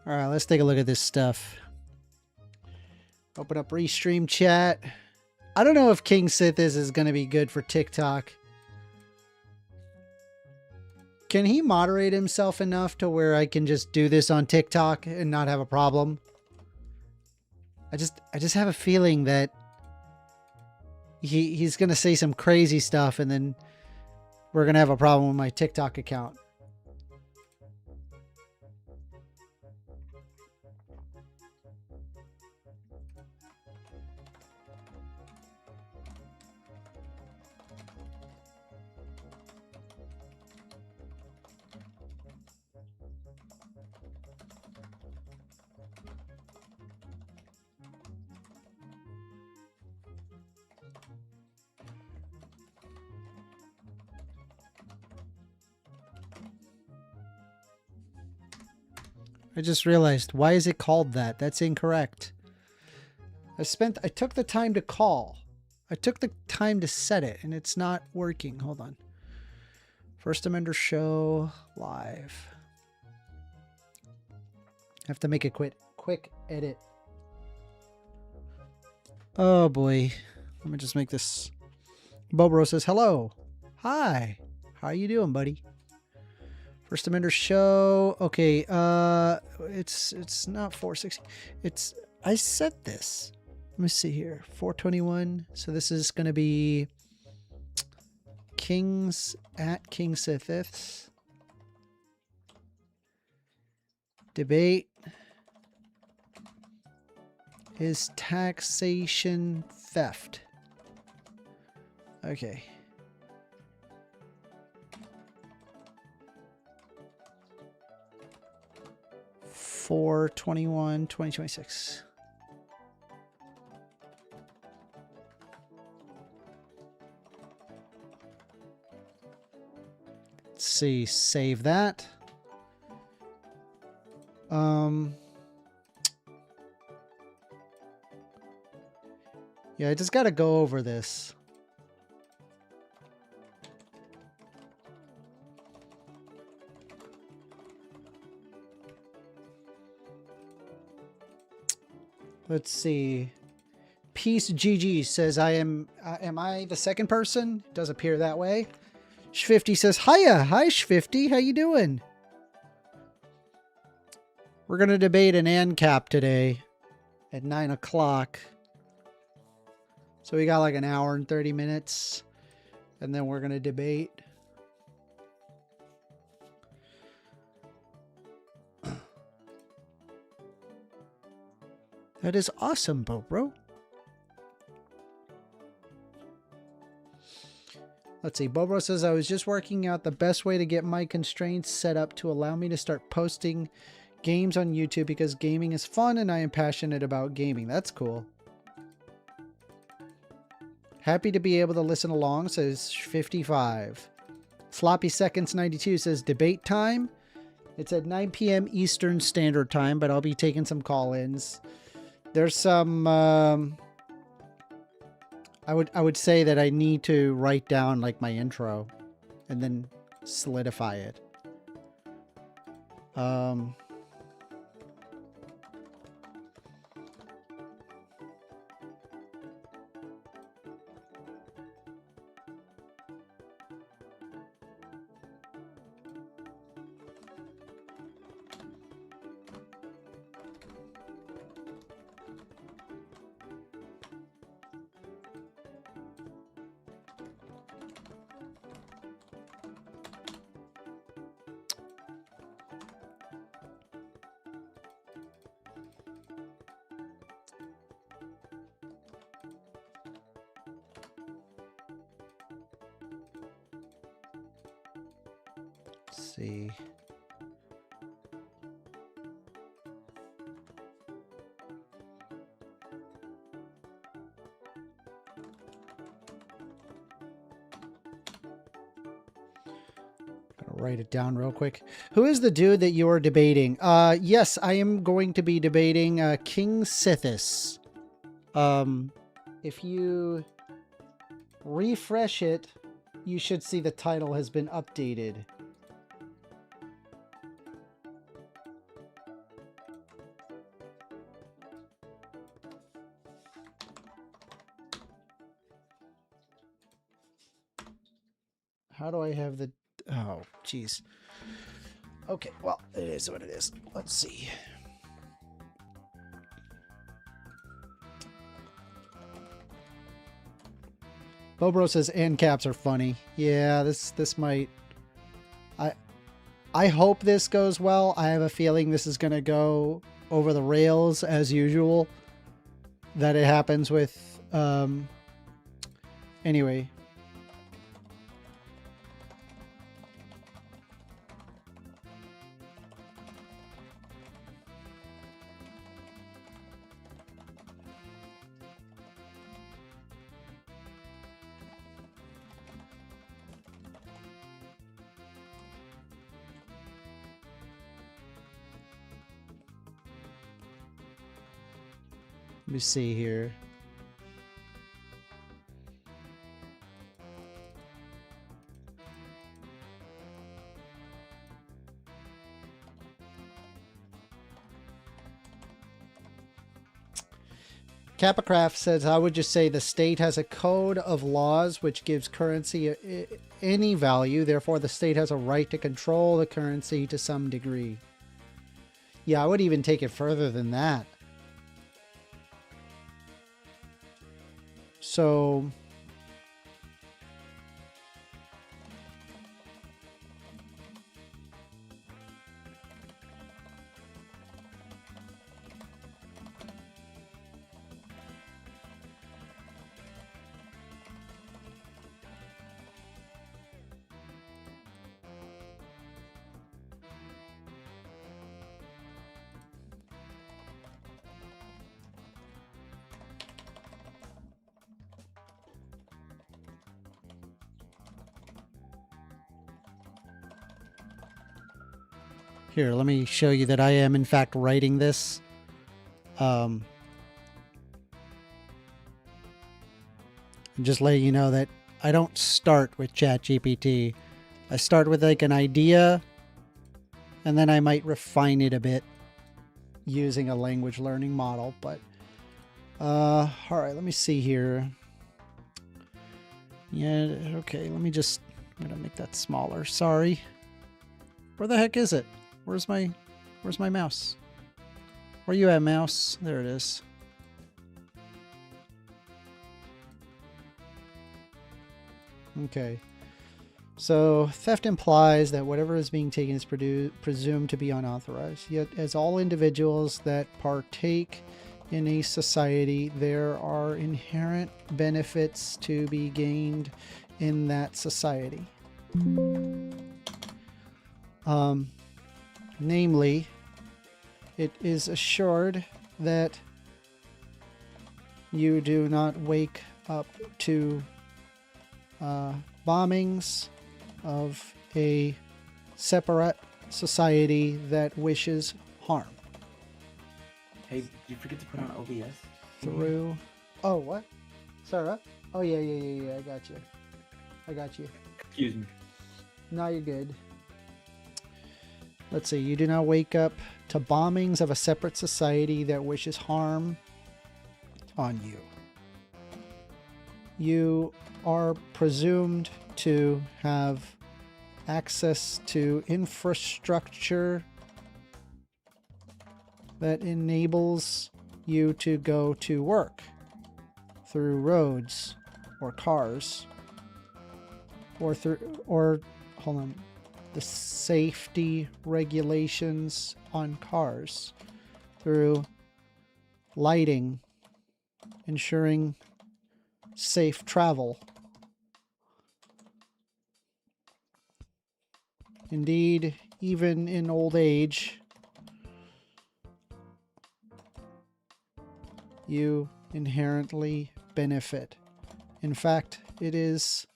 All right, let's take a look at this stuff. Open up Restream chat. I don't know if KingSithis is going to be good for TikTok. Can he moderate himself enough to where I can just do this on TikTok and not have a problem? I just have a feeling that he's going to say some crazy stuff and then we're going to have a problem with my TikTok account. I just realized, why is it called that? That's incorrect. I took the time to call. I took the time to set it, and it's not working. Hold on. 1stAmender show live. I have to make a quick edit. Oh boy. Let me just make this. Bobro says, hello. Hi. How you doing, buddy? 1stAmender show. Okay, it's not 460. I set this. Let me see here. 421. So this is gonna be KingSithis. Debate. Is taxation theft? Okay. For 2026. Let's see, save that. Yeah, I just got to go over this. Let's see. Peace GG says, am I the second person? It does appear that way. Sh50 says, hiya. Hi, Sh50. How you doing? We're going to debate an ANCAP today at 9 o'clock. So we got like an hour and 30 minutes. And then we're going to debate. That is awesome, bro. Let's see. Bobro says, I was just working out the best way to get my constraints set up to allow me to start posting games on YouTube because gaming is fun and I am passionate about gaming. That's cool. Happy to be able to listen along, says 55. Sloppy Seconds 92 says, debate time. It's at 9 p.m. Eastern Standard Time, but I'll be taking some call-ins. There's some, I would say that I need to write down like my intro and then solidify it. Let's see. Gotta write it down real quick. Who is the dude that you are debating? Yes, I am going to be debating KingSithis. If you refresh it, you should see the title has been updated. How do I have the... Oh, jeez. Okay, well, it is what it is. Let's see. Bobro says end caps are funny. Yeah, this might... I hope this goes well. I have a feeling this is going to go over the rails as usual. That it happens with... Anyway. Let me see here. Capacraft says, I would just say the state has a code of laws which gives currency any value. Therefore, the state has a right to control the currency to some degree. Yeah, I would even take it further than that. So... Here, let me show you that I am, in fact, writing this. And just letting you know that I don't start with ChatGPT. I start with like an idea, and then I might refine it a bit using a language learning model. But, all right, let me see here. Yeah, okay, I'm gonna make that smaller. Sorry. Where the heck is it? Where's my mouse? Where you at, mouse? There it is. Okay. So, theft implies that whatever is being taken is presumed to be unauthorized. Yet, as all individuals that partake in a society, there are inherent benefits to be gained in that society. Namely, it is assured that you do not wake up to bombings of a separate society that wishes harm. Hey, did you forget to put on OBS? Through... Oh, what? Sarah? Oh, yeah, I got you. Excuse me. No, you're good. Let's see. You do not wake up to bombings of a separate society that wishes harm on you. You are presumed to have access to infrastructure that enables you to go to work through roads or cars or hold on, the safety regulations on cars through lighting, ensuring safe travel. Indeed, even in old age, you inherently benefit. In fact, it is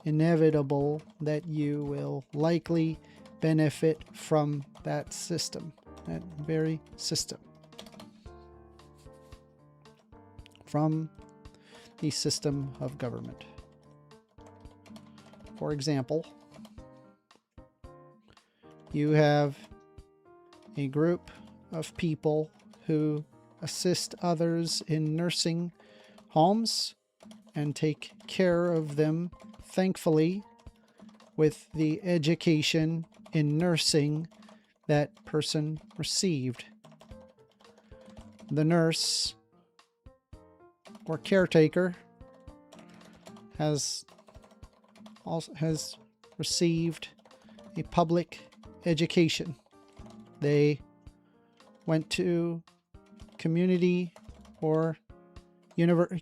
inevitable that you will likely benefit from that system, that very system. From the system of government. For example, you have a group of people who assist others in nursing homes and take care of them, thankfully, with the education in nursing that person received. The nurse or caretaker has received a public education. They went to community or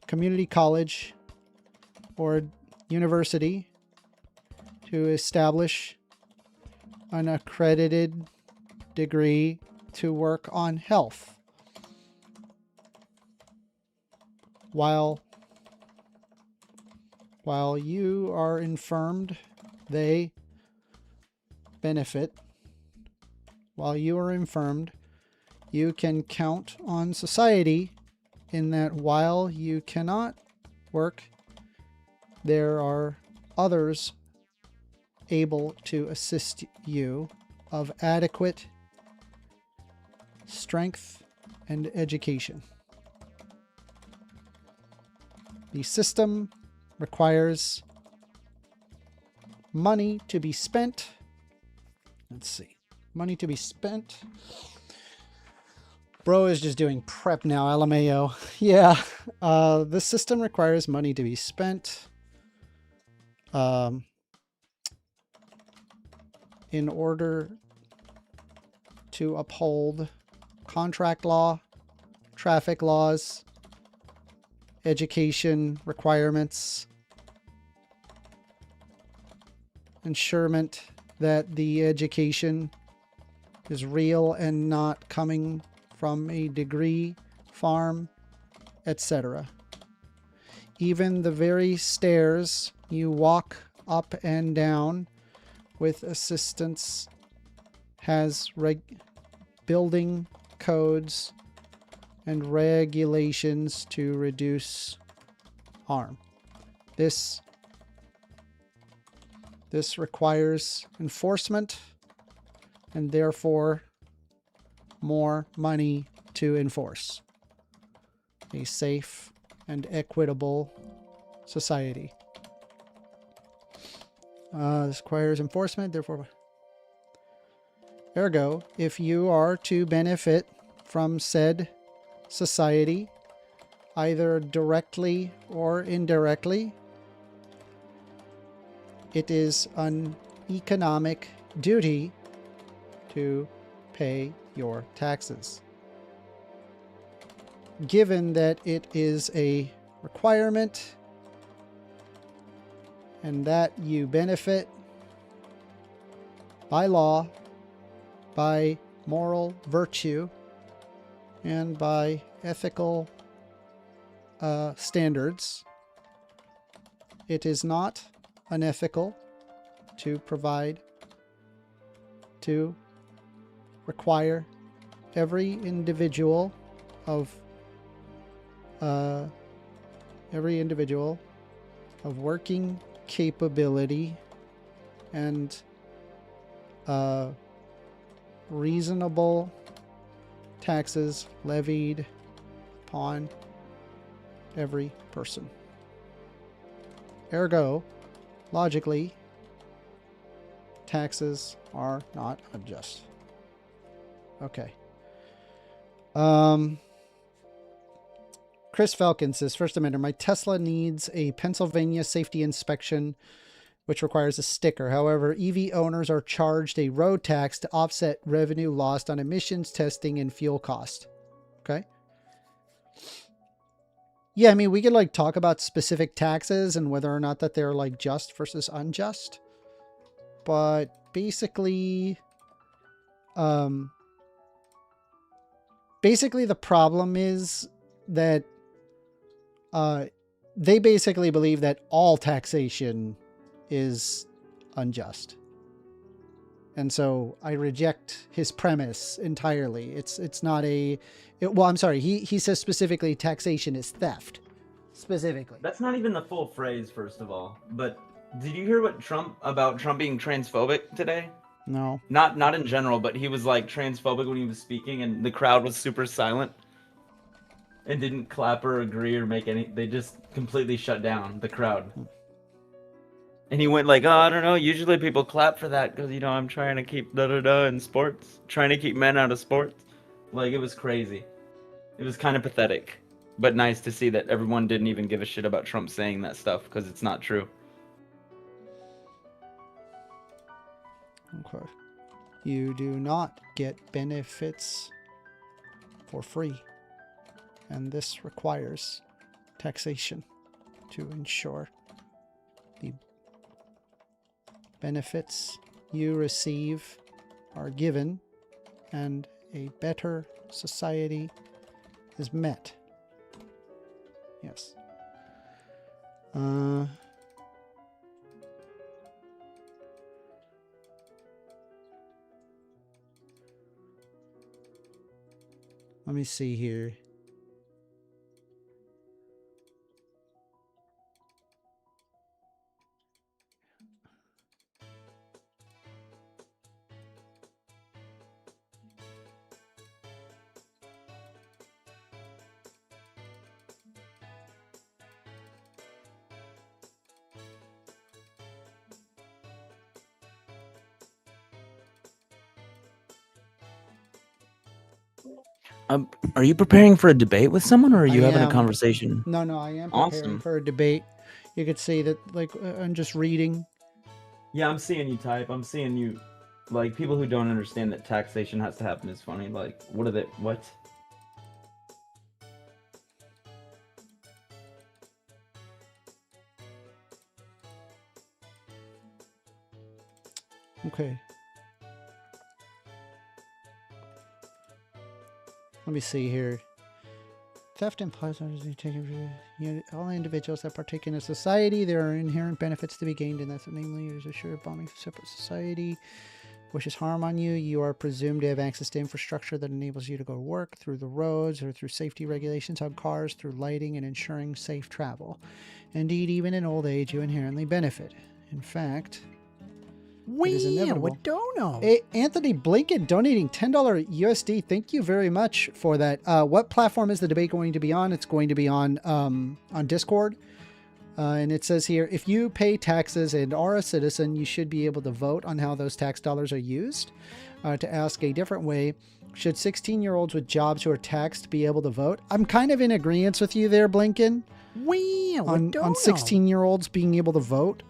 community college or university to establish an accredited degree to work on health. While you are infirmed, they benefit. While you are infirmed, you can count on society in that while you cannot work, there are others able to assist you of adequate strength and education. The system requires money to be spent. Let's see. Money to be spent. Bro is just doing prep now, LMAO. Yeah. The system requires money to be spent in order to uphold contract law, traffic laws, education requirements, ensurement that the education is real and not coming from a degree farm, etc. Even the very stairs you walk up and down with assistance has building codes and regulations to reduce harm. This requires enforcement and therefore more money to enforce a safe and equitable society. This requires enforcement, therefore. Ergo, if you are to benefit from said society, either directly or indirectly, it is an economic duty to pay your taxes. Given that it is a requirement and that you benefit by law, by moral virtue, and by ethical standards, it is not unethical to require every individual of working capability and reasonable taxes levied upon every person. Ergo, logically, taxes are not unjust. Okay. Chris Falcon says, 1stAmender, my Tesla needs a Pennsylvania safety inspection, which requires a sticker. However, EV owners are charged a road tax to offset revenue lost on emissions testing and fuel cost. Okay. Yeah, I mean, we could like talk about specific taxes and whether or not that they're like just versus unjust. But basically, the problem is that they basically believe that all taxation is unjust. And so I reject his premise entirely. It's not well, I'm sorry. He says specifically taxation is theft. Specifically. That's not even the full phrase, first of all. But did you hear what Trump being transphobic today? No. Not in general, but he was like transphobic when he was speaking and the crowd was super silent and didn't clap or agree or make any. They just completely shut down the crowd. And he went like, oh, I don't know. Usually people clap for that because, I'm trying to keep da-da-da in sports. Trying to keep men out of sports. Like, it was crazy. It was kind of pathetic. But nice to see that everyone didn't even give a shit about Trump saying that stuff because it's not true. Okay. You do not get benefits for free. And this requires taxation to ensure the benefits you receive are given and a better society is met. Yes. Let me see here. Are you preparing for a debate with someone, or are you having a am. conversation? No, I am preparing Awesome. for a debate. You could see that, like, I'm just reading. Yeah, I'm seeing you type. I'm seeing you, like, people who don't understand that taxation has to happen is funny. Like, what? Okay. Let me see here. Theft implies all individuals that partake in a society. There are inherent benefits to be gained, and that's namely there's a sure bombing separate society wishes harm on you. You are presumed to have access to infrastructure that enables you to go to work through the roads or through safety regulations on cars, through lighting and ensuring safe travel. Indeed, even in old age, you inherently benefit. In fact, it is inevitable. Hey, Anthony Blinken donating $10 USD. Thank you very much for that. What platform is the debate going to be on? It's going to be on Discord. And it says here, if you pay taxes and are a citizen, you should be able to vote on how those tax dollars are used. To ask a different way, should 16-year-olds with jobs who are taxed be able to vote? I'm kind of in agreement with you there, Blinken. On 16-year-olds being able to vote.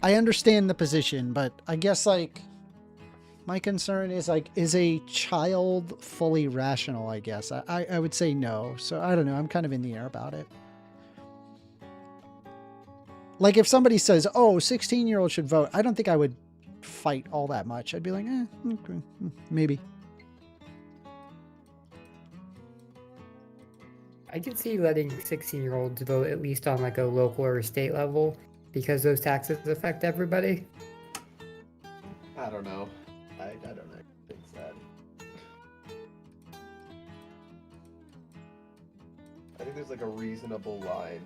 I understand the position, but I guess, like, my concern is, like, is a child fully rational, I guess. I would say no. So I don't know. I'm kind of in the air about it. Like, if somebody says, oh, 16-year-olds should vote, I don't think I would fight all that much. I'd be like, okay, maybe. I could see letting 16-year-olds vote at least on, like, a local or state level, because those taxes affect everybody. I don't know. I don't know. It's sad. I think there's like a reasonable line.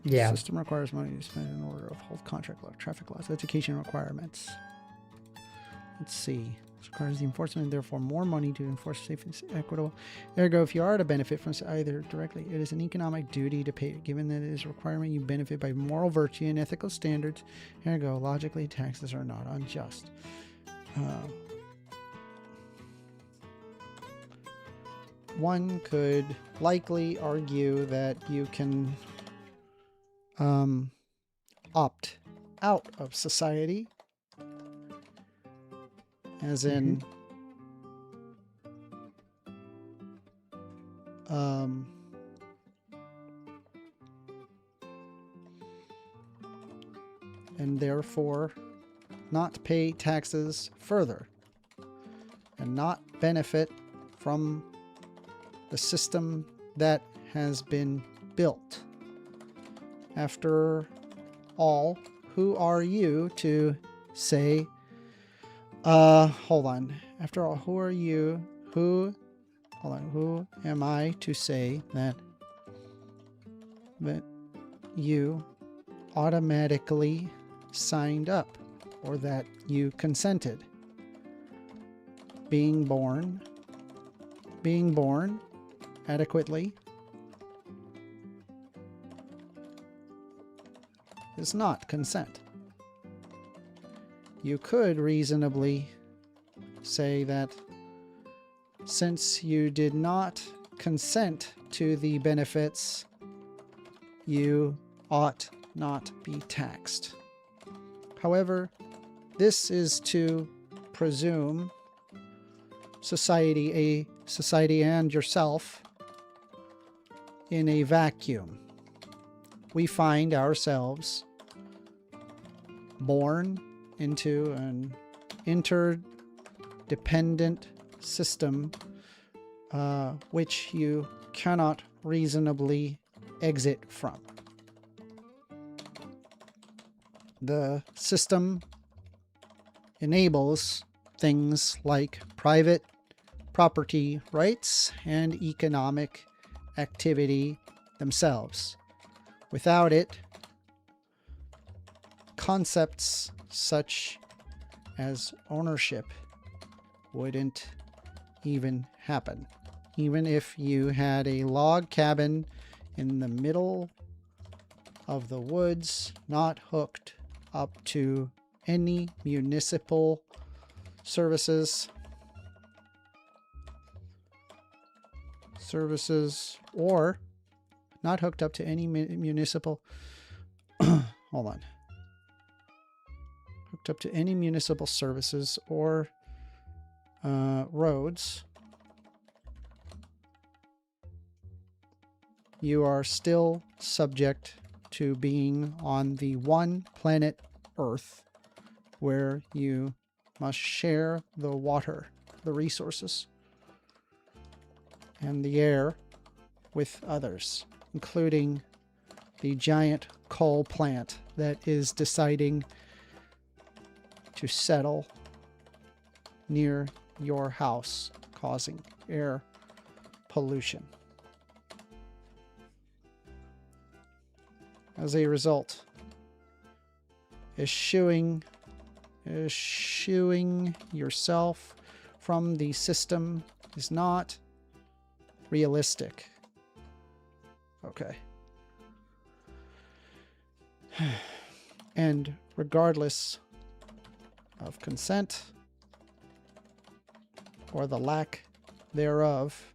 Yeah. The system requires money to spend in order to uphold contract law, traffic laws, education requirements. Let's see. This requires the enforcement, therefore more money to enforce safe and equitable. Ergo, if you are to benefit from either directly, it is an economic duty to pay it, given that it is a requirement you benefit by moral virtue and ethical standards. Ergo, logically, taxes are not unjust. One could likely argue that you can opt out of society, as in and therefore not pay taxes further and not benefit from the system that has been built. After all, who are you to say, hold on. After all, who are you? Who am I to say that you automatically signed up or that you consented? Being born adequately is not consent. You could reasonably say that since you did not consent to the benefits, you ought not be taxed. However, this is to presume society and yourself in a vacuum. We find ourselves born into an interdependent system which you cannot reasonably exit from. The system enables things like private property rights and economic activity themselves. Without it, concepts such as ownership wouldn't even happen. Even if you had a log cabin in the middle of the woods, not hooked up to any municipal services or not hooked up to any municipal hold on, hooked up to any municipal services or roads, you are still subject to being on the one planet Earth where you must share the water, the resources, and the air with others, including the giant coal plant that is deciding to settle near your house, causing air pollution. As a result, eschewing yourself from the system is not realistic. Okay. And regardless of consent or the lack thereof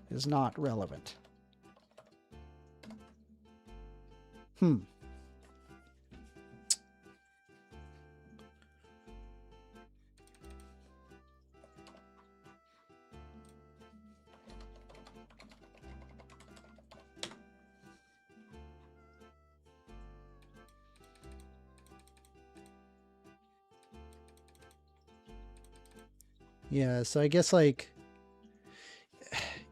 is not relevant. Yeah, so I guess, like,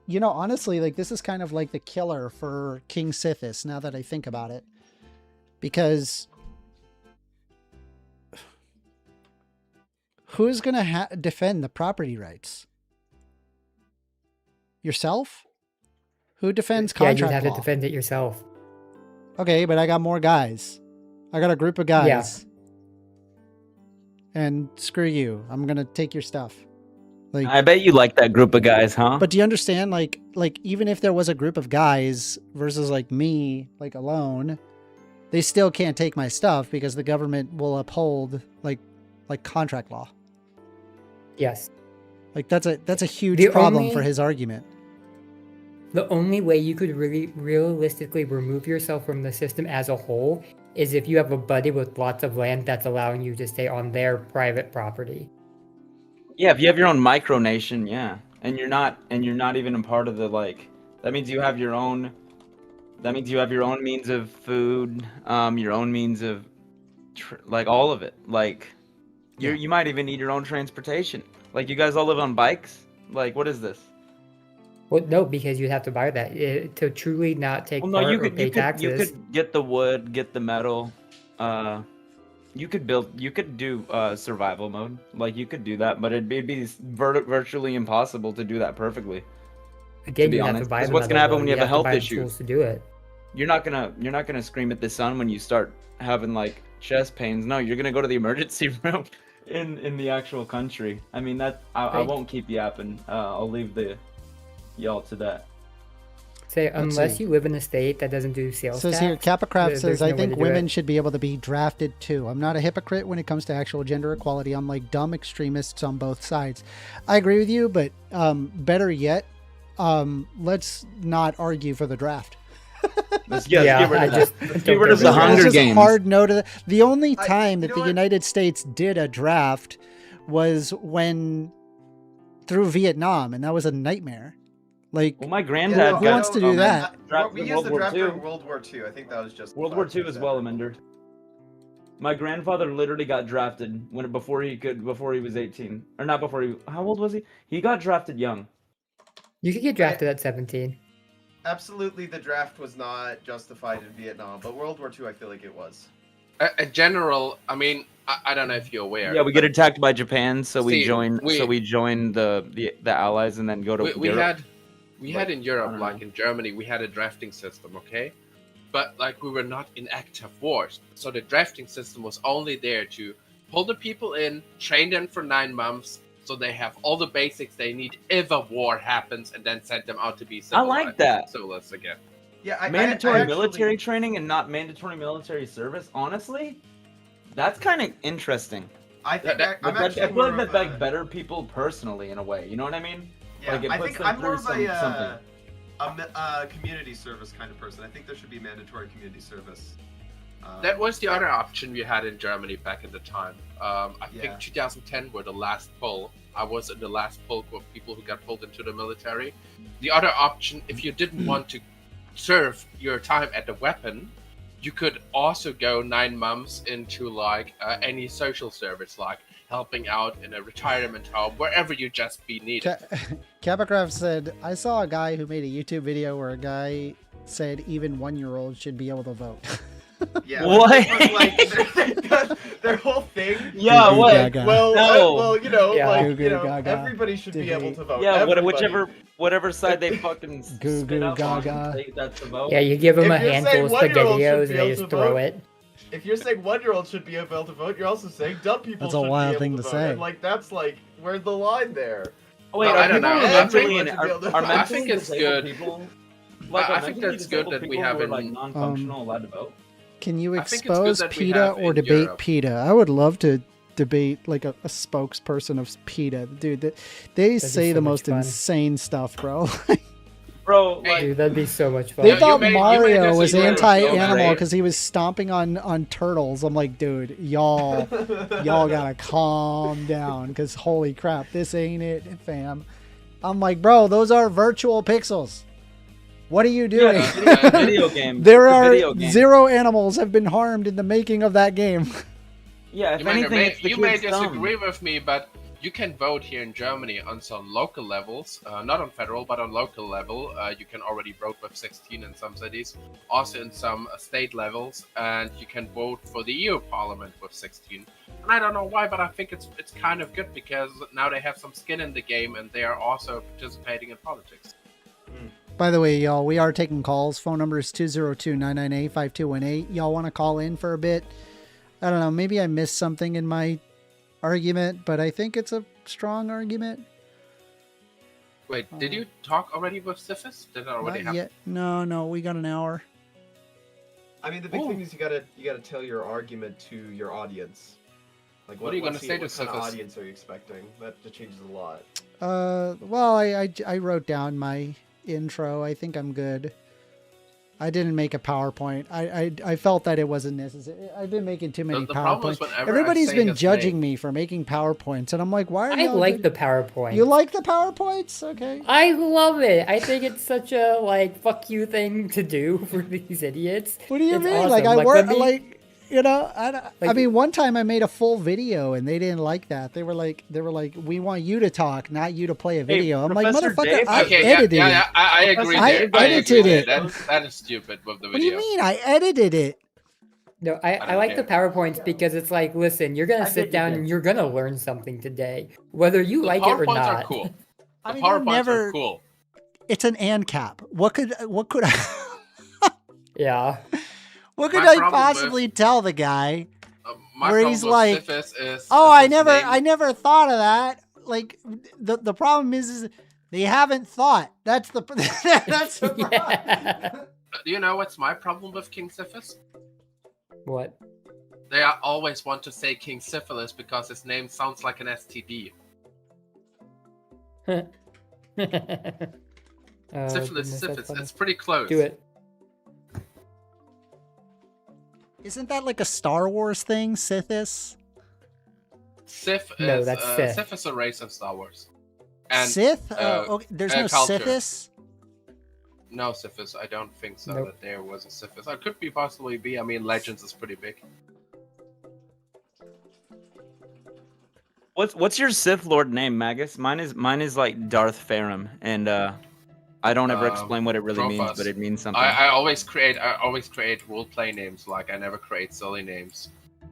you know, honestly, like, this is kind of like the killer for KingSithis now that I think about it. Because who's going to defend the property rights? Yourself? Who defends contract law? Yeah, you'd have to defend it yourself. Okay, but I got more guys. I got a group of guys. Yeah. And screw you. I'm going to take your stuff. Like, I bet you like that group of guys, huh? But do you understand, like even if there was a group of guys versus like me, like alone, they still can't take my stuff because the government will uphold like contract law. Yes. Like that's a huge problem for his argument. The only way you could really realistically remove yourself from the system as a whole is if you have a buddy with lots of land that's allowing you to stay on their private property. Yeah, if you have your own micronation, yeah, and you're not even a part of the, like, that means you have your own. That means you have your own means of food, your own means of, like, all of it. Like, you might even need your own transportation. Like, you guys all live on bikes. Like, what is this? Well, no, because you'd have to buy that to truly not take part or pay taxes. You could get the wood, get the metal. You could do survival mode. Like, you could do that, but it'd be virtually impossible to do that perfectly. Again, you have to buy. What's gonna happen when you have a health issue? Tools to do it. You're not gonna scream at the sun when you start having like chest pains. No, you're gonna go to the emergency room in the actual country. I mean, I won't keep yapping. I'll leave y'all to that. Say, Let's unless see. you live in a state that doesn't do sales It says tax, here, Capacraft there's says, no I way think to do women it. should be able to be drafted too. I'm not a hypocrite when it comes to actual gender equality. I'm like dumb extremists on both sides. I agree with you, but better yet, let's not argue for the draft. Let's Yeah, get rid I of just that. Let's don't get rid get of the rid of that. It's Hunger just Games. hard no to the only time you that know the what? United States did a draft was when through Vietnam, and that was a nightmare. Like, Well, my Yeah, granddad no, who got wants to do that? drafted We in used World the War draft II. during World War II. I think that was just World War II as well, Amender. My grandfather literally got drafted before he was 18, or not before he. How old was he? He got drafted young. You could get drafted at 17. Absolutely, the draft was not justified in Vietnam, but World War II, I feel like it was. A general, I mean, I don't know if you're aware. Yeah, we get attacked by Japan, so we See, join. we- So we join the Allies and then go to We Europe. had in I Europe, don't like know. in Germany, we had a drafting system, okay? But like we were not in active wars, so the drafting system was only there to pull the people in, train them for 9 months, so they have all the basics they need if a war happens, and then send them out to be I like that. civilists again. Yeah, Mandatory I actually- military training and not mandatory military service. Honestly, that's kind of interesting. I think I'm I actually feel more like of that a- like better people personally in a way. You know what I mean? Yeah, Like, it I puts think them I'm more through of something. a community service kind of person. I think there should be mandatory community service. That was the other option we had in Germany back in the time. I Yeah. think 2010 were the last poll. I was in the last poll of people who got pulled into the military. The other option, if you didn't want to serve your time at the weapon, you could also go 9 months into like any social service, like helping out in a retirement home, wherever you just be needed. Capacraft said, I saw a guy who made a YouTube video where a guy said even 1-year-olds should be able to vote. Yeah, What? it was like their whole thing. Yeah, Goo goo what? gaga. Well, No. well, you know, Yeah. like Goo goo you know, gaga. everybody should be able to vote. Yeah, Everybody. whatever side they fucking Goo spit goo up on, gaga. that's the vote. Yeah, you give them If a you're handful saying of 1-year-olds should SpaghettiOs be and they able just to throw vote, it. If you're saying 1-year-olds should be able to vote, you're also saying dumb people That's a should wild be able thing to to vote. say. And like that's like where's the line there? Oh, wait, No, are I don't people know. mentally Everyone should be able to are vote. I mentally think it's disabled good. people? Like, I are think mentally that's good disabled that we people have who are, in- like non-functional allowed to vote. Can you I think it's good expose that we PETA have or in debate Europe. PETA? I would love to debate like a spokesperson of PETA. Dude, they be say so the much most fun. insane stuff, bro. Bro, Hey, like, Dude, that'd be so much fun. They you thought may- you may Mario was disagree with me, anti-animal right? because he was stomping on turtles. I'm like, dude, y'all gotta calm down because holy crap, this ain't it, fam. I'm like, bro, those are virtual pixels. What are you doing? yeah, it's a video game. There It's a are video game. 0 animals have been harmed in the making of that game. Yeah, if You, anything, it's the you may kid's thumb. disagree with me, but you can vote here in Germany on some local levels, not on federal, but on local level. You can already vote with 16 in some cities, also in some state levels, and you can vote for the EU Parliament with 16. And I don't know why, but I think it's kind of good because now they have some skin in the game and they are also participating in politics. By the way, y'all, we are taking calls. Phone number is 202-998-5218. Y'all want to call in for a bit? I don't know. Maybe I missed something in my argument, but I think it's a strong argument. Wait, did you talk already with Sithis? Did that already Not happen? yet. No, we got an hour. I mean, the big Ooh. thing is you gotta tell your argument to your audience. Like, What are you gonna what's the- say to what kind of Sithis? audience are you expecting? That changes a lot. Well, I wrote down my intro. I think I'm good. I didn't make a PowerPoint. I felt that it wasn't necessary. I've been making too many The problem is PowerPoints. whenever I Everybody's say been his judging name- me for making PowerPoints, and I'm like, why are I y'all like the PowerPoint. You like the PowerPoints? Okay. I love it. I think it's such a like fuck you thing to do for these idiots. What do you It's mean? awesome. Like I Like, work let me- like you know. I Like- mean, one time I made a full video and they didn't like that. They were like, we want you to talk, not you to play a video. I'm like, Professor motherfucker, Dave- I Okay, edited it. yeah, I agree. I there. edited agree it. there. That is stupid with the What do you video. mean? I edited it. No, I don't like the care. PowerPoints because it's like, listen, you're gonna I sit get you, down Jay. and you're gonna learn something today, whether you The like it or PowerPoints not. are cool. The I mean, they're PowerPoints never. are cool. It's an and cap. What could Yeah. what could My I problem possibly tell the guy? My Where problem he's with like, Sithis is Oh, is I his never name. I never thought of that. Like the problem is They haven't thought. That's the that's the Yeah. problem. Do you know what's my problem with KingSithis? What? They always want to say King Syphilis because his name sounds like an STD. Syphilis, goodness, that's syphilis. funny. It's pretty close. Do it. Isn't that like a Star Wars thing, Sithis? Sith No, is that's Sith. Sith is a race of Star Wars. And Sith? Okay. There's no culture. Sithis? no Sithis, I don't think so. Nope. That there was a Sithis. It could be possibly be. I mean, Legends is pretty big. What's your Sith Lord name, Magus? Mine is like Darth Farum, and I don't ever explain what it really means, Trophos. but it means something. I always create roleplay names. Like I never create silly names.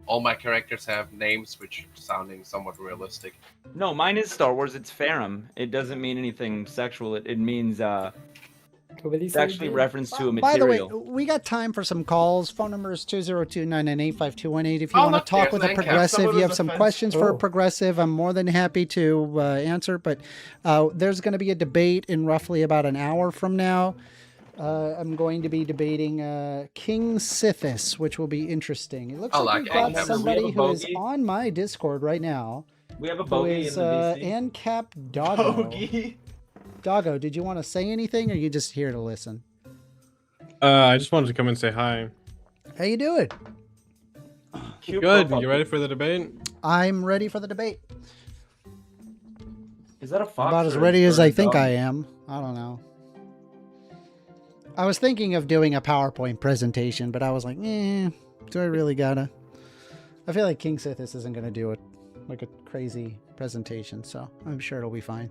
All my characters have names which are sounding somewhat realistic. No, mine is Star Wars. It's Farum. It doesn't mean anything sexual. It means it's actually reference to a By the way, material. we got time for some calls. Phone number is 202-998-5218. If you Oh, want look, to talk there's with a Ancaps. progressive, Someone you was have some offensive. questions for a Oh. progressive, I'm more than happy to answer. But there's going to be a debate in roughly about an hour from now. I'm going to be debating KingSithis, which will be interesting. It looks I like like we've got Ancaps. somebody We have a who is bogey. on my Discord right now, We have a who bogey is in the VC. Ancap Doggo. Bogey. Doggo, did you want to say anything, or are you just here to listen? I just wanted to come and say hi. How you doing? Cute Good. profile You ready for the debate? I'm ready for the debate. Is that a fox? About as or a- ready as or a I think dog? I am. I don't know. I was thinking of doing a PowerPoint presentation, but I was like, do I really gotta? I feel like KingSithis isn't gonna do it like a crazy presentation, so I'm sure it'll be fine.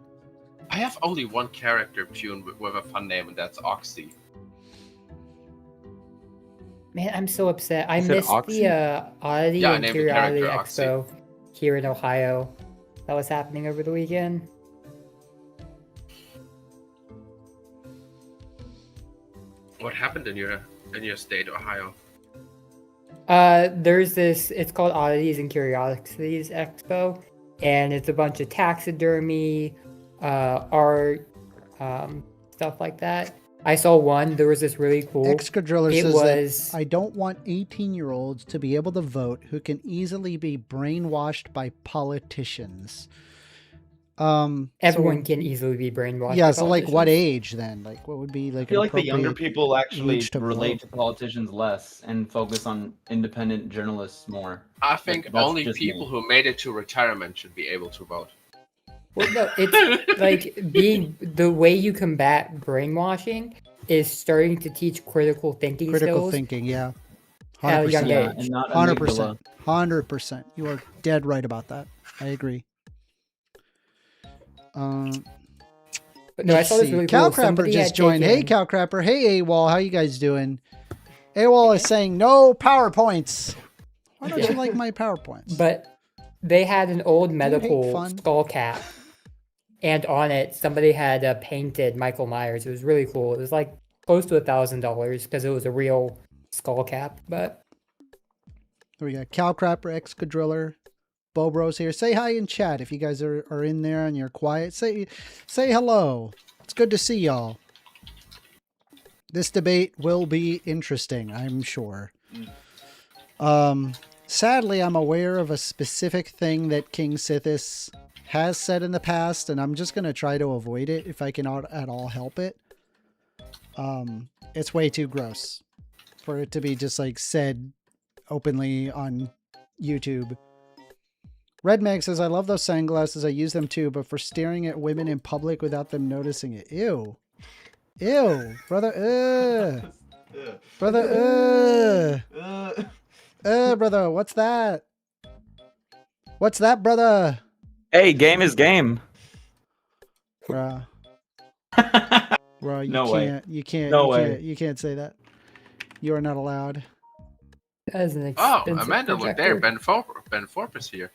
I have only one character tune with a fun name, and that's Oxy. Man, I'm so upset. I You said missed Oxy? the Oddity Yeah, I and named the Curiosity character Oxy. Expo here in Ohio. That was happening over the weekend. What happened in your state, Ohio? There's this. It's called Oddities and Curiosities Expo, and it's a bunch of taxidermy, art, stuff like that. I saw one. There was this really cool. Excadriller It says was. that I don't want 18-year-olds to be able to vote who can easily be brainwashed by politicians. Everyone can easily be brainwashed. Yeah, by so like what politicians. age then? Like what would be I like feel an like the younger appropriate people actually age to relate vote? to politicians less and focus on independent journalists more. I think That's only just people me. who made it to retirement should be able to vote. Well, no, it's like being the way you combat brainwashing is starting to teach critical thinking Critical skills. thinking, yeah. At a young 100%. Yeah, age. and not 100%. amygdala. 100%. You are dead right about that. I agree. But no, I Let's saw this see. really Cow cool. Crapper Somebody just had joined. Hey, taken- Cow Crapper. Hey, AWOL. How you guys doing? AWOL is saying no PowerPoints. Why don't you Yeah. like my PowerPoints? But they had an old hate medical fun? skull cap, and on it somebody had painted Michael Myers. It was really cool. It was like close to $1,000 because it was a real skull cap. But There we go. Cow Crapper, Excadriller, Bobros here. Say hi in chat if you guys are in there and you're quiet. Say hello. It's good to see y'all. This debate will be interesting, I'm sure. Sadly, I'm aware of a specific thing that KingSithis has said in the past, and I'm just going to try to avoid it if I can at all help it. It's way too gross for it to be just like said openly on YouTube. Red Mag says, I love those sunglasses. I use them too, but for staring at women in public without them noticing it. Ew. Ew. Brother, Ugh. Brother, brother, what's that? What's that, brother? Hey, game is game. Bruh. Bruh, you No can't, way. you can't say that. You are not allowed. that is an Oh, expensive Amanda, look there. projector. Ben Thorpe is here.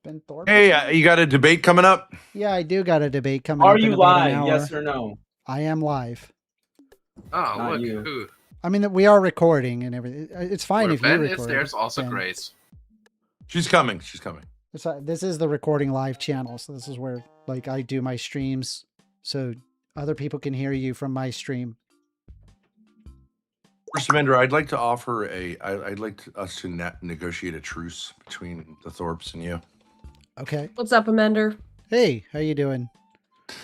Ben Thorpe. Hey, you got a debate coming up? Yeah, I do got a debate coming Are up in you about an live? hour. Yes or no? I am live. Oh, Not look you. who. I mean, we are recording and everything. It's fine Where if you Ben record. is, there's also Ben. Grace. She's coming. She's coming. This is the recording live channel, so this is where like I do my streams so other people can hear you from my stream. 1stAmender, I'd like to offer I'd like us to negotiate a truce between the Thorpes and you. Okay. What's up, Amender? Hey, how you doing?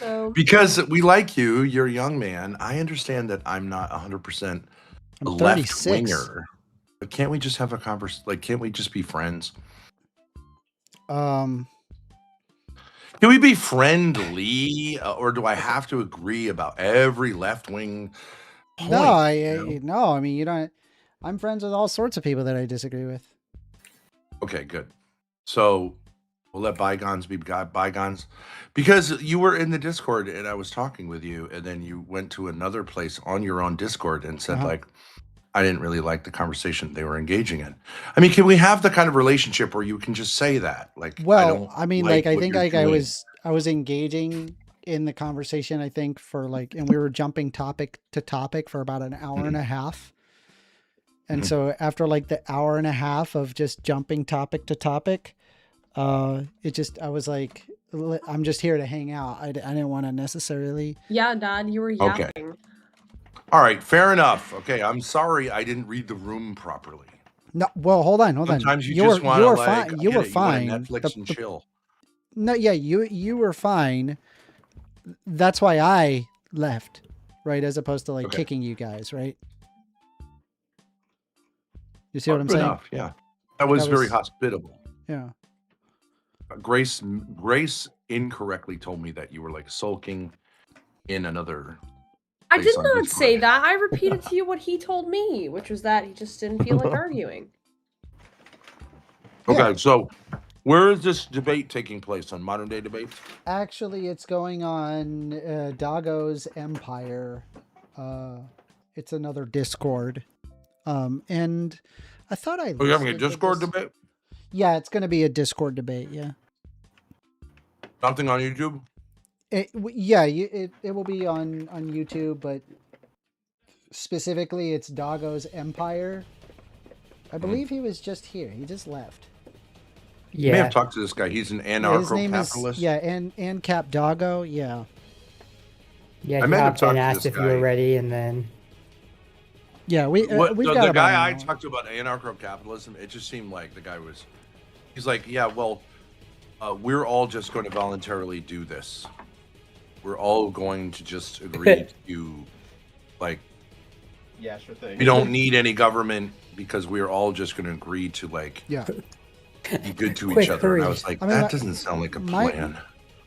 So Because we like you, you're a young man. I understand that I'm not 100% a I'm left 36. winger. But can't we just have a conversation? Like, can't we just be friends? Um, Can we be friendly, or do I have to agree about every left wing point? no, you know? no. I mean, you don't. I'm friends with all sorts of people that I disagree with. Okay, good. So we'll let bygones be bygones. Because you were in the Discord and I was talking with you, and then you went to another place on your own Discord and said, like, I didn't really like the conversation they were engaging in. I mean, can we have the kind of relationship where you can just say that? Like, Well, I mean, like I what think you're like I doing. was engaging in the conversation. I think for like, and we were jumping topic to topic for about an hour and a half. And so after like the hour and a half of just jumping topic to topic, I was like, I'm just here to hang out. I didn't want to necessarily. yeah, Dad, you were Okay. yapping. All right, fair enough. Okay, I'm sorry I didn't read the room properly. No, well, hold on. Sometimes you were just want to like fine. You were fine. Netflix and chill. No, yeah, you were fine. That's why I left, right? As opposed to like Okay. kicking you guys, right? You see what I'm Good saying? enough, yeah. That was very was- hospitable. Yeah. Grace incorrectly told me that you were like sulking in another. I place did on not say Discord. that. I repeated to you what he told me, which was that he just didn't feel like arguing. Okay, Yeah. so where is this debate taking place on modern day debates? Actually, it's going on Dago's Empire. It's another Discord. And I thought I. Are you having a listed the Discord dis- debate? Yeah, it's going to be a Discord debate. Yeah. Something on YouTube? It will be on YouTube, but specifically it's Dago's Empire. I believe he was just here. He just left. You may Yeah. have talked to this guy. He's an Yeah, his name is anarcho-capitalist. and Cap Dago. Yeah. Yeah, I he may have hopped talked in, to asked this if you were guy. ready, and then Yeah, we've got the about guy an I hour. talked to about anarcho-capitalism, it just seemed like the guy was. He's like, yeah, well, we're all just going to voluntarily do this. We're all going to just agree to, like, Yeah, sure thing. we don't need any government because we're all just going to agree to like Yeah. be good to Quick, each other. And I hurry. was like, I mean, that doesn't sound like a plan.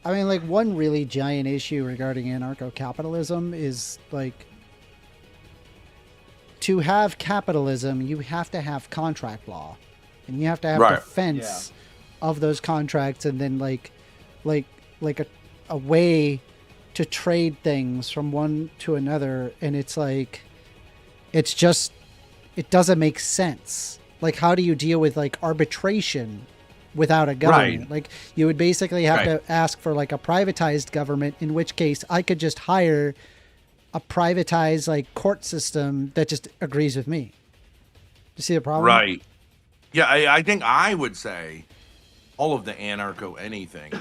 I mean, like, one really giant issue regarding anarcho-capitalism is, like, to have capitalism, you have to have contract law. And you have to have Right. defense of those contracts, and then, like a way to trade things from one to another. And it's like, it doesn't make sense. Like, how do you deal with, like, arbitration without a government? Right. Like, you would basically have Right. to ask for like a privatized government, in which case I could just hire a privatized like court system that just agrees with me. You see the problem? Right. Yeah, I think I would say all of the anarcho anything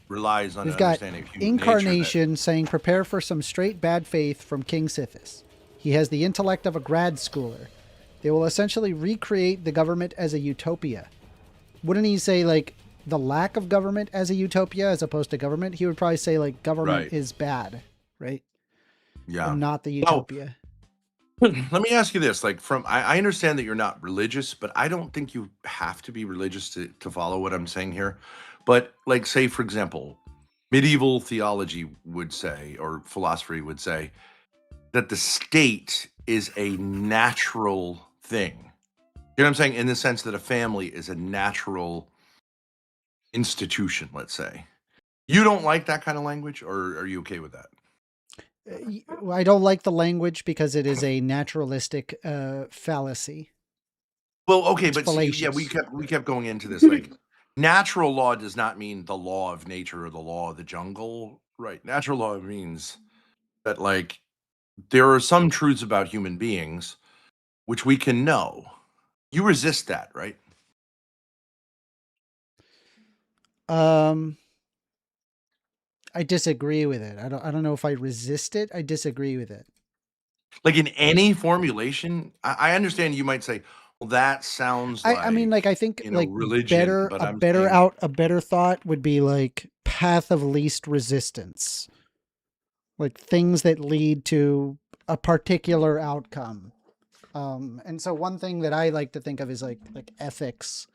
relies on We've an got understanding of human nature. Incarnation saying, prepare for some straight bad faith from KingSithis. He has the intellect of a grad schooler. They will essentially recreate the government as a utopia. Wouldn't he say like the lack of government as a utopia as opposed to government? He would probably say like government Right. is bad, right? Yeah. And not the Well, utopia. Let me ask you this: like, I understand that you're not religious, but I don't think you have to be religious to follow what I'm saying here. But like, say for example, medieval theology would say, or philosophy would say, that the state is a natural thing. You know what I'm saying? In the sense that a family is a natural institution, let's say. You don't like that kind of language, or are you okay with that? I don't like the language because it is a naturalistic fallacy. Well, okay, It's but see, yeah, fallacious. we kept going into this. Like, natural law does not mean the law of nature or the law of the jungle, right? Natural law means that like there are some truths about human beings which we can know. You resist that, right? I disagree with it. I don't know if I resist it. I disagree with it. Like in any formulation, I understand you might say, well, that sounds like, I mean, like, I think you know, like religion, but I'm saying, a better thought would be like path of least resistance, like things that lead to a particular outcome. And so one thing that I like to think of is like ethics,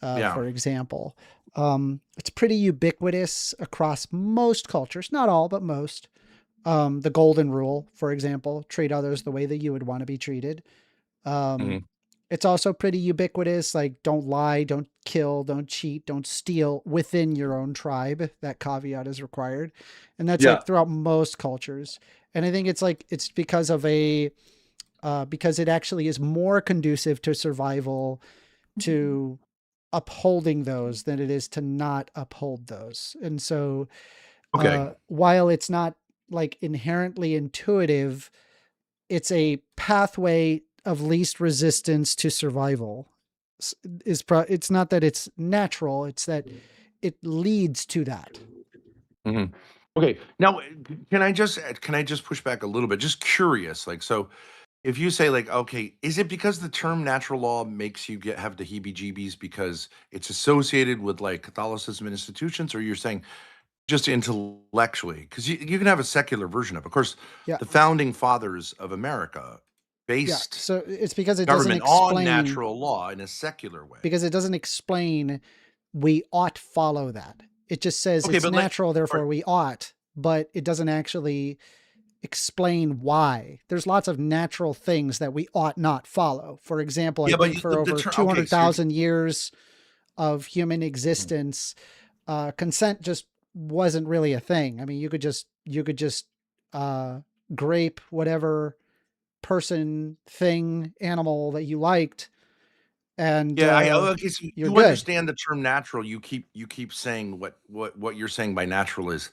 yeah. for example. It's pretty ubiquitous across most cultures, not all, but most. The golden rule, for example, treat others the way that you would want to be treated. Mhm. It's also pretty ubiquitous, like don't lie, don't kill, don't cheat, don't steal within your own tribe. That caveat is required. And that's Yeah. like throughout most cultures. And I think it's like, it's because of because it actually is more conducive to survival, to upholding those than it is to not uphold those. And so, Okay. while it's not like inherently intuitive, it's a pathway of least resistance to survival. It's not that it's natural, it's that it leads to that. Mhm. Okay. Now, can I just push back a little bit? Just curious, like, so if you say like, okay, is it because the term natural law makes you have the heebie-jeebies because it's associated with like Catholicism and institutions, or you're saying just intellectually? Because you can have a secular version of it. Of course, Yeah. the founding fathers of America Yeah. based So it's because it doesn't government on explain natural law in a secular way. because it doesn't explain we ought follow that. It just says Okay, it's but natural, therefore we ought, but it doesn't actually explain why. There's lots of natural things that we ought not follow. For example, Yeah, I but think for over okay, so 200,000 years of human existence, consent just wasn't really a thing. I mean, you could just grape whatever person, thing, animal that you liked, and yeah, okay, so you're you good. understand the term natural. You keep saying what you're saying by natural is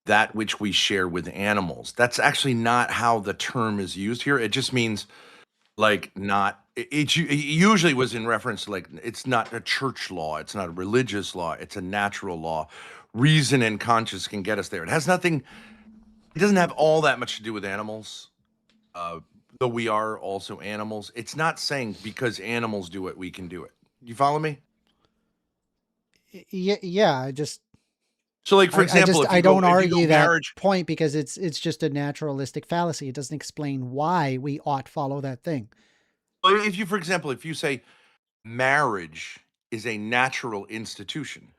that which we share with animals. That's actually not how the term is used here. It just means like not it usually was in reference to like it's not a church law, it's not a religious law, it's a natural law. Reason and conscience can get us there. It has nothing, it doesn't have all that much to do with animals. Uh though we are also animals. It's not saying because animals do it, we can do it. You follow me? Yeah. I just So like for example, I don't if you go argue that marriage, point because it's just a naturalistic fallacy. It doesn't explain why we ought follow that thing. if you for example, if you say marriage is a natural institution,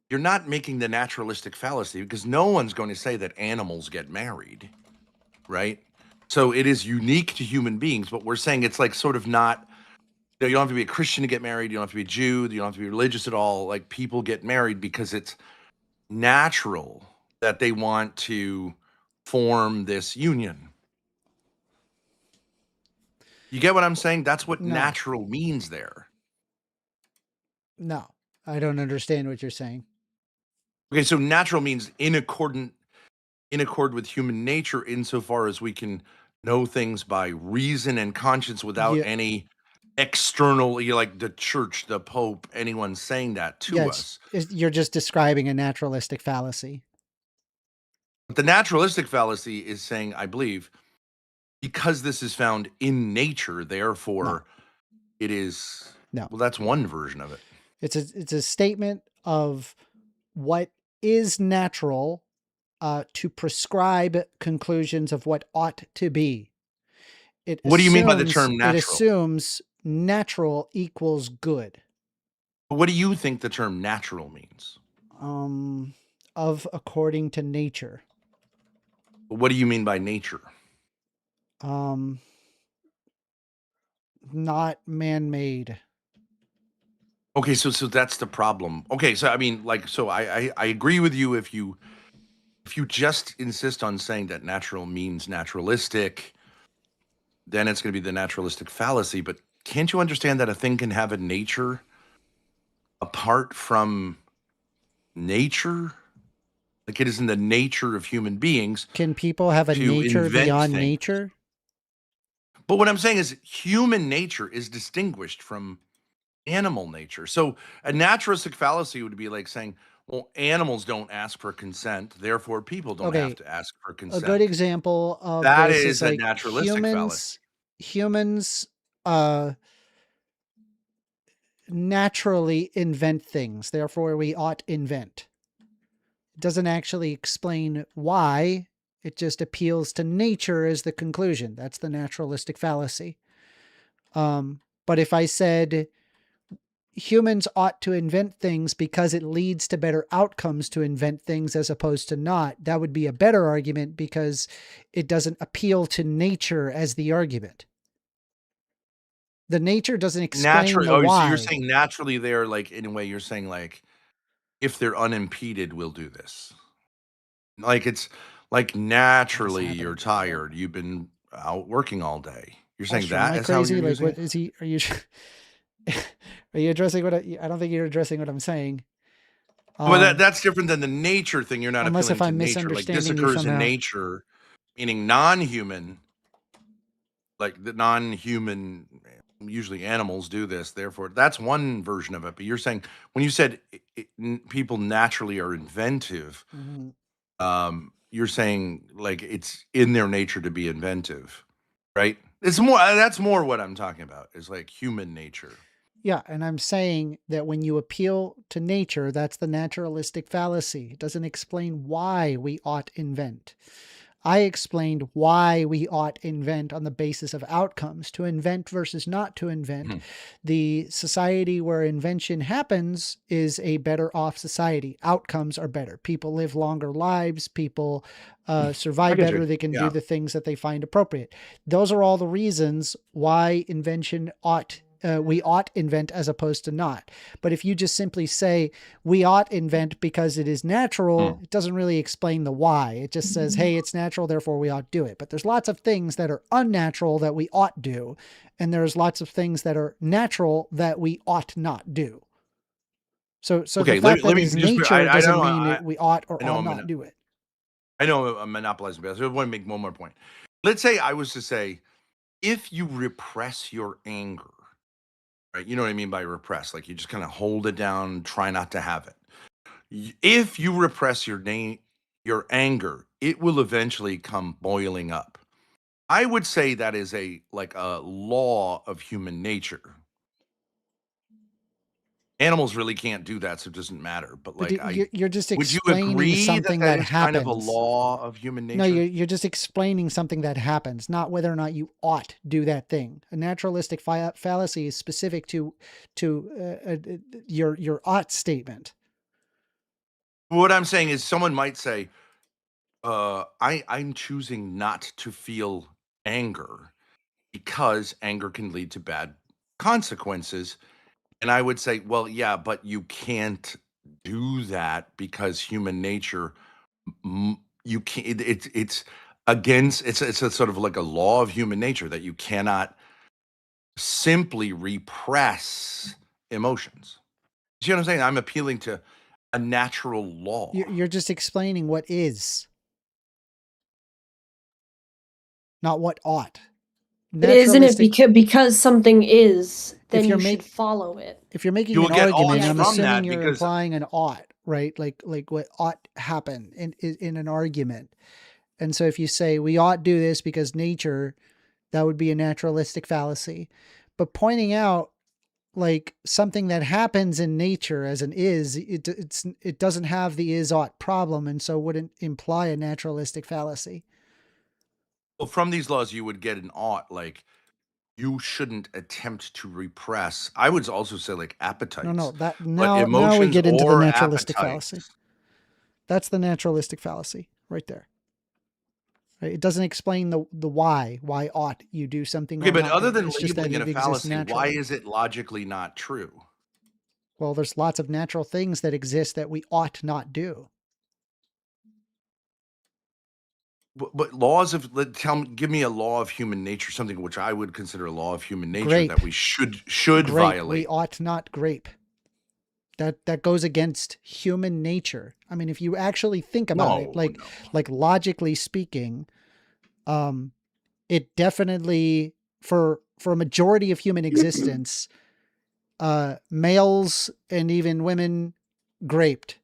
you're not making the naturalistic fallacy because no one's going to say that animals get married, right? So it is unique to human beings, but we're saying it's like sort of not, you don't have to be a Christian to get married, you don't have to be a Jew, you don't have to be religious at all. Like people get married because it's natural that they want to form this union. You get what I'm saying? That's what No. natural means there. No, I don't understand what you're saying. Okay, so natural means in accord with human nature insofar as we can know things by reason and conscience without Yeah. any external, like the church, the Pope, anyone saying that to Yeah, us. you're just describing a naturalistic fallacy. But the naturalistic fallacy is saying, I believe, because this is found in nature, therefore it is. No. Well, that's one version of it. It's a statement of what is natural, to prescribe conclusions of what ought to be. What do you mean by the term It natural? assumes natural equals good. What do you think the term natural means? Of according to nature. What do you mean by nature? Not man-made. Okay, so that's the problem. Okay, so I mean, like, so I agree with you if you just insist on saying that natural means naturalistic, then it's going to be the naturalistic fallacy. But can't you understand that a thing can have a nature apart from nature? Like it is in the nature of human beings. Can people have a to nature invent beyond things. nature? But what I'm saying is human nature is distinguished from animal nature. So a naturalistic fallacy would be like saying, well, animals don't ask for consent, therefore people don't have Okay, to ask for a good consent. example of That this is is a like naturalistic fallacy. humans naturally invent things, therefore we ought invent. It doesn't actually explain why, it just appeals to nature as the conclusion. That's the naturalistic fallacy. But if I said humans ought to invent things because it leads to better outcomes to invent things as opposed to not, that would be a better argument because it doesn't appeal to nature as the argument. The nature doesn't explain Naturally, the oh, so you're why. saying naturally they're like, in a way, you're saying like, if they're unimpeded, we'll do this. Like it's like naturally happening you're to you? tired. You've been out working all day. You're saying Astro, am that I is how crazy? you're Like, using what it? is he? Are you? Are you addressing what I don't think you're addressing what I'm saying. Well, that's different than the nature thing. You're not Unless if appealing to I'm nature. Like this misunderstanding you occurs in somehow. nature, meaning non-human. Like the non-human, usually animals do this. Therefore, that's one version of it. But you're saying when you said people naturally are inventive, you're saying like it's in their nature to be inventive, right? It's more. That's more what I'm talking about. Is like human nature. Yeah, and I'm saying that when you appeal to nature, that's the naturalistic fallacy. It doesn't explain why we ought invent. I explained why we ought invent on the basis of outcomes, to invent versus not to invent. The society where invention happens is a better off society. Outcomes are better. People live longer lives. People survive get you. better. They can Yeah. do the things that they find appropriate. Those are all the reasons why invention we ought invent as opposed to not. But if you just simply say we ought invent because it is natural, it doesn't really explain the why. It just says, hey, it's natural, therefore we ought do it. But there's lots of things that are unnatural that we ought do. And there's lots of things that are natural that we ought not do. So Okay, the fact let that me it's just. nature I doesn't don't. mean we ought or I know ought I'm not gonna. do it. I know I'm monopolizing, but I want to make one more point. Let's say I was to say, if you repress your anger, right? You know what I mean by repress? Like you just kind of hold it down, try not to have it. If you repress your anger, it will eventually come boiling up. I would say that is a law of human nature. Animals really can't do that, so it doesn't matter. But But like, you're just would you explaining agree that something that that is kind of a happens. law of human No, nature? you're just explaining something that happens, not whether or not you ought do that thing. A naturalistic fallacy is specific to your ought statement. What I'm saying is, someone might say, I'm choosing not to feel anger because anger can lead to bad consequences. And I would say, well, yeah, but you can't do that because human nature, you can't, it's against, it's a sort of like a law of human nature that you cannot simply repress emotions. See what I'm saying? I'm appealing to a natural law. You're just explaining what is, not what ought. But isn't it because something is, then you should follow it? If you're making You an will get argument, odds I'm from assuming that you're because implying an ought, right? Like what ought happen in an argument. And so if you say we ought do this because nature, that would be a naturalistic fallacy. But pointing out like something that happens in nature as an is, it doesn't have the is ought problem, and so wouldn't imply a naturalistic fallacy. well, from these laws, you would get an ought, like you shouldn't attempt to repress. I would also say like appetites. No, that but now we emotions get into the or naturalistic appetites. fallacy. That's the naturalistic fallacy right there. Right? It doesn't explain the why ought you do something. Okay, or but not other do it. than It's just that labeling it it a exists fallacy, why naturally. is it logically not true? Well, there's lots of natural things that exist that we ought not do. But laws of give me a law of human nature, something which I would consider a law of human nature Grape. that we should Grape. violate. We ought not grape. That goes against human nature. I mean, if you actually think about it, like logically speaking, it definitely for a majority of human existence, males and even women graped.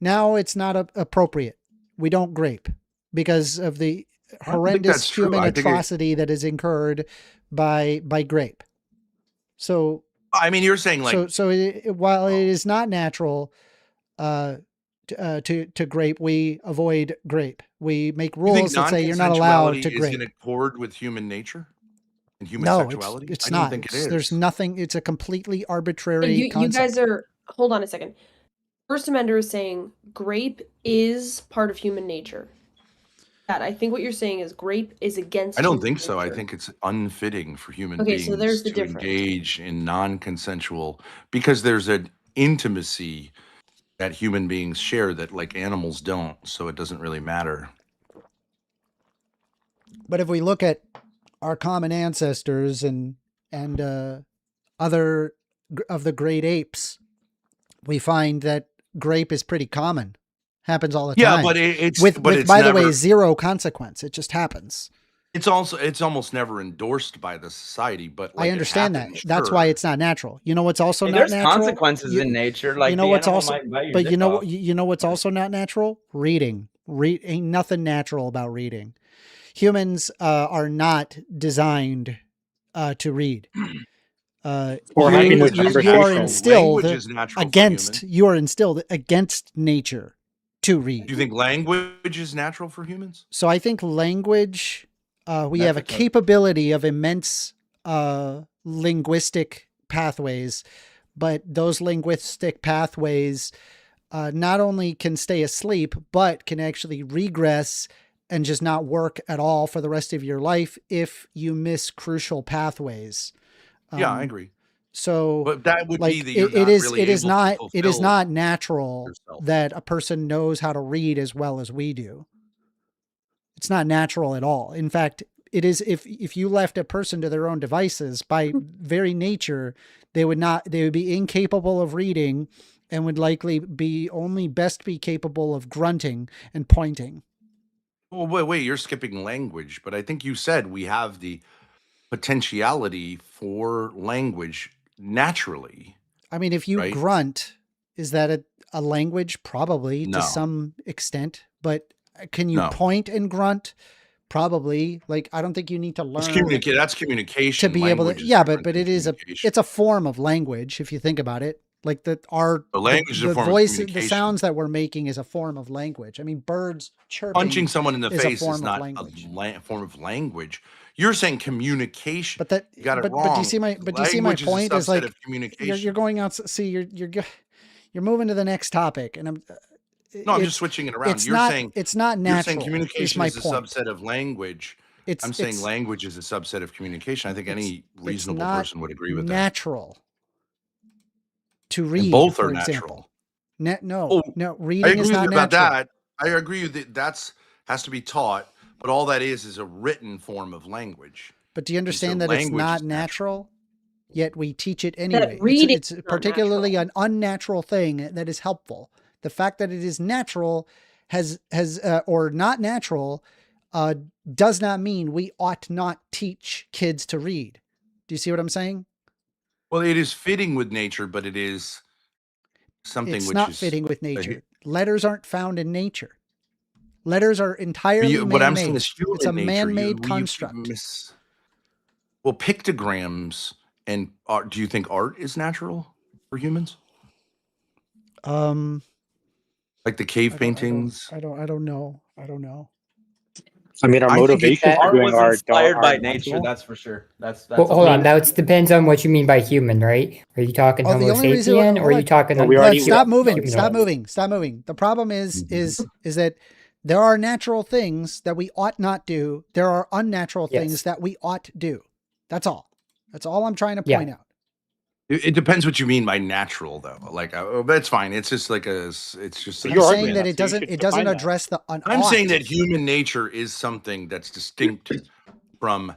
Now it's not appropriate. We don't grape because of the I don't think horrendous that's true. human I think atrocity that is incurred by grape. So I mean, you're saying like while it is not natural to grape, we avoid grape. We make you think rules that say you're not allowed non-consensuality to is grape. in accord with human nature and human No, sexuality? it's I not. don't think it is. There's nothing. It's a completely arbitrary You concept. guys are. Hold on a second. First Amender is saying grape is part of human nature. That I think what you're saying is grape is against. I don't human think so. I nature. think it's unfitting for human Okay, beings so there's the to difference. engage in non-consensual because there's an intimacy that human beings share that like animals don't. So it doesn't really matter. But if we look at our common ancestors and other of the great apes, we find that grape is pretty common. Happens all the Yeah, time. but it's with it's by the never, way, zero consequence. It just happens. it's almost never endorsed by the society. But like I understand it happens, that. That's why sure. it's not natural. You know what's also I mean, not there's natural? consequences in nature, like you know the what's animal also, might bite your but dick you know off. you know what's also not natural? Reading. Ain't nothing natural about reading. Humans are not designed to read. Or having a you are conversation. instilled Language is natural for against. humans. You are instilled against nature to read. Do you think language is natural for humans? So I think language, we have a That's a- capability of immense linguistic pathways, but those linguistic pathways not only can stay asleep, but can actually regress and just not work at all for the rest of your life if you miss crucial pathways. Yeah, I agree. So, But that would like be that you're it is really it is able to not it is fulfill not natural yourself. that a person knows how to read as well as we do. It's not natural at all. In fact, it is if you left a person to their own devices, by very nature, they would be incapable of reading and would likely be best be capable of grunting and pointing. Well, wait, you're skipping language, but I think you said we have the potentiality for language naturally. I mean, if you Right. grunt, is that a language? Probably No. to some extent, but can you No. point and grunt? Probably. Like, I don't think you need to learn That's communication. to be able Language to, is yeah, different but than it is communication. it's a form of language. If you think about it, like the language is a form of voice, the communication. sounds that we're making is a form of language. I mean, birds chirping. Punching someone in the is a face form is of not language. a form of language. You're saying communication. But that, You got it but wrong. do you see my Language point? is a Is subset like of communication. you're going out. See, you're moving to the next topic, and I'm just switching it around. It's You're not. saying It's not you're natural. saying communication my is a point. subset of language. I'm saying language is a subset of communication. I think any reasonable person would agree with that. Natural to read. And both for are example. natural. No, I reading agree is with not you about natural. that. I agree with that. Has to be taught, but all that is a written form of language. But do you understand that it's not natural? Yet we teach it anyway. reading It's is not particularly natural. an unnatural thing that is helpful. The fact that it is natural or not natural does not mean we ought not teach kids to read. Do you see what I'm saying? Well, it is fitting with nature, but it is something It's which not is fitting with nature. Letters aren't found in nature. Letters are entirely what I'm saying man-made. is human It's a nature. man-made construct. Well, pictograms and art. Do you think art is natural for humans? Like the cave paintings. I don't know. I mean, our I think motivation for Art doing was art inspired by are nature, natural. that's for sure. That's Well, hold on. that. That depends on what you mean by human, right? Are you talking Oh, the Homo only reason- sapien, or are hold you on. talking? Well, on we already- Stop moving. humanoid? Stop moving. The problem is that there are natural things that we ought not do. There are unnatural Yes. things that we ought do. That's all. That's all I'm trying to Yeah. point out. It depends what you mean by natural, though. Like, that's fine. It's just like it's just. I'm You're saying arguing that that, it so you doesn't. should It doesn't define that. address the. I'm saying ought. that human nature is something that's distinct from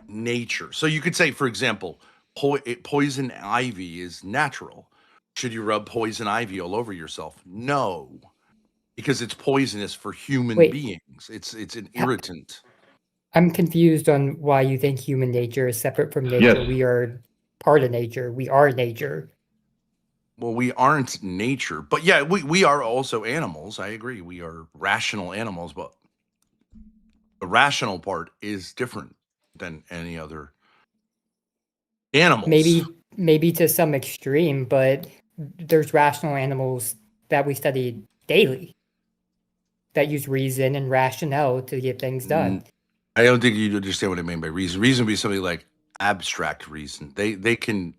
nature. So you could say, for example, poison ivy is natural. Should you rub poison ivy all over yourself? No, because it's poisonous for human Wait. beings. It's an irritant. I'm confused on why you think human nature is separate from nature. Yes. We are part of nature. We are nature. well, we aren't nature, but yeah, we are also animals. I agree. We are rational animals, but the rational part is different than any other animals. Maybe to some extreme, but there's rational animals that we study daily that use reason and rationale to get things done. I don't think you understand what I mean by reason. Reason would be something like abstract reason. They can.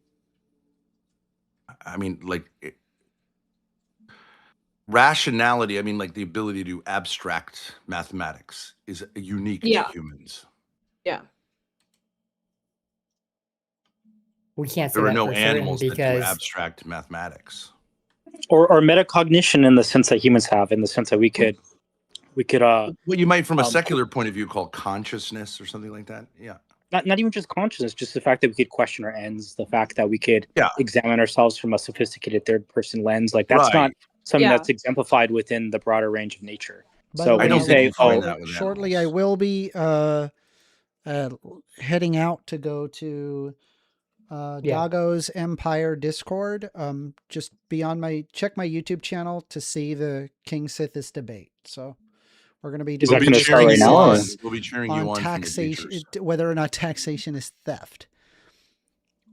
I mean, like rationality. I mean, like the ability to abstract mathematics is unique Yeah. to humans. Yeah. We can't say There are that no for certain animals that do because abstract mathematics. or metacognition in the sense that humans have, in the sense that we could What you might, from a secular point of view, call consciousness or something like that. Yeah. not even just consciousness, just the fact that we could question our ends, the fact that we could Yeah. examine ourselves from a sophisticated third person lens. Like that's not something Yeah. that's exemplified within the broader range of nature. By So the when I don't you think say, you find oh, that with shortly I animals. will be heading out to go to Yeah. Dago's Empire Discord. Just check my YouTube channel to see the KingSithis debate. So we're going to be Is that We'll be gonna start cheering right you now, on. or- We'll be cheering you on on from the taxation, bleachers. whether or not taxation is theft.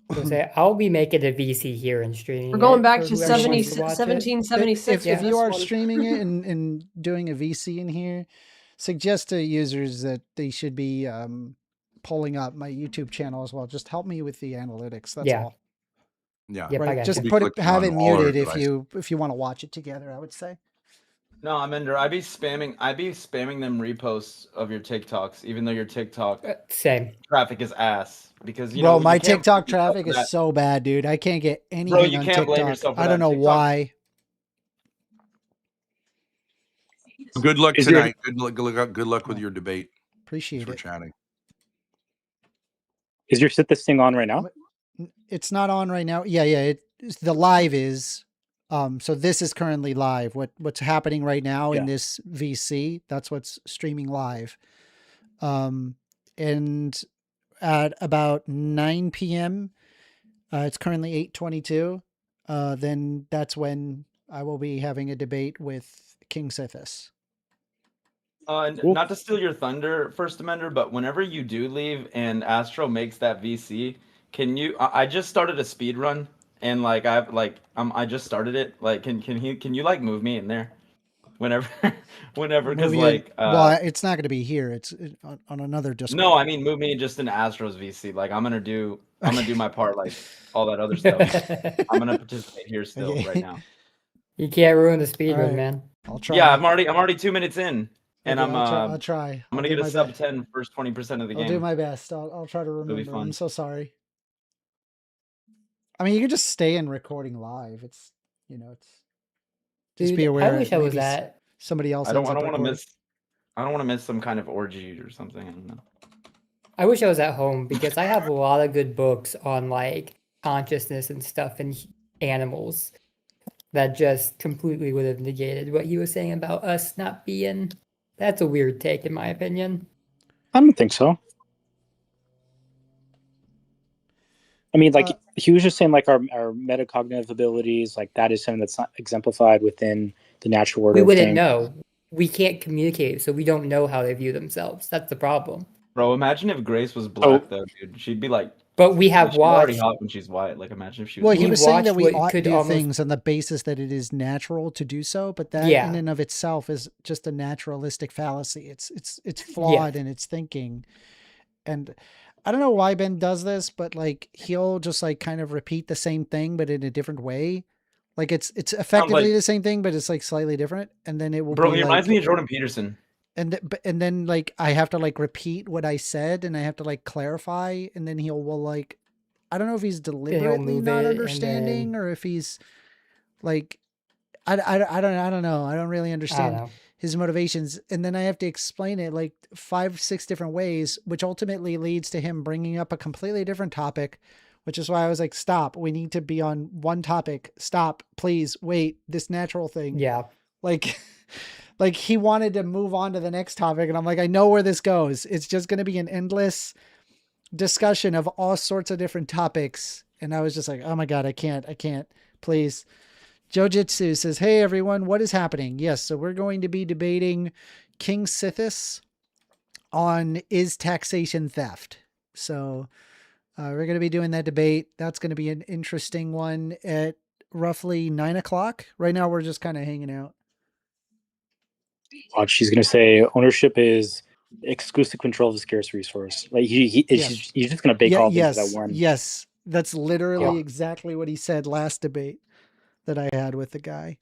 we'll say I'll be making a VC here and streaming. We're going it back for to whoever wants to watch it. 1776 If with you this are one. streaming it and doing a VC in here, suggest to users that they should be pulling up my YouTube channel as well. Just help me with the analytics. That's Yeah. all. Yeah. Yep, I Right. got Just you. We'll be have clicking it on all our muted if devices. you want to watch it together, I would say. No, Amender, I be spamming them reposts of your TikToks, even though your TikTok Same. traffic is ass. Because Bro, my you can't TikTok blame yourself traffic for is that. so bad, dude. I can't get anything you on can't blame TikTok. yourself for I don't that. know TikTok- why. Good luck Is there- tonight. Good luck with your debate. Appreciate Thanks it. for chatting. is your Sithis thing on right now? It's not on right now. Yeah. The live is. So this is currently live. What's happening right now in Yeah. this VC? That's what's streaming live. And at about 9 p.m. It's currently 8:22. Then that's when I will be having a debate with KingSithis. Cool. Not to steal your thunder, 1stAmender, but whenever you do leave and Astro makes that VC, can you? I just started a speed run, and I just started it. Like, can you like move me in there, whenever, because well, it's not going to be here. It's on another Discord. no, I mean move me just in Astro's VC. Like I'm gonna do my part, like all that other stuff. I'm gonna participate here still Okay. right now. You can't ruin the speed All run, right. man. I'll try. Yeah, I'm already 2 minutes in, and Okay, I'm I'll try. I'm I'll gonna do get a my sub best. 10 first 20% of the game. I'll do my best. I'll try to be remember. I'm fun. so sorry. I mean, you can just stay in recording live. It's it's just Dude, be aware. I wish I was maybe at. somebody else. I don't ends up want to recording. miss. I don't want to miss some kind of orgy or something. I don't know. I wish I was at home because I have a lot of good books on like consciousness and stuff and animals that just completely would have negated what he was saying about us not being. That's a weird take, in my opinion. I don't think so. I mean, like he was just saying, like our metacognitive abilities, like that is something that's not exemplified within the natural order. We of wouldn't things. know. We can't communicate, so we don't know how they view themselves. That's the problem. Bro, imagine if Grace was black though, dude. She'd be like. But we have she's already watched. hot when she's white. Like imagine if she was. Well, he We was saying that watched we what ought could do almost- things on the basis that it is natural to do so, but that Yeah. in and of itself is just a naturalistic fallacy. It's flawed in its thinking. And I don't know why Ben does this, but like he'll just like kind of repeat the same thing but in a different way. Like it's effectively the same thing, but it's like slightly different. And then it will Bro, be he like, reminds me of Jordan Peterson. and then like I have to like repeat what I said and I have to like clarify, and then will like, I don't know if he's deliberately move not it, and understanding then- or if he's like, I don't know. I don't really I understand don't know. his motivations. And then I have to explain it like 5-6 different ways, which ultimately leads to him bringing up a completely different topic, which is why I was like, stop, we need to be on one topic. Stop, please wait, this natural thing. Yeah. Like, like he wanted to move on to the next topic. And I'm like, I know where this goes. It's just going to be an endless discussion of all sorts of different topics. And I was just like, oh my God, I can't please. Jojitsu says, hey, everyone, what is happening? Yes, so we're going to be debating KingSithis on is taxation theft. So we're going to be doing that debate. That's going to be an interesting one at roughly 9 o'clock. Right now, we're just kind of hanging out. Watch, she's going to say ownership is exclusive control of a scarce resource. Like he's just going to bake all into that one. Yes, that's literally exactly what he said last debate that I had with the guy.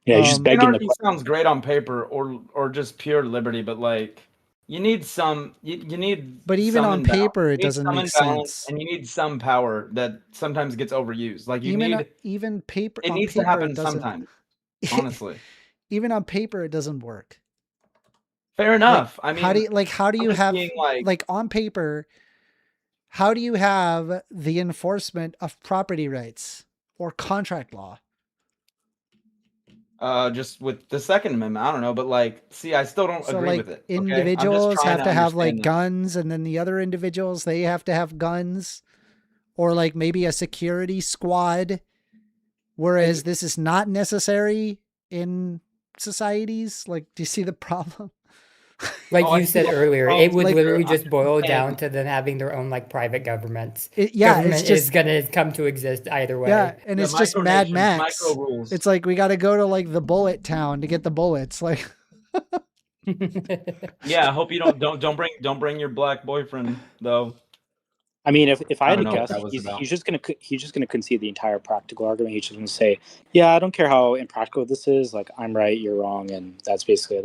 Yeah, he's just begging. Anarchy sounds great on paper, or just pure liberty, but like you need some. You need. But even on paper, it doesn't make sense. And you need some power that sometimes gets overused. Like you need even paper. It needs to happen sometimes. Honestly, even on paper, it doesn't work. Fair enough. Like, how do you have like on paper? How do you have the enforcement of property rights or contract law? Just with the Second Amendment, I don't know, but like, see, I still don't agree with it. Individuals have to have like guns, and then the other individuals, they have to have guns, or like maybe a security squad. Whereas this is not necessary in societies. Like, do you see the problem? Like you said earlier, it would literally just boil down to them having their own like private governments. Government is gonna come to exist either way. Yeah, and it's just Mad Max. It's like we got to go to like the bullet town to get the bullets. Like, yeah, I hope you don't bring your black boyfriend though. I mean, if I had to guess, he's just gonna concede the entire practical argument. He's just gonna say, "Yeah, I don't care how impractical this is. Like, I'm right, you're wrong," and that's basically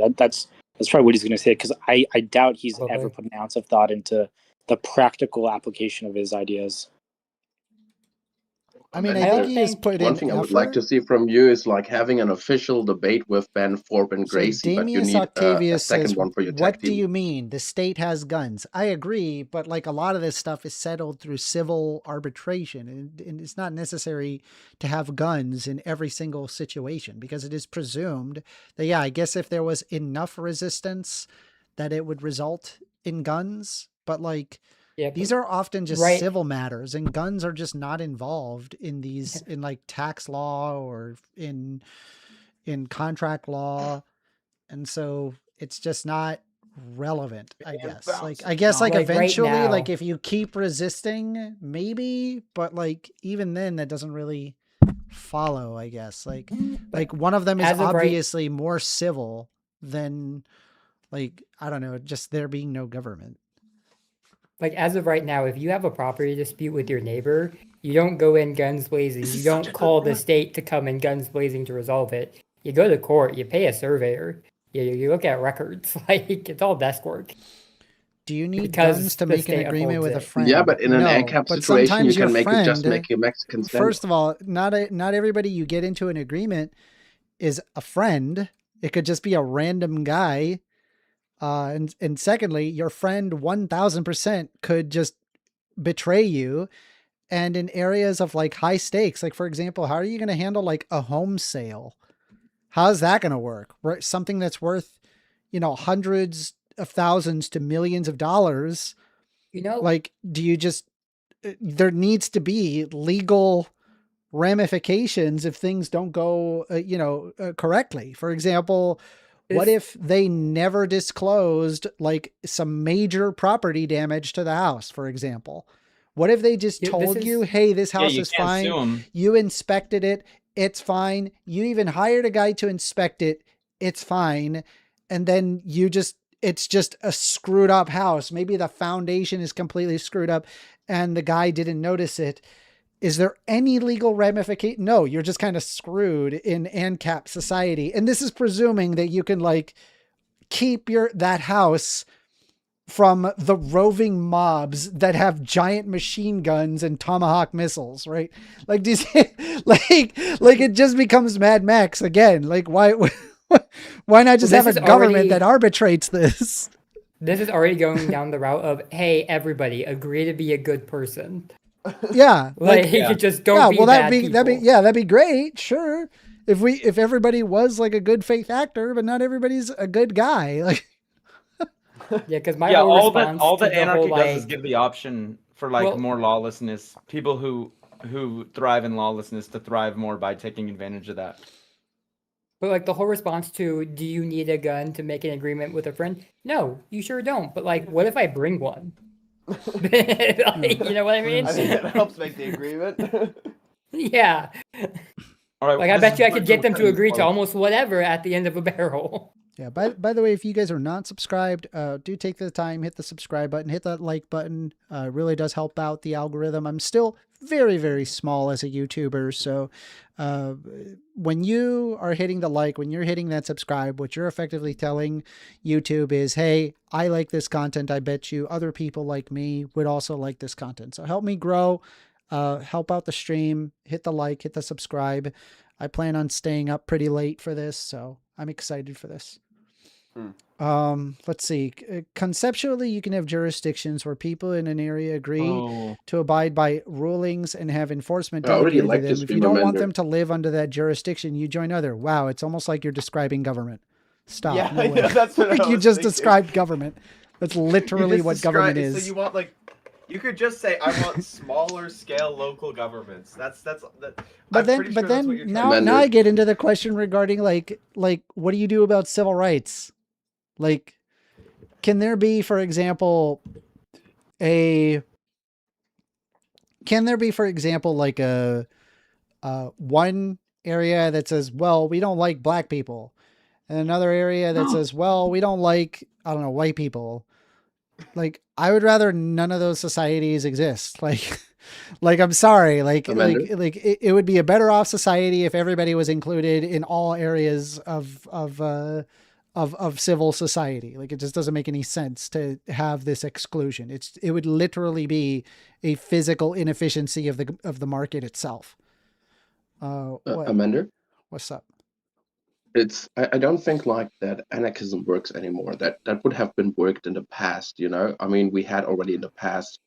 That's probably what he's going to say, because I doubt he's ever put an ounce of thought into the practical application of his ideas. I mean, I think he has put in one thing I would like to see from you is like having an official debate with Ben, Thorpe, and Gracie, but you need a second one for your tech what team. do you mean? The state has guns. I agree, but like a lot of this stuff is settled through civil arbitration, and it's not necessary to have guns in every single situation, because it is presumed that, yeah, I guess if there was enough resistance that it would result in guns, but like, yeah, these are often just civil matters, and guns are just not involved in these, in like tax law or in contract law. And so it's just not relevant, I guess. I guess eventually, right now, like if you keep resisting, maybe, but like even then that doesn't really follow, I guess. Like one of them is obviously more civil than, like, I don't know, just there being no government. Like, as of right now, if you have a property dispute with your neighbor, you don't go in guns blazing. You don't call the state to come in guns blazing to resolve it. You go to court. You pay a surveyor. You look at records. Like, it's all desk work. Do you need guns to make an agreement with a friend? Yeah, but in an ACAP situation, you can just make your Mexican stand. First of all, not everybody you get into an agreement is a friend. It could just be a random guy. And secondly, your friend 1000% could just betray you. And in areas of like high stakes, like for example, how are you going to handle like a home sale? How's that going to work? Right? Something that's worth, hundreds of thousands to millions of dollars. Like, do you just, there needs to be legal ramifications if things don't go, correctly. For example, what if they never disclosed like some major property damage to the house, for example? What if they just told you, hey, this house is fine. You inspected it. It's fine. You even hired a guy to inspect it. It's fine. And then it's just a screwed up house. Maybe the foundation is completely screwed up and the guy didn't notice it. Is there any legal ramification? No, you're just kind of screwed in ANCAP society. And this is presuming that you can like keep that house from the roving mobs that have giant machine guns and tomahawk missiles, right? Like, do you see, like it just becomes Mad Max again. Like, why not just have a government that arbitrates this? This is already going down the route of, hey, everybody, agree to be a good person. Yeah, just don't be bad people. That'd be great. Sure, if everybody was like a good faith actor, but not everybody's a good guy. Like, because all the anarchy does is give the option for like more lawlessness. People who who thrive in lawlessness to thrive more by taking advantage of that. But like the whole response to, do you need a gun to make an agreement with a friend? No, you sure don't. But like, what if I bring one? Like, you know what I mean? I think that helps make the agreement. Yeah. All right. Like I bet you I could get them to agree to almost whatever at the end of a barrel. Yeah. By the way, if you guys are not subscribed, do take the time, hit the subscribe button, hit that like button. It really does help out the algorithm. I'm still very, very small as a YouTuber. So when you are hitting the like, when you're hitting that subscribe, what you're effectively telling YouTube is, hey, I like this content. I bet you other people like me would also like this content. So help me grow, help out the stream, hit the like, hit the subscribe. I plan on staying up pretty late for this, so I'm excited for this. Let's see. Conceptually, you can have jurisdictions where people in an area agree to abide by rulings and have enforcement delegated to them. If you don't want them to live under that jurisdiction, you join other. Wow, it's almost like you're describing government. Stop. Yeah, No way. that's what I You was just thinking. described government. That's literally what government is. So you want like, you could just say, I want smaller scale local governments. That's that. But then now I get into the question regarding like what do you do about civil rights? Like, can there be, for example, like a one area that says, well, we don't like black people, and another area that says, well, we don't like, I don't know, white people. Like, I would rather none of those societies exist. Like, I'm sorry, it would be a better off society if everybody was included in all areas of civil society. Like, it just doesn't make any sense to have this exclusion. It would literally be a physical inefficiency of the market itself. Amender? What's up? I don't think like that anarchism works anymore. That would have been worked in the past, you know? I mean, we had already in the past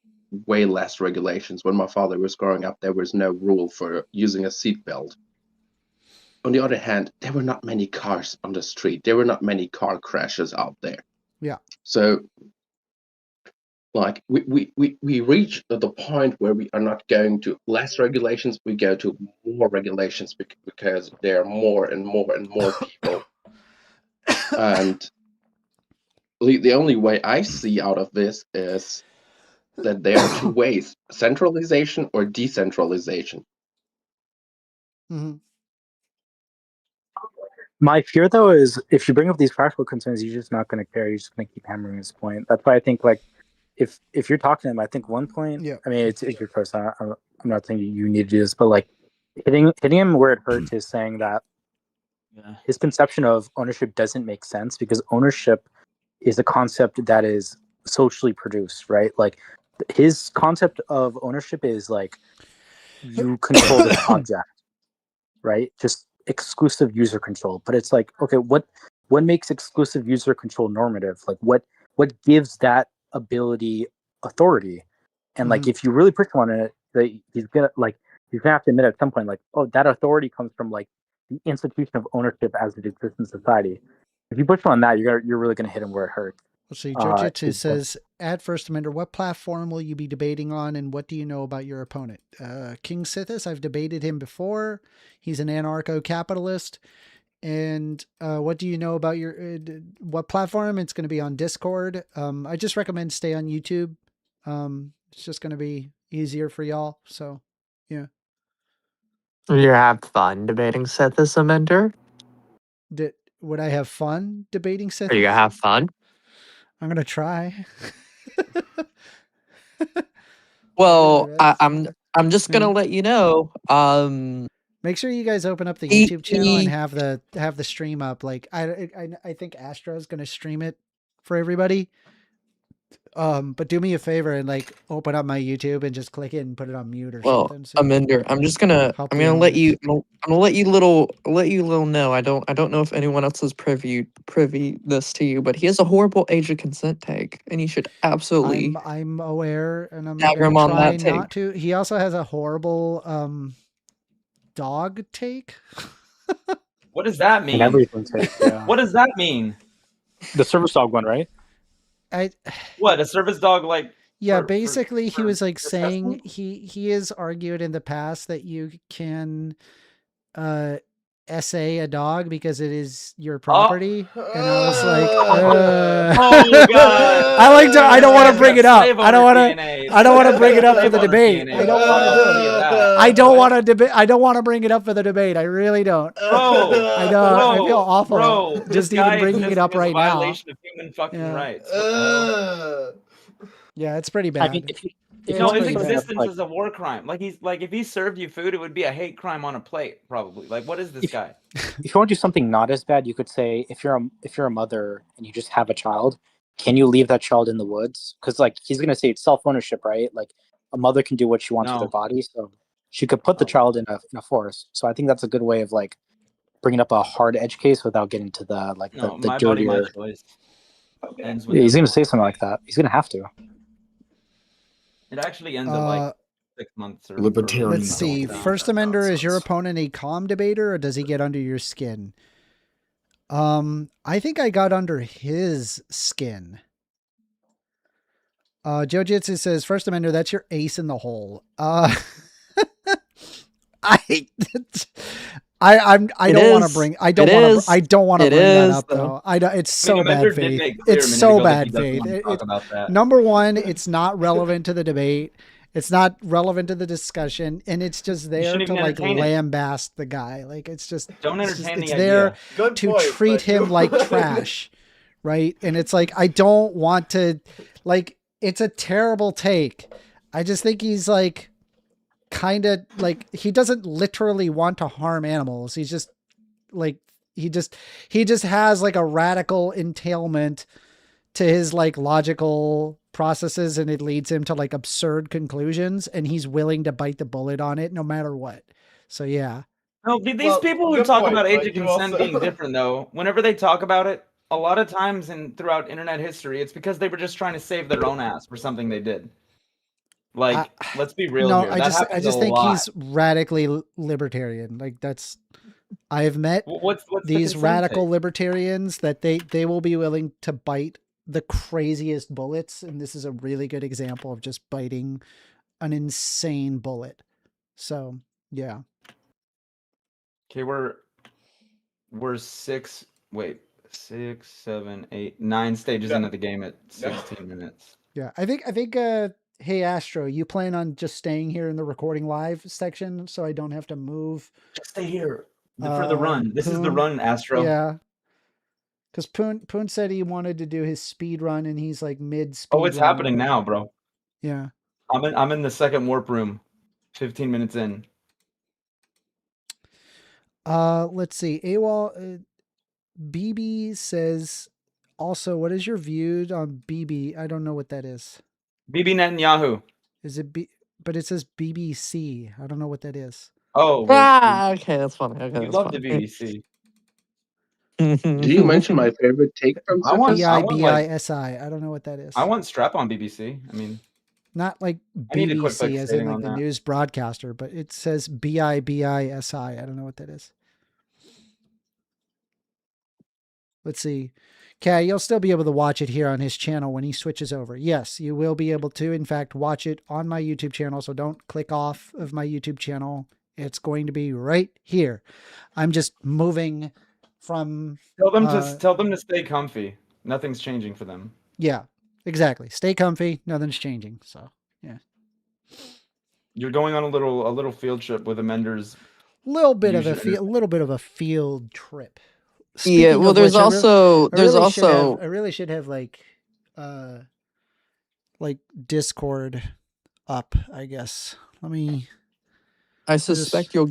way less regulations. When my father was growing up, there was no rule for using a seatbelt. On the other hand, there were not many cars on the street. There were not many car crashes out there. Yeah. So, like, we reach the point where we are not going to less regulations. We go to more regulations because there are more and more and more people. And the only way I see out of this is that there are two ways: centralization or decentralization. Mm-hmm. My fear, though, is if you bring up these practical concerns, you're just not going to care. You're just going to keep hammering this point. That's why I think, like, if you're talking to him, I think one point. Yeah. I mean, it's your choice. I'm not saying you need to do this, but like hitting him where it hurts is saying that his conception of ownership doesn't make sense because ownership is a concept that is socially produced, right? Like his concept of ownership is like you control this object, right? Just exclusive user control. But it's like, okay, what makes exclusive user control normative? Like what gives that ability authority? And like if you really push on it, he's gonna have to admit at some point, like, oh, that authority comes from like the institution of ownership as it exists in society. If you push on that, you're really gonna hit him where it hurts. Let's see. Jujitsu says, at 1stAmender, what platform will you be debating on, and what do you know about your opponent? KingSithis, I've debated him before. He's an anarcho-capitalist. And what do you know about your what platform? It's going to be on Discord. I just recommend stay on YouTube. It's just going to be easier for y'all. So, yeah. You have fun debating 1stAmender? Would I have fun debating 1stAmender? Are you going to have fun? I'm going to try. Well, I'm just going to let you know. Make sure you guys open up the YouTube channel and have the stream up. Like I think Astro's gonna stream it for everybody. But do me a favor and like open up my YouTube and just click it and put it on mute or something. So Amender, I'm gonna let you little know. I don't know if anyone else is privy this to you, but he has a horrible age of consent tag, and you should absolutely. I'm aware, and I'm gonna try not to. He also has a horrible dog take. What does that mean? Everything take, yeah. What does that mean? The service dog one, right? What, a service dog like Yeah, for- basically he for was like saying disgusting? he has argued in the past that you can essay a dog because it is your property, and I was like, Oh god! I don't want to This bring guy's it up. got slave I don't owner want to. DNA. I don't want to bring it up for Slave the owner debate. DNA. I don't want to do I'll see you it. that. I don't want to debate. I don't want to bring it up for the debate. I really don't. Bro, I know. I feel awful bro, just this guy even bringing it existing up is a right now. violation of human fucking Yeah. rights. What the hell? Yeah, it's pretty bad. I mean, No, his pretty bad. existence is a war crime. Like if he served you food, it would be a hate crime on a plate, probably. Like, what is this guy? If you want to do something not as bad, you could say if you're a mother and you just have a child, can you leave that child in the woods? Because like he's gonna say it's self-ownership, right? Like a mother can do what she wants with her body, so she could put the child in a forest. So I think that's a good way of like bringing up a hard edge case without getting to the like the my dirtier. body, my choice. Ends with Yeah, he's him. gonna say something like that. He's gonna have to. It actually ends at like 6 months or Libertarian. Let's see. First Amender, is your opponent a calm debater, or does he get under your skin? I think I got under his skin. Joe Jitsu says, First Amender, that's your ace in the hole. I don't want to bring I don't want to bring that up though. It's so bad faith. It's so bad faith. Number one, it's not relevant to the debate. It's not relevant to the discussion, and it's just there to like lambast the guy. Like it's just don't entertain it's there to treat him like trash, right? And it's like I don't want to like it's a terrible take. I just think he's like kind of like he doesn't literally want to harm animals. He's just like he just has like a radical entailment to his like logical processes, and it leads him to like absurd conclusions, and he's willing to bite the bullet on it no matter what. So yeah. No, these people who talk about age of consent being different though, whenever they talk about it, a lot of times and throughout internet history, it's because they were just trying to save their own ass for something they did. Like, let's be real here. I just think he's radically libertarian. Like that's, I've met what's these radical libertarians that they will be willing to bite the craziest bullets, and this is a really good example of just biting an insane bullet. So yeah. Okay, we're 6, 7, 8, 9 stages into the game at 16 minutes. Yeah, I think hey Astro, you plan on just staying here in the recording live section so I don't have to move? Just stay here for the run. This is the run, Astro. Yeah. Because Poon said he wanted to do his speed run, and he's like mid speed. Oh, it's happening now, bro. Yeah. I'm in the second warp room, 15 minutes in. Let's see. AWOL BB says also, what is your view on BB? I don't know what that is. BB Netanyahu. Is it but it says BBC. I don't know what that is. Oh. Okay, that's funny. Okay, you love the BBC. Do you mention my favorite take from BIBISI? I don't know what that is. I want strap on BBC. I mean, not like BBC as in like the news broadcaster, but it says BIBISI. I don't know what that is. Let's see. Okay, you'll still be able to watch it here on his channel when he switches over. Yes, you will be able to, in fact, watch it on my YouTube channel. So don't click off of my YouTube channel. It's going to be right here. I'm just moving from... Tell them to stay comfy. Nothing's changing for them. Yeah, exactly. Stay comfy. Nothing's changing. So, yeah. You're going on a little field trip with Amender's. A little bit of a field trip. Yeah, well, there's also I really should have like Discord up, I guess. Let me. I suspect you'll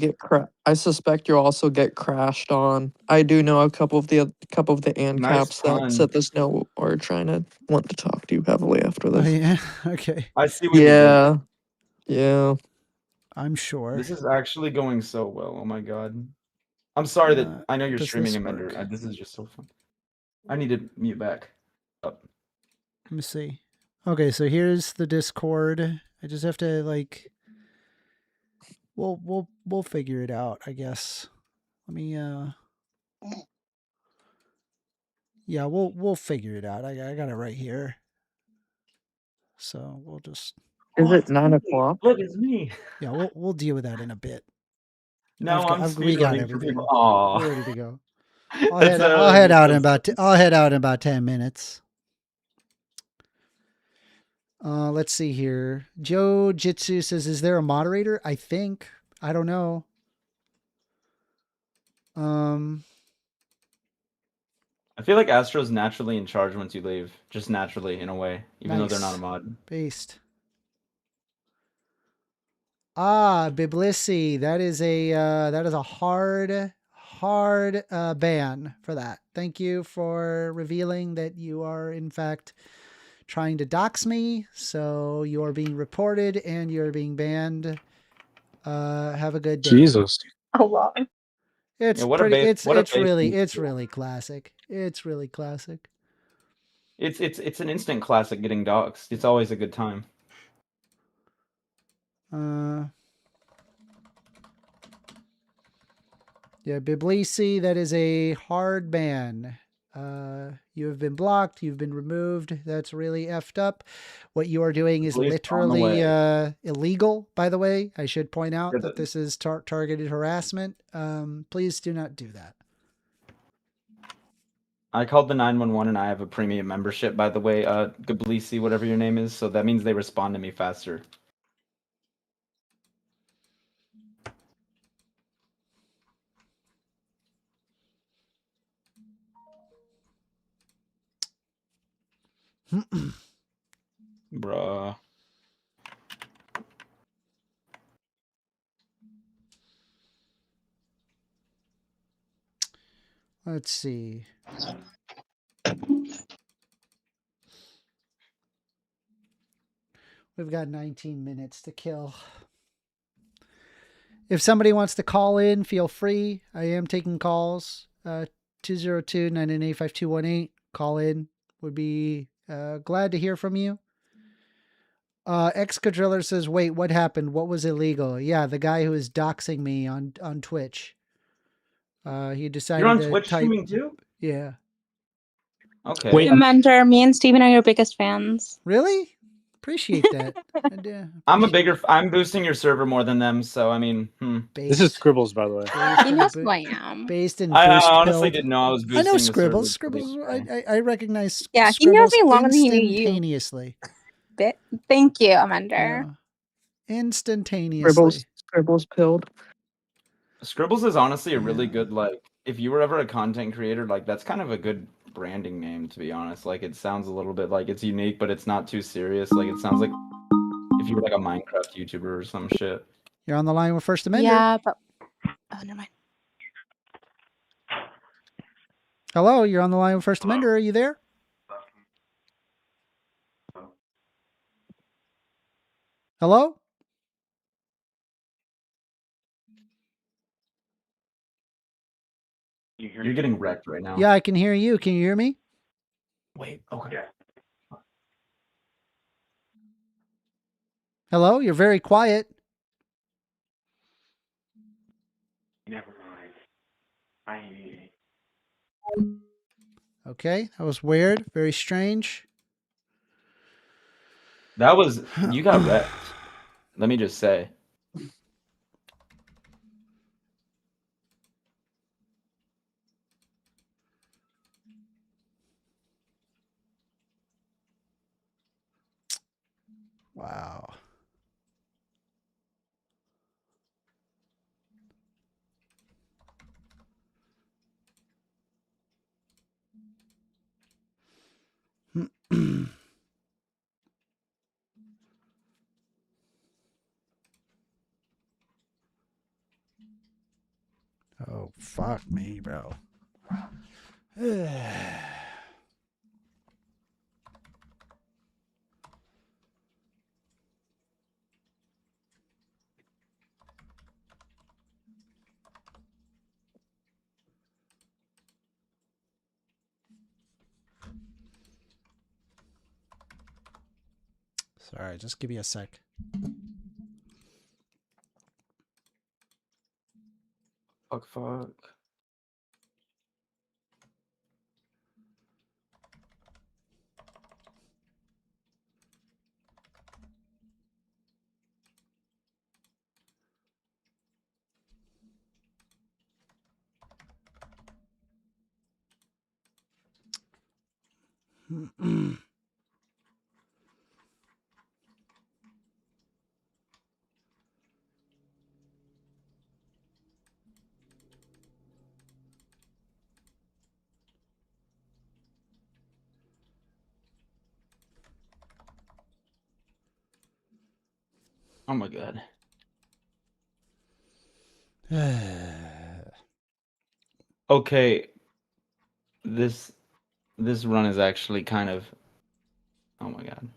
also get crashed on. I do know a couple of the ANCAPs that set this note are trying to want to talk to you heavily after this. Oh, yeah. Okay. I see what you're doing. Yeah. I'm sure. This is actually going so well. Oh my god. I'm sorry that I know you're streaming Amender. This is just so fun. I need to mute back up. Let me see. Okay, so here's the Discord. I just have to like we'll figure it out, I guess. Let me yeah, we'll figure it out. I got it right here. So we'll just. Is it 9 o'clock? Look, it's me. Yeah, we'll deal with that in a bit. No, we got speedrunning for everything. people. Aw. We're ready to go. I'll That's head out in about 10 minutes. Let's see here. Joe Jitsu says, "Is there a moderator?" I think. I don't know. I feel like Astro's naturally in charge once you leave, just naturally in a way, even though they're not a mod. Based. Biblici. That is a hard ban for that. Thank you for revealing that you are in fact trying to dox me. So you are being reported and you're being banned. Have a good day. Jesus. A lot. It's really classic. It's really classic. It's an instant classic getting doxxed. It's always a good time. Yeah, Biblici, that is a hard ban. You have been blocked. You've been removed. That's really effed up. What you are doing is literally illegal, by the way. I should point out that this is targeted harassment. Please do not do that. I called the 911 and I have a premium membership, by the way, Gablisi, whatever your name is, so that means they respond to me faster. Bruh. Let's see. We've got 19 minutes to kill. If somebody wants to call in, feel free. I am taking calls. 202-998-5218. Call in. Would be glad to hear from you. Excadriller says, "Wait, what happened? What was illegal?" Yeah, the guy who is doxing me on Twitch. He decided You're on to Twitch streaming too? Yeah. Okay. Wait, Mender, me and Steven are your biggest fans. Really? Appreciate that. I'm boosting your server more than them, so I mean, This is Scribbles, by the way. He knows who I am. Based in I boost honestly build. didn't know I was boosting I know the Scribbles. server. Scribbles. I recognize. Yeah, he knows me longer than he knew you. Instantaneously. Thank you, Amender. Yeah. Instantaneously. Scribbles pilled. Scribbles is honestly a really good, like, if you were ever a content creator, like, that's kind of a good branding name, to be honest. Like, it sounds a little bit like it's unique, but it's not too serious. Like, it sounds like if you were like a Minecraft YouTuber or some shit. You're on the line with 1stAmender. Yeah, but never mind. Hello, you're on the line with 1stAmender. Are you there? Hello? You're getting wrecked right now. Yeah, I can hear you. Can you hear me? Wait, okay. Hello, you're very quiet. Never mind. Okay, that was weird. Very strange. You got wrecked. Let me just say. Wow. Oh, fuck me, bro. Sorry, just give me a sec. Fuck. Oh my god. Okay. This run is actually kind of, oh my god.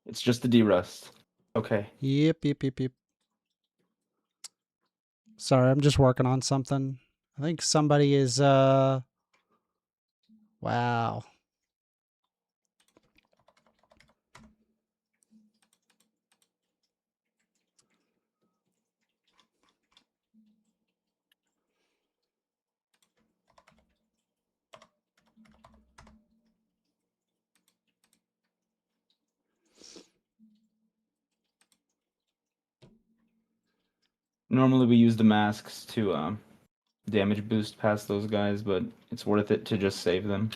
It's just a D-Rust. Okay. Yep. Sorry, I'm just working on something. I think somebody is, wow. Normally we use the masks to damage boost past those guys, but it's worth it to just save them.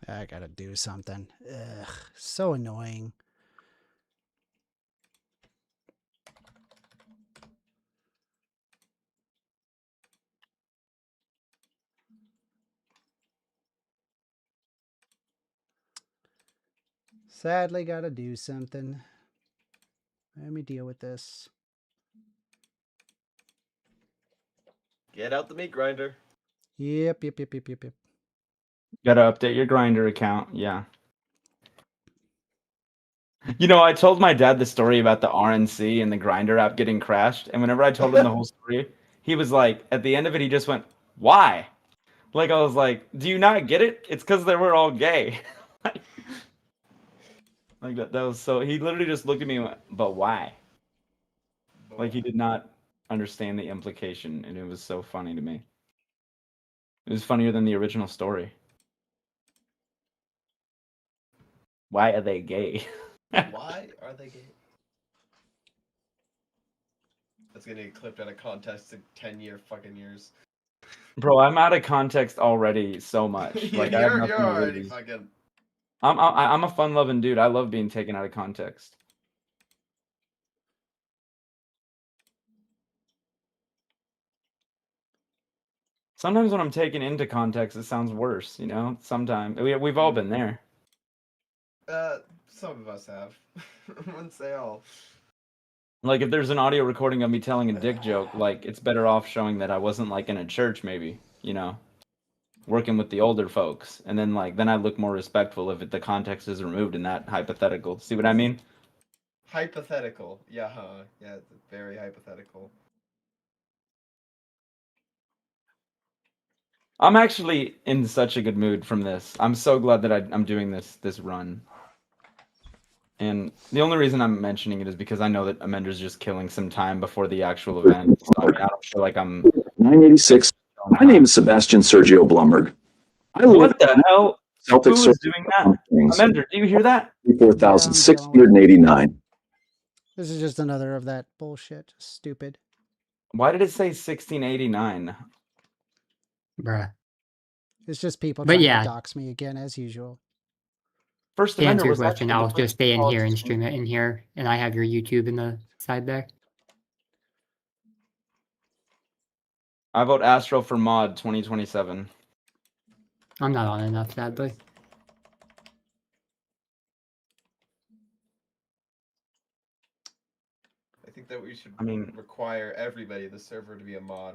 I gotta do something. Ugh, so annoying. Sadly, gotta do something. Let me deal with this. Get out the meat grinder. Yep. Gotta update your Grinder account, yeah. You know, I told my dad the story about the RNC and the Grinder app getting crashed, and whenever I told him the whole story, he was like, at the end of it, he just went, "Why?" Like, I was like, "Do you not get it? It's because they were all gay." Like that was so. He literally just looked at me and went, "But why?" Like he did not understand the implication, and it was so funny to me. It was funnier than the original story. Why are they gay? Why are they gay? That's gonna get clipped out of context in 10-year fucking years. Bro, I'm out of context already so much. Like I have nothing you're to already lose. fucking. I'm a fun-loving dude. I love being taken out of context. Sometimes when I'm taken into context, it sounds worse. You know, sometimes we've all been there. Some of us have. I wouldn't say all. Like if there's an audio recording of me telling a dick joke, like it's better off showing that I wasn't like in a church, maybe. You know, working with the older folks, and then I look more respectful if the context is removed in that hypothetical. See what I mean? Hypothetical. Yeah, huh? Yeah, it's very hypothetical. I'm actually in such a good mood from this. I'm so glad that I'm doing this run. And the only reason I'm mentioning it is because I know that Amender's just killing some time before the actual event. So I mean, I don't feel like I'm 986. My name is Sebastian Sergio Blumberg. What the hell? Celtics Who is doing that? Amender, do you hear that? 4,689. This is just another of that bullshit. Stupid. Why did it say 1689? Bruh. It's just people But trying yeah. to dox me again, as usual. First To answer Amender your was question, actually I'll the just stay in here and politician. stream it in here, and I have your YouTube in the side there. I vote Astro for mod 2027. I'm not on enough, sadly. I think that we should require everybody in the server to be a mod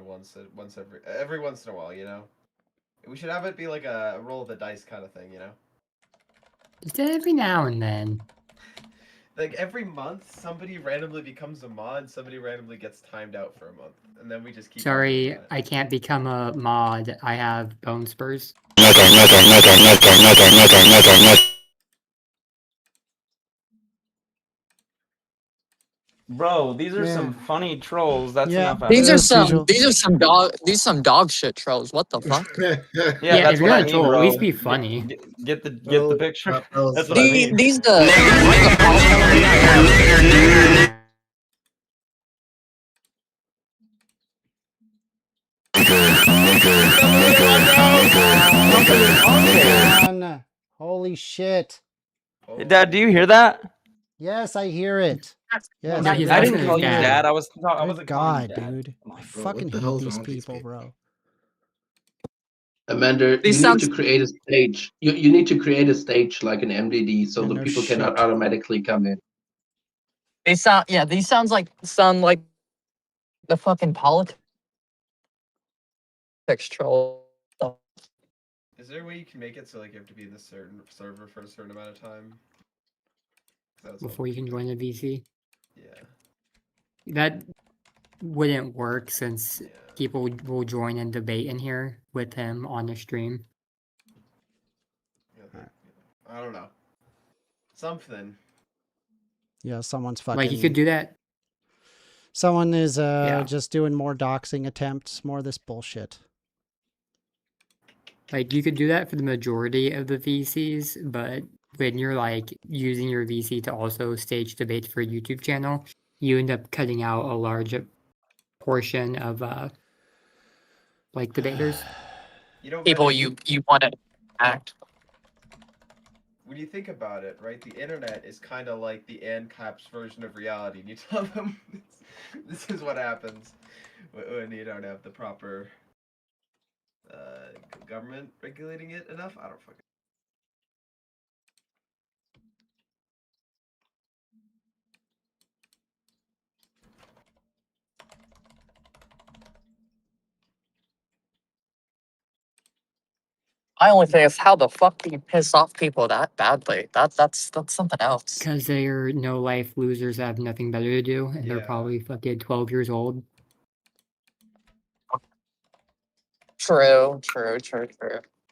every once in a while, you know? We should have it be like a roll of the dice kind of thing, you know? Just every now and then. Like every month, somebody randomly becomes a mod, somebody randomly gets timed out for a month, and then we just keep. Sorry, I can't become a mod. I have bone spurs. Bro, these are some funny trolls. That's enough. These are some dog shit trolls. What the fuck? Yeah, that's if what you're I a mean, troll, bro. at least be funny. Get the picture. That's what I mean. These Holy shit. Dad, do you hear that? Yes, I hear it. Yes, I didn't call you dad. I was God, dude. I fucking hate these people, bro. Amender, you need to create a stage. You need to create a stage like an MDD so the people cannot automatically come in. these sound like the fucking politics troll. Is there a way you can make it so like you have to be in this certain server for a certain amount of time? Before you can join the VC? Yeah. That wouldn't work since people will join and debate in here with him on the stream. I don't know. Something. Yeah, someone's fucking. Like you could do that. Someone is just doing more doxing attempts, more of this bullshit. Like you could do that for the majority of the VCs, but when you're like using your VC to also stage debates for a YouTube channel, you end up cutting out a large portion of like debaters. People you want to act. When you think about it, right, the internet is kind of like the ANCAP's version of reality. And you tell them this is what happens when you don't have the proper government regulating it enough. I don't fucking. My only thing is how the fuck do you piss off people that badly? That's something else. Because they're no life losers that have nothing better to do, and they're probably fucking 12 years old. True.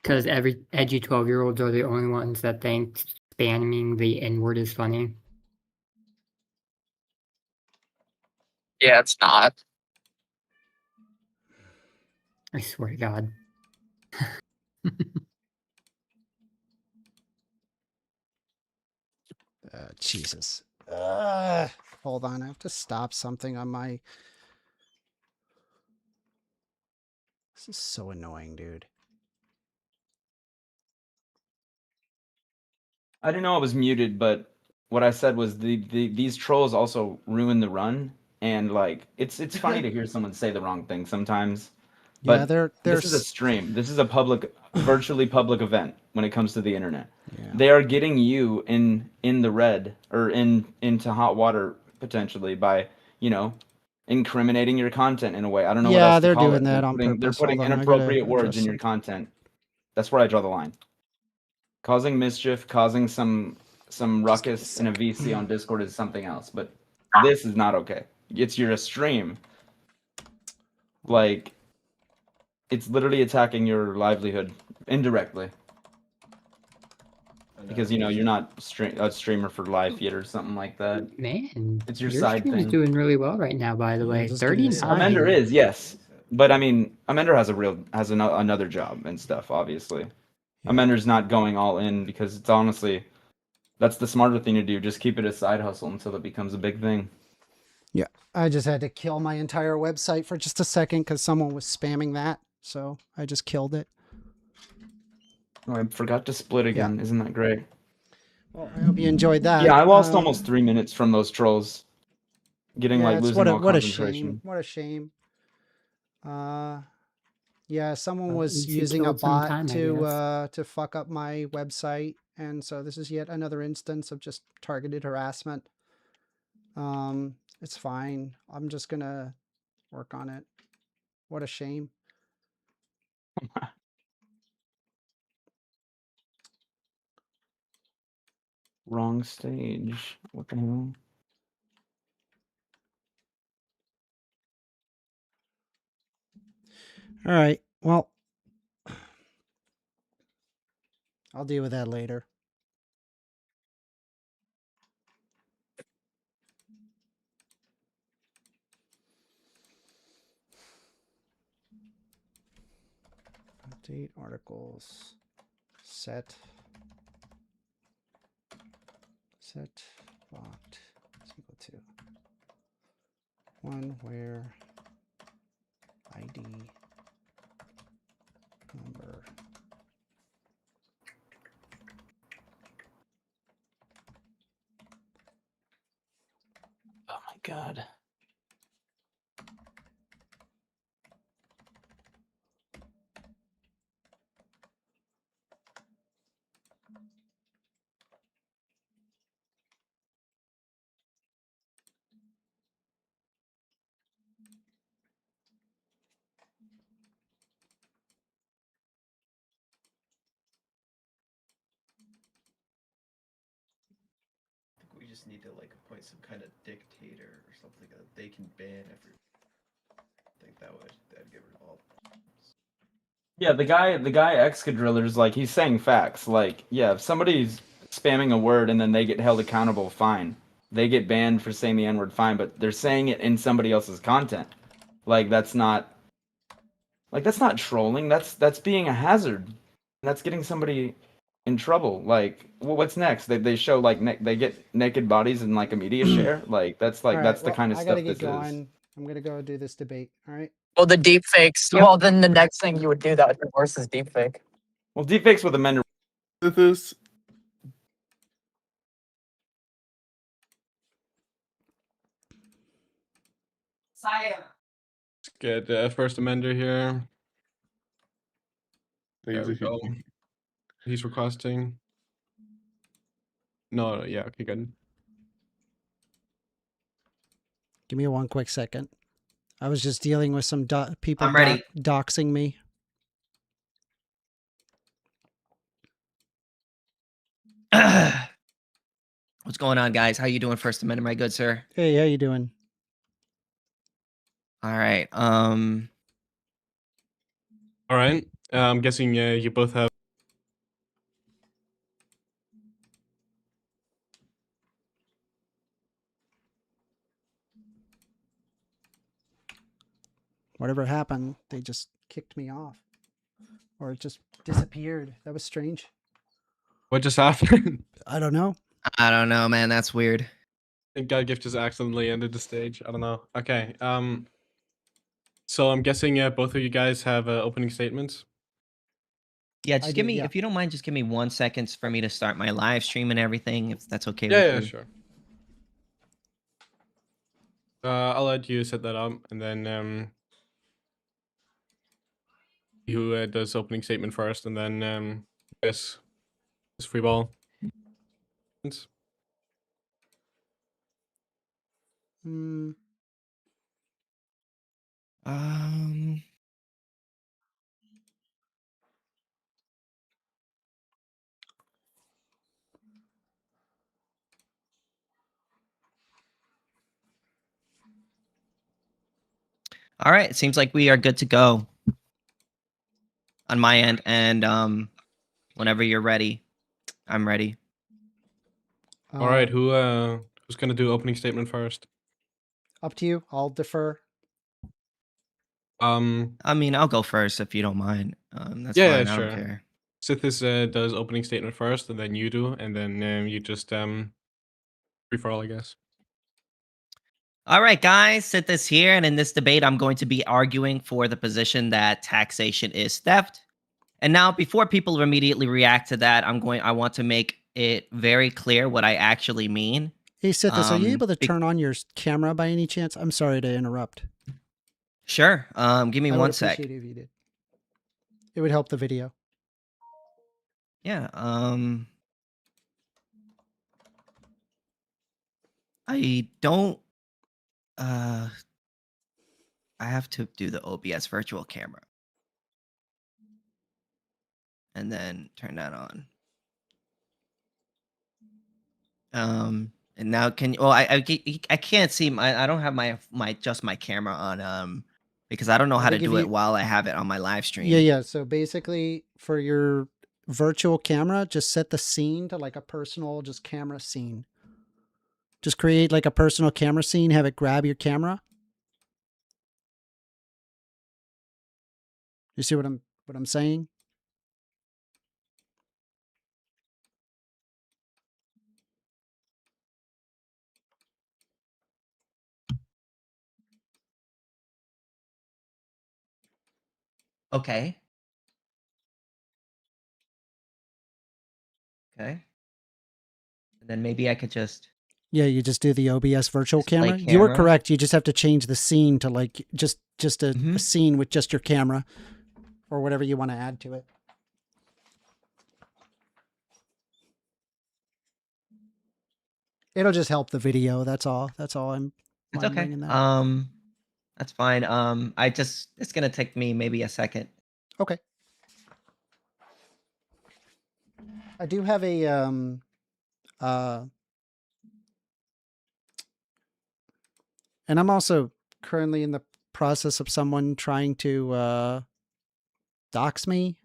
Because every edgy 12-year-olds are the only ones that think spamming the N-word is funny. Yeah, it's not. I swear to God. Jesus. Hold on, I have to stop something on my... This is so annoying, dude. I didn't know it was muted, but what I said was these trolls also ruin the run, and like it's funny to hear someone say the wrong thing sometimes. But yeah, this is a stream. This is a virtually public event when it comes to the internet. Yeah. They are getting you in the red or into hot water potentially by incriminating your content in a way. I don't know what else to call it. Yeah, they're doing that on purpose. They're putting inappropriate words in your content. That's where I draw the line. Causing mischief, causing some ruckus in a VC on Discord is something else, but this is not okay. You're a stream. Like, it's literally attacking your livelihood indirectly. Because you're not a streamer for life yet or something like that. Man, it's your side stream thing. is doing really well right now, by the way. 39. Amender is, yes, but I mean, Amender has another job and stuff. Obviously, Amender's not going all in because it's honestly, that's the smarter thing to do. Just keep it a side hustle until it becomes a big thing. Yeah, I just had to kill my entire website for just a second because someone was spamming that. So I just killed it. Oh, I forgot to split again. Yeah. Isn't that great? Well, I hope you enjoyed that. Yeah, I lost almost 3 minutes from those trolls. Getting losing all concentration. What a shame. Yeah, someone was using a bot to fuck up my website, and so this is yet another instance of just targeted harassment. It's fine. I'm just gonna work on it. What a shame. Wrong stage. What the hell? All right. Well, I'll deal with that later. Update articles. Set blocked is equal to 1 where ID number Oh my god. I think we just need to like appoint some kind of dictator or something that they can ban every. I think that'd get rid of all. Yeah, the guy Excadriller's like, he's saying facts. Like, yeah, if somebody's spamming a word and then they get held accountable, fine. They get banned for saying the N-word, fine, but they're saying it in somebody else's content. Like that's not trolling. That's being a hazard. That's getting somebody in trouble. Like, well, what's next? They show like they get naked bodies in like a media share. Like that's All right, that's the well, kind of I stuff gotta get this going. is. I'm gonna go do this debate. All right. Well, the deep fakes. Yep. Well, then the next thing you would do that would be worse is deep fake. Well, deepfakes with Amender. This let's get 1stAmender here. There we go. He's requesting. No, yeah, okay, good. Give me one quick second. I was just dealing with some people I'm ready. doxing me. What's going on, guys? How you doing, 1stAmender, my good sir? Hey, how you doing? All right. All right. I'm guessing you both have. Whatever happened, they just kicked me off. Or it just disappeared. That was strange. What just happened? I don't know. I don't know, man. That's weird. I think GodGift just accidentally ended the stage. I don't know. Okay. So I'm guessing both of you guys have opening statements. Yeah, just give me, if you don't mind, just give me 1 second for me to start my live stream and everything, if that's okay with you. Yeah, sure. I'll let you set that up, and then who does opening statement first, and then yes, it's free ball. All right, it seems like we are good to go on my end, and whenever you're ready, I'm ready. All right, who's gonna do opening statement first? Up to you. I'll defer. I mean, I'll go first if you don't mind. That's Yeah, fine. yeah, I sure. don't care. KingSithis does opening statement first, and then you do, and then you just free for all, I guess. All right, guys, KingSithis here, and in this debate, I'm going to be arguing for the position that taxation is theft. And now, before people immediately react to that, I want to make it very clear what I actually mean. Hey, KingSithis, are you able to turn on your camera by any chance? I'm sorry to interrupt. Sure. Give me 1 sec. I would appreciate it if you did. It would help the video. Yeah. I don't. I have to do the OBS virtual camera, and then turn that on. And now can you? Oh, I can't see my. I don't have my just my camera on. Because I don't know how to do it while I have it on my live stream. Yeah. So basically, for your virtual camera, just set the scene to like a personal, just camera scene. Just create like a personal camera scene. Have it grab your camera. You see what I'm saying? Okay. Okay. And then maybe I could just. Yeah, you just do the OBS virtual camera. camera. You were correct. You just have to change the scene to like just a scene with just your camera or whatever you want to add to it. It'll just help the video. That's all. That's all I'm. It's okay. That's fine. It's gonna take me maybe a second. Okay. I do have a and I'm also currently in the process of someone trying to dox me.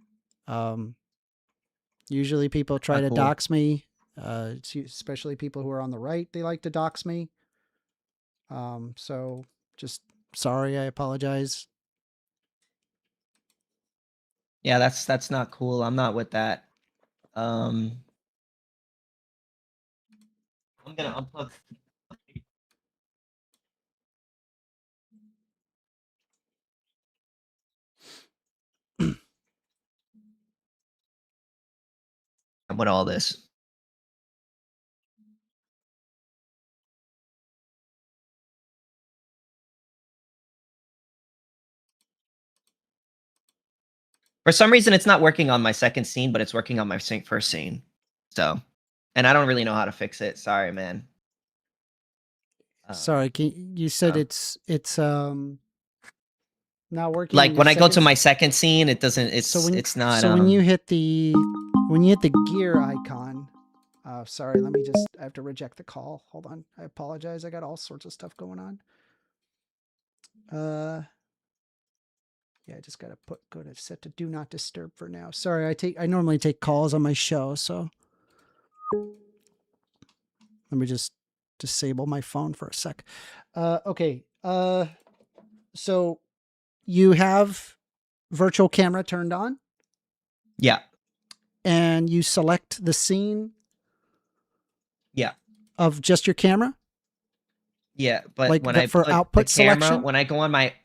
Usually people try to dox me, especially people who are on the right. They like to dox me. So just sorry, I apologize. Yeah, that's not cool. I'm not with that. I'm gonna unplug. What all this? For some reason, it's not working on my second scene, but it's working on my first scene. So, and I don't really know how to fix it. Sorry, man. Sorry, you said it's not working. Like when I go to my second scene, it doesn't. It's not. So when you hit the gear icon. Sorry, let me just. I have to reject the call. Hold on. I apologize. I got all sorts of stuff going on. Yeah, I just gotta go to set to do not disturb for now. Sorry, I normally take calls on my show, so let me just disable my phone for a sec. Okay. So you have virtual camera turned on? Yeah. And you select the scene? Yeah. Of just your camera? Yeah, but like when I for put output the camera, selection?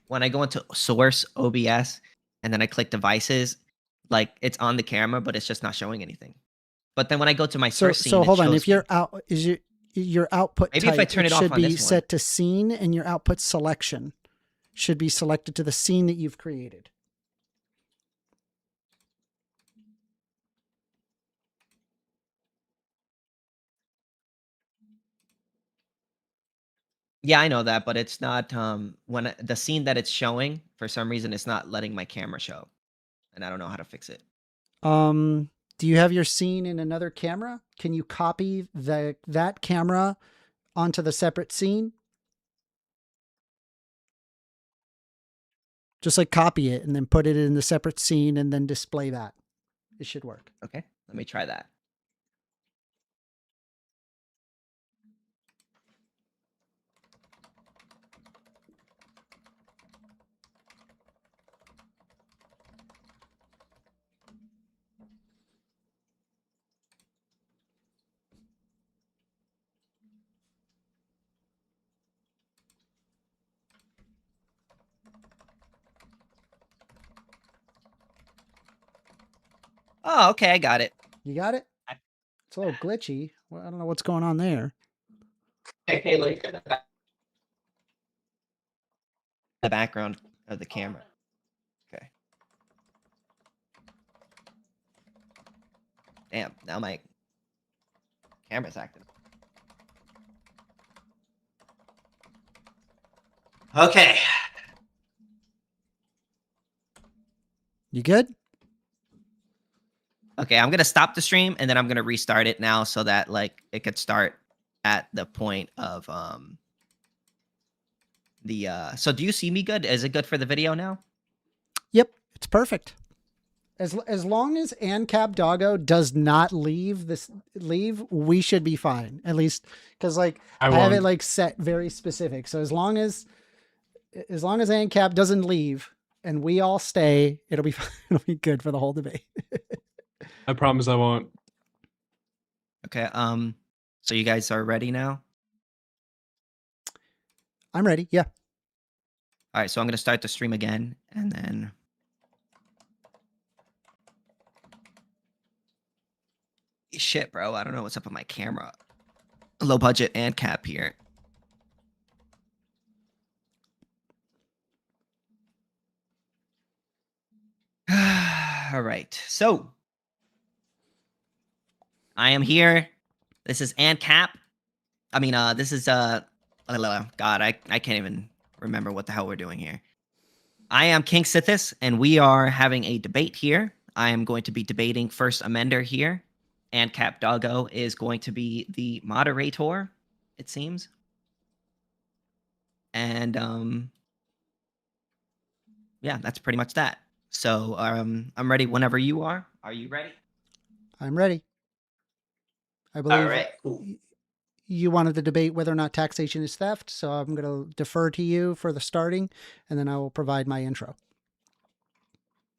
when I go into source OBS and then I click devices, like it's on the camera, but it's just not showing anything. But then when I go to my first scene, so hold on. shows If your your output maybe type, if I turn it off should on be this set to scene, and your output selection should be selected to the scene that you've created. Yeah, I know that, but it's not when the scene that it's showing, for some reason it's not letting my camera show. And I don't know how to fix it. Do you have your scene in another camera? Can you copy that camera onto the separate scene? Just like copy it and then put it in the separate scene and then display that. It should work. Okay, let me try that. Oh, okay, I got it. You got it? It's a little glitchy. Well, I don't know what's going on there. Okay, look at the background of the camera. Okay. Damn, now my camera's active. Okay. You good? Okay, I'm gonna stop the stream and then I'm gonna restart it now so that like it could start at the point of so do you see me good? Is it good for the video now? Yep, it's perfect. As long as ANCAP Doggo does not leave, we should be fine. At least because like I have it like set very specific. So as long as ANCAP doesn't leave and we all stay, it'll be fine. It'll be good for the whole debate. I promise I won't. Okay. So you guys are ready now? I'm ready. Yeah. All right. So I'm gonna start the stream again, and then. Shit, bro. I don't know what's up with my camera. Low budget and cap here. All right. So I am here. This is ANCAP. I mean, this is God, I can't even remember what the hell we're doing here. I am KingSithis, and we are having a debate here. I am going to be debating 1stAmender here. ANCAP Doggo is going to be the moderator, it seems. And yeah, that's pretty much that. So I'm ready whenever you are. Are you ready? I'm ready. I believe All right, cool. You wanted to debate whether or not taxation is theft, so I'm going to defer to you for the starting, and then I will provide my intro.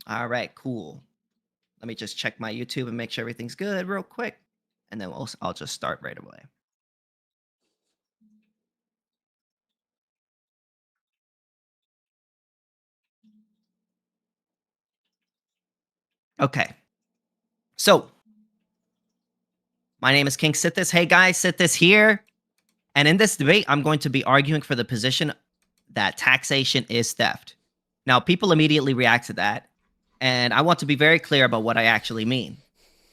All right, cool. Let me just check my YouTube and make sure everything's good real quick, and then I'll just start right away. Okay. So, my name is KingSithis. Hey guys, Sithis here. And in this debate, I'm going to be arguing for the position that taxation is theft. Now, people immediately react to that, and I want to be very clear about what I actually mean,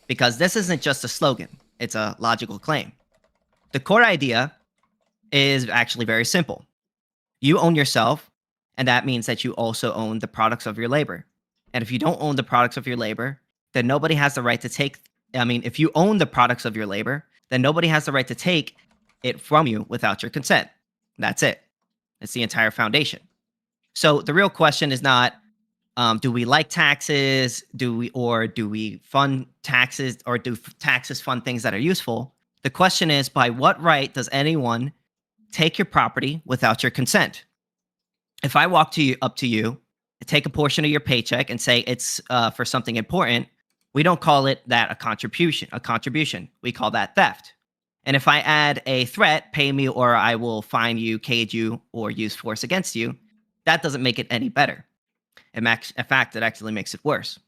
because this isn't just a slogan, it's a logical claim. The core idea is actually very simple. You own yourself, and that means that you also own the products of your labor. And if you don't own the products of your labor, then nobody has the right to take, if you own the products of your labor, then nobody has the right to take it from you without your consent. That's it. It's the entire foundation. So the real question is not, do we like taxes? Do we fund taxes, or do taxes fund things that are useful? The question is, by what right does anyone take your property without your consent? If I walk up to you, take a portion of your paycheck and say it's for something important, we don't call it that a contribution. We call that theft. And if I add a threat, pay me or I will fine you, cage you, or use force against you, that doesn't make it any better. In fact, it actually makes it worse.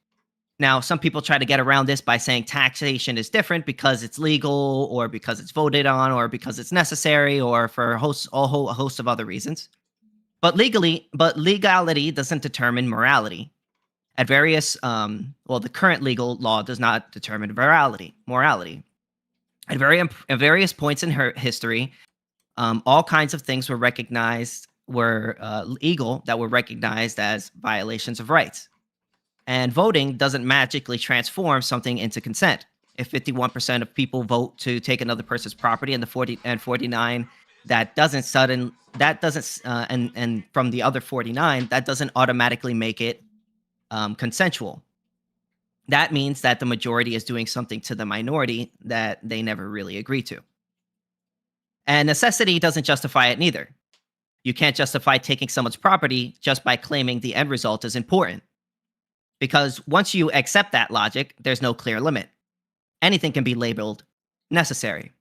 Now, some people try to get around this by saying taxation is different because it's legal, or because it's voted on, or because it's necessary, or for a host of other reasons. But legality doesn't determine morality. At various, the current legal law does not determine morality. At various points in her history, all kinds of things were legal that were recognized as violations of rights. And voting doesn't magically transform something into consent. If 51% of people vote to take another person's property, and 49 and from the other 49, that doesn't automatically make it consensual. That means that the majority is doing something to the minority that they never really agree to. And necessity doesn't justify it neither. You can't justify taking someone's property just by claiming the end result is important. Because once you accept that logic, there's no clear limit. Anything can be labeled necessary.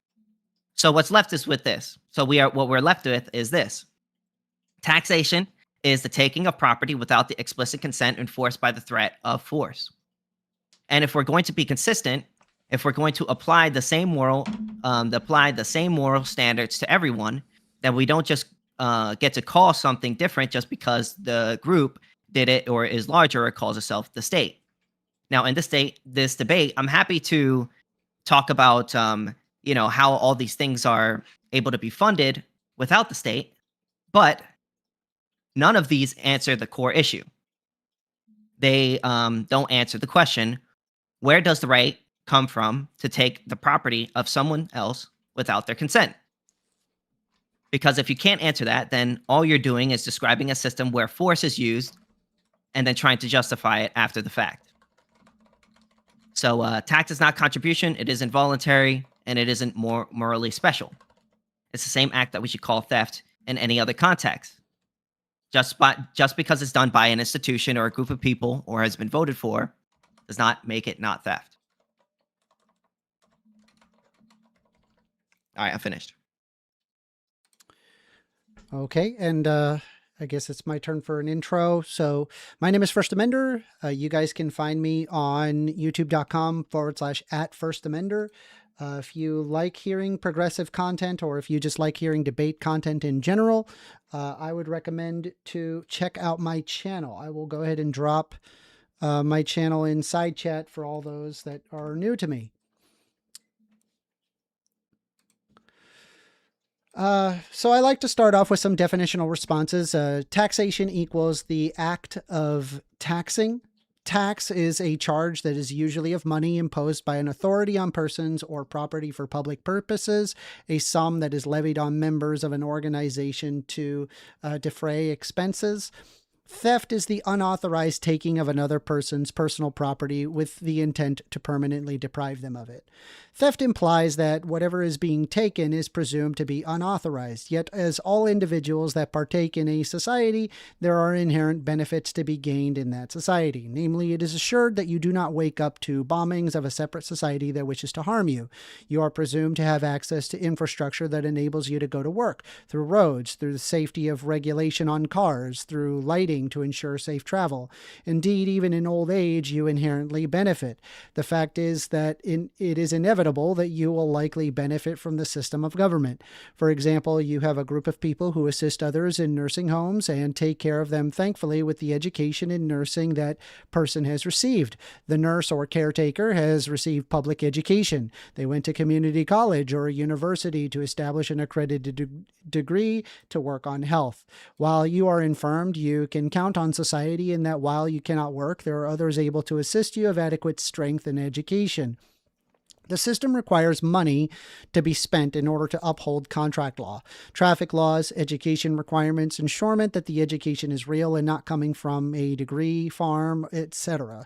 So what's left is with this. What we're left with is this. Taxation is the taking of property without the explicit consent enforced by the threat of force. And if we're going to be consistent, if we're going to apply the same moral standards to everyone, then we don't just get to call something different just because the group did it or is larger or calls itself the state. Now, in this debate, I'm happy to talk about how all these things are able to be funded without the state, but None of these answer the core issue. They don't answer the question, where does the right come from to take the property of someone else without their consent? Because if you can't answer that, then all you're doing is describing a system where force is used and then trying to justify it after the fact. So tax is not contribution, it isn't voluntary, and it isn't morally special. It's the same act that we should call theft in any other context. Just because it's done by an institution or a group of people or has been voted for does not make it not theft. All right, I'm finished. Okay, and I guess it's my turn for an intro. So my name is 1stAmender. You guys can find me on youtube.com/@1stAmender. If you like hearing progressive content, or if you just like hearing debate content in general, I would recommend to check out my channel. I will go ahead and drop my channel in side chat for all those that are new to me. So I like to start off with some definitional responses. Taxation equals the act of taxing. Tax is a charge that is usually of money imposed by an authority on persons or property for public purposes, a sum that is levied on members of an organization to defray expenses. Theft is the unauthorized taking of another person's personal property with the intent to permanently deprive them of it. Theft implies that whatever is being taken is presumed to be unauthorized, yet as all individuals that partake in a society, there are inherent benefits to be gained in that society. Namely, it is assured that you do not wake up to bombings of a separate society that wishes to harm you. You are presumed to have access to infrastructure that enables you to go to work, through roads, through the safety of regulation on cars, through lighting to ensure safe travel. Indeed, even in old age, you inherently benefit. The fact is that it is inevitable that you will likely benefit from the system of government. For example, you have a group of people who assist others in nursing homes and take care of them thankfully with the education in nursing that person has received. The nurse or caretaker has received public education. They went to community college or a university to establish an accredited degree to work on health. While you are infirmed, you can count on society in that while you cannot work, there are others able to assist you of adequate strength and education. The system requires money to be spent in order to uphold contract law, traffic laws, education requirements, ensurement that the education is real and not coming from a degree farm, etc.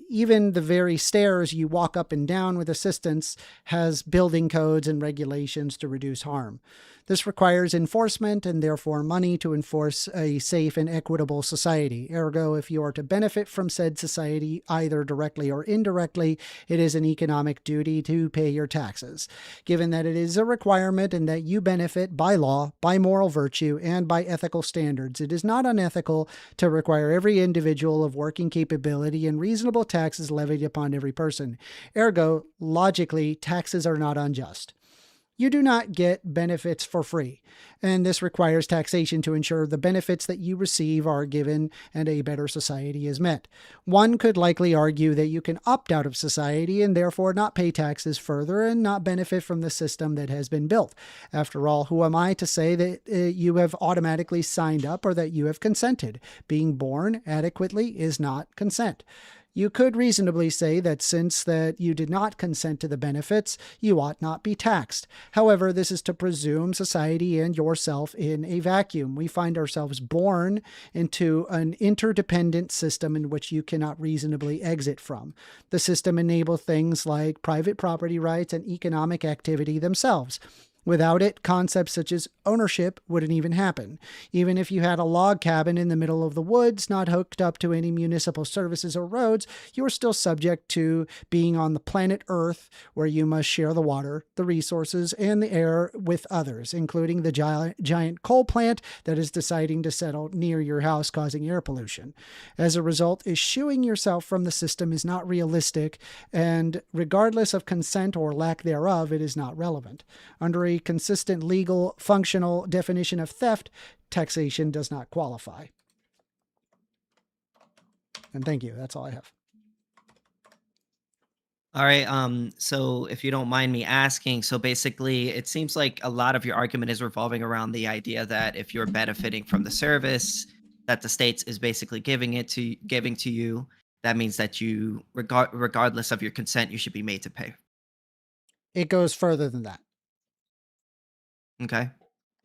Even the very stairs you walk up and down with assistance has building codes and regulations to reduce harm. This requires enforcement and therefore money to enforce a safe and equitable society. Ergo, if you are to benefit from said society, either directly or indirectly, it is an economic duty to pay your taxes. Given that it is a requirement and that you benefit by law, by moral virtue, and by ethical standards, it is not unethical to require every individual of working capability and reasonable taxes levied upon every person. Ergo, logically, taxes are not unjust. You do not get benefits for free, and this requires taxation to ensure the benefits that you receive are given and a better society is met. One could likely argue that you can opt out of society and therefore not pay taxes further and not benefit from the system that has been built. After all, who am I to say that you have automatically signed up or that you have consented? Being born adequately is not consent. You could reasonably say that since that you did not consent to the benefits, you ought not be taxed. However, this is to presume society and yourself in a vacuum. We find ourselves born into an interdependent system in which you cannot reasonably exit from. The system enables things like private property rights and economic activity themselves. Without it, concepts such as ownership wouldn't even happen. Even if you had a log cabin in the middle of the woods, not hooked up to any municipal services or roads, you are still subject to being on the planet Earth, where you must share the water, the resources, and the air with others, including the giant coal plant that is deciding to settle near your house, causing air pollution. As a result, eschewing yourself from the system is not realistic, and regardless of consent or lack thereof, it is not relevant. Under a consistent legal functional definition of theft, taxation does not qualify. And thank you. That's all I have. All right. So if you don't mind me asking, so basically it seems like a lot of your argument is revolving around the idea that if you're benefiting from the service that the state is basically giving to you, that means that you, regardless of your consent, you should be made to pay. It goes further than that. Okay.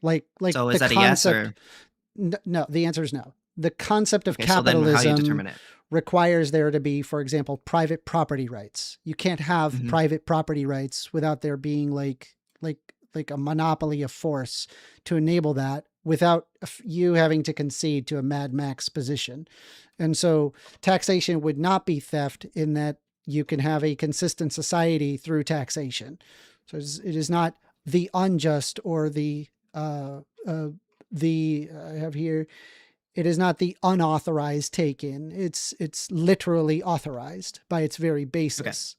Like So the is that concept, a yes or no, the answer is no. The concept of okay, so then how do you capitalism determine it? requires there to be, for example, private property rights. You can't have Mhm. private property rights without there being like a monopoly of force to enable that without you having to concede to a Mad Max position. And so taxation would not be theft in that you can have a consistent society through taxation. So it is not the unjust or I have here, it is not the unauthorized take-in. It's literally authorized by its very basis.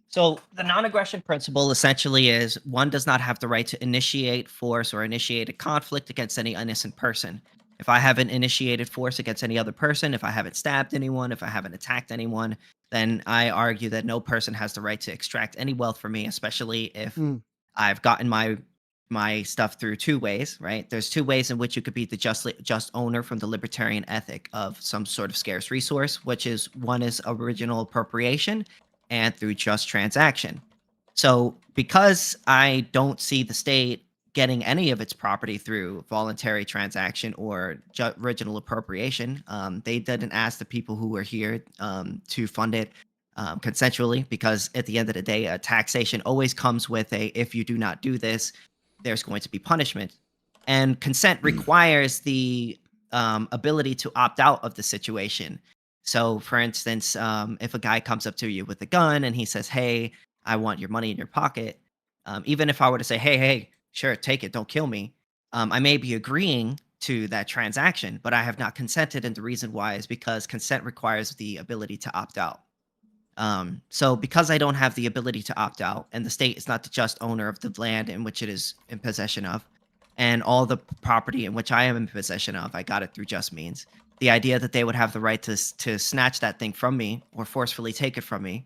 So the non-aggression principle essentially is one does not have the right to initiate force or initiate a conflict against any innocent person. If I haven't initiated force against any other person, if I haven't stabbed anyone, if I haven't attacked anyone, then I argue that no person has the right to extract any wealth from me, especially if I've gotten my stuff through two ways, right? There's two ways in which you could be the just owner from the libertarian ethic of some sort of scarce resource, which is one is original appropriation and through just transaction. So because I don't see the state getting any of its property through voluntary transaction or original appropriation, they didn't ask the people who were here to fund it consensually, because at the end of the day, taxation always comes with if you do not do this, there's going to be punishment. And consent requires the ability to opt out of the situation. So, for instance, if a guy comes up to you with a gun and he says, "Hey, I want your money in your pocket," even if I were to say, "Hey, sure, take it, don't kill me," I may be agreeing to that transaction, but I have not consented, and the reason why is because consent requires the ability to opt out. So, because I don't have the ability to opt out, and the state is not the just owner of the land in which it is in possession of, and all the property in which I am in possession of, I got it through just means. The idea that they would have the right to snatch that thing from me or forcefully take it from me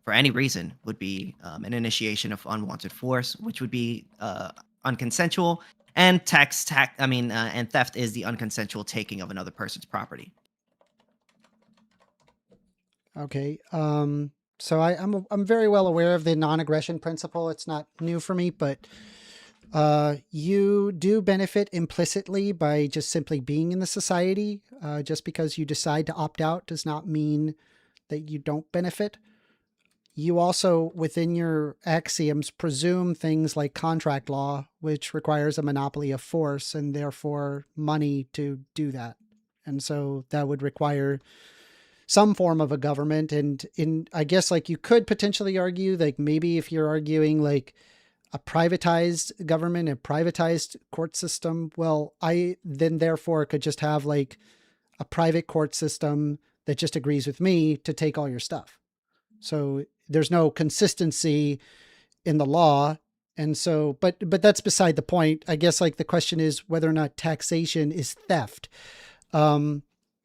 for any reason would be an initiation of unwanted force, which would be unconsensual. And and theft is the unconsensual taking of another person's property. Okay. So I'm very well aware of the non-aggression principle. It's not new for me, but you do benefit implicitly by just simply being in the society. Just because you decide to opt out does not mean that you don't benefit. You also, within your axioms, presume things like contract law, which requires a monopoly of force and therefore money to do that. And so that would require some form of a government. And I guess like you could potentially argue, like maybe if you're arguing like a privatized government, a privatized court system, well, I then therefore could just have like a private court system that just agrees with me to take all your stuff. So there's no consistency in the law. And so, but that's beside the point. I guess like the question is whether or not taxation is theft.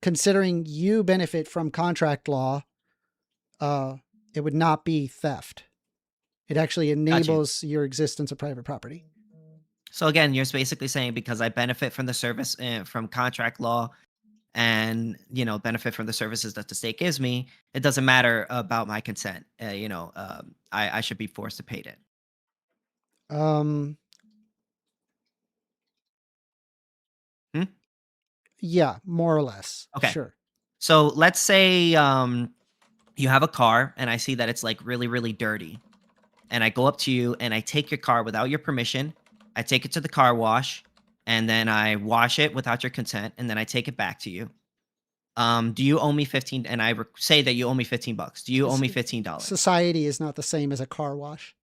Considering you benefit from contract law, it would not be theft. It actually enables your existence of private property. So again, you're basically saying because I benefit from the service from contract law and, benefit from the services that the state gives me, it doesn't matter about my consent. I should be forced to pay it. Yeah, more or less. Okay. Sure. So let's say you have a car and I see that it's like really, really dirty. And I go up to you and I take your car without your permission. I take it to the car wash and then I wash it without your consent. And then I take it back to you. Do you owe me 15? And I say that you owe me $15. Do you owe me $15? Society is not the same as a car wash.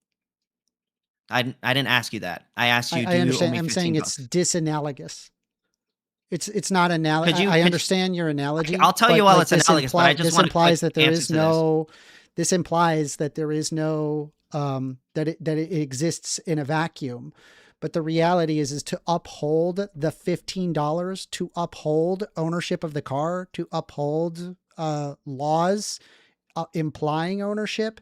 I didn't ask you that. I asked you, I understand. You owe me $15? I'm saying it's disanalogous. It's not analogous. I understand your analogy. I'll tell you while it's analogous, but I just want to implies that there is no. This implies that there is no that it exists in a vacuum. But the reality is to uphold the $15, to uphold ownership of the car, to uphold laws implying ownership,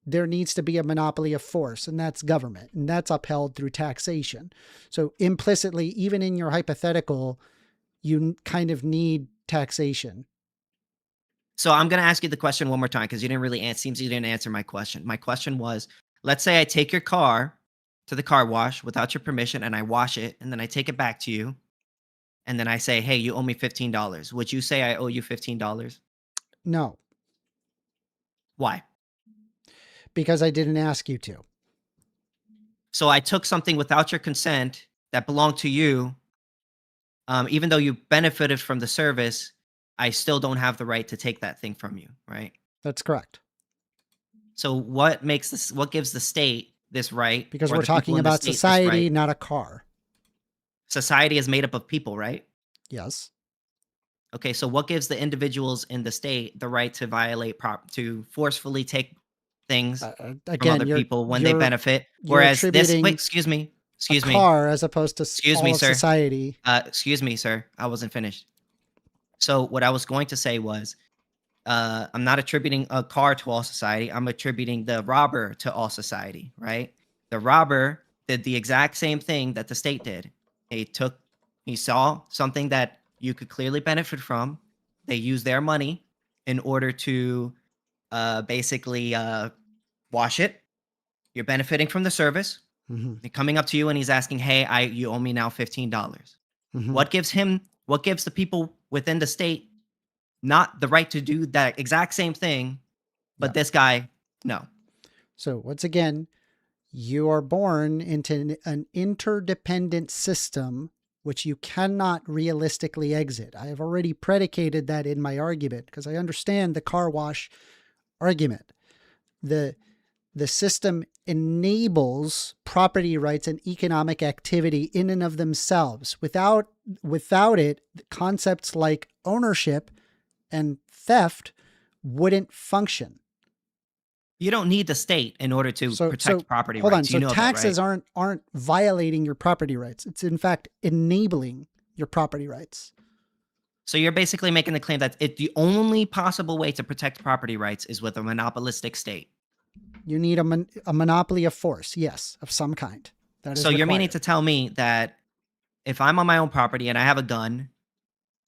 there needs to be a monopoly of force, and that's government, and that's upheld through taxation. So implicitly, even in your hypothetical, you kind of need taxation. So I'm going to ask you the question one more time because you didn't really answer. Seems you didn't answer my question. My question was, let's say I take your car to the car wash without your permission and I wash it, and then I take it back to you, and then I say, hey, you owe me $15. Would you say I owe you $15? No. Why? Because I didn't ask you to. So I took something without your consent that belonged to you. Even though you benefited from the service, I still don't have the right to take that thing from you, right? That's correct. So what makes this? What gives the state this right? Because or we're the people talking in the about state this society, right? not a car. Society is made up of people, right? Yes. Okay, so what gives the individuals in the state the right to violate to forcefully take things from Again, other people when they you're- benefit? you're Whereas this, attributing wait, excuse me, a car as opposed to excuse all me, of sir. society. Excuse me, sir. I wasn't finished. So what I was going to say was, I'm not attributing a car to all society. I'm attributing the robber to all society, right? The robber did the exact same thing that the state did. He saw something that you could clearly benefit from. They used their money in order to basically wash it. You're benefiting from the service. Mhm. They're coming up to you and he's asking, hey, you owe me now $15. Mhm. What gives the people within the state not the right to do that exact same thing, but this guy, no. So once again, you are born into an interdependent system which you cannot realistically exit. I have already predicated that in my argument because I understand the car wash argument. The system enables property rights and economic activity in and of themselves. Without it, concepts like ownership and theft wouldn't function. You don't need the state in order to protect property hold rights. on. So taxes aren't violating your property rights. It's in fact enabling your property rights. So you're basically making the claim that the only possible way to protect property rights is with a monopolistic state. You need a monopoly of force, yes, of some kind. That is So you're meaning required. to tell me that if I'm on my own property and I have a gun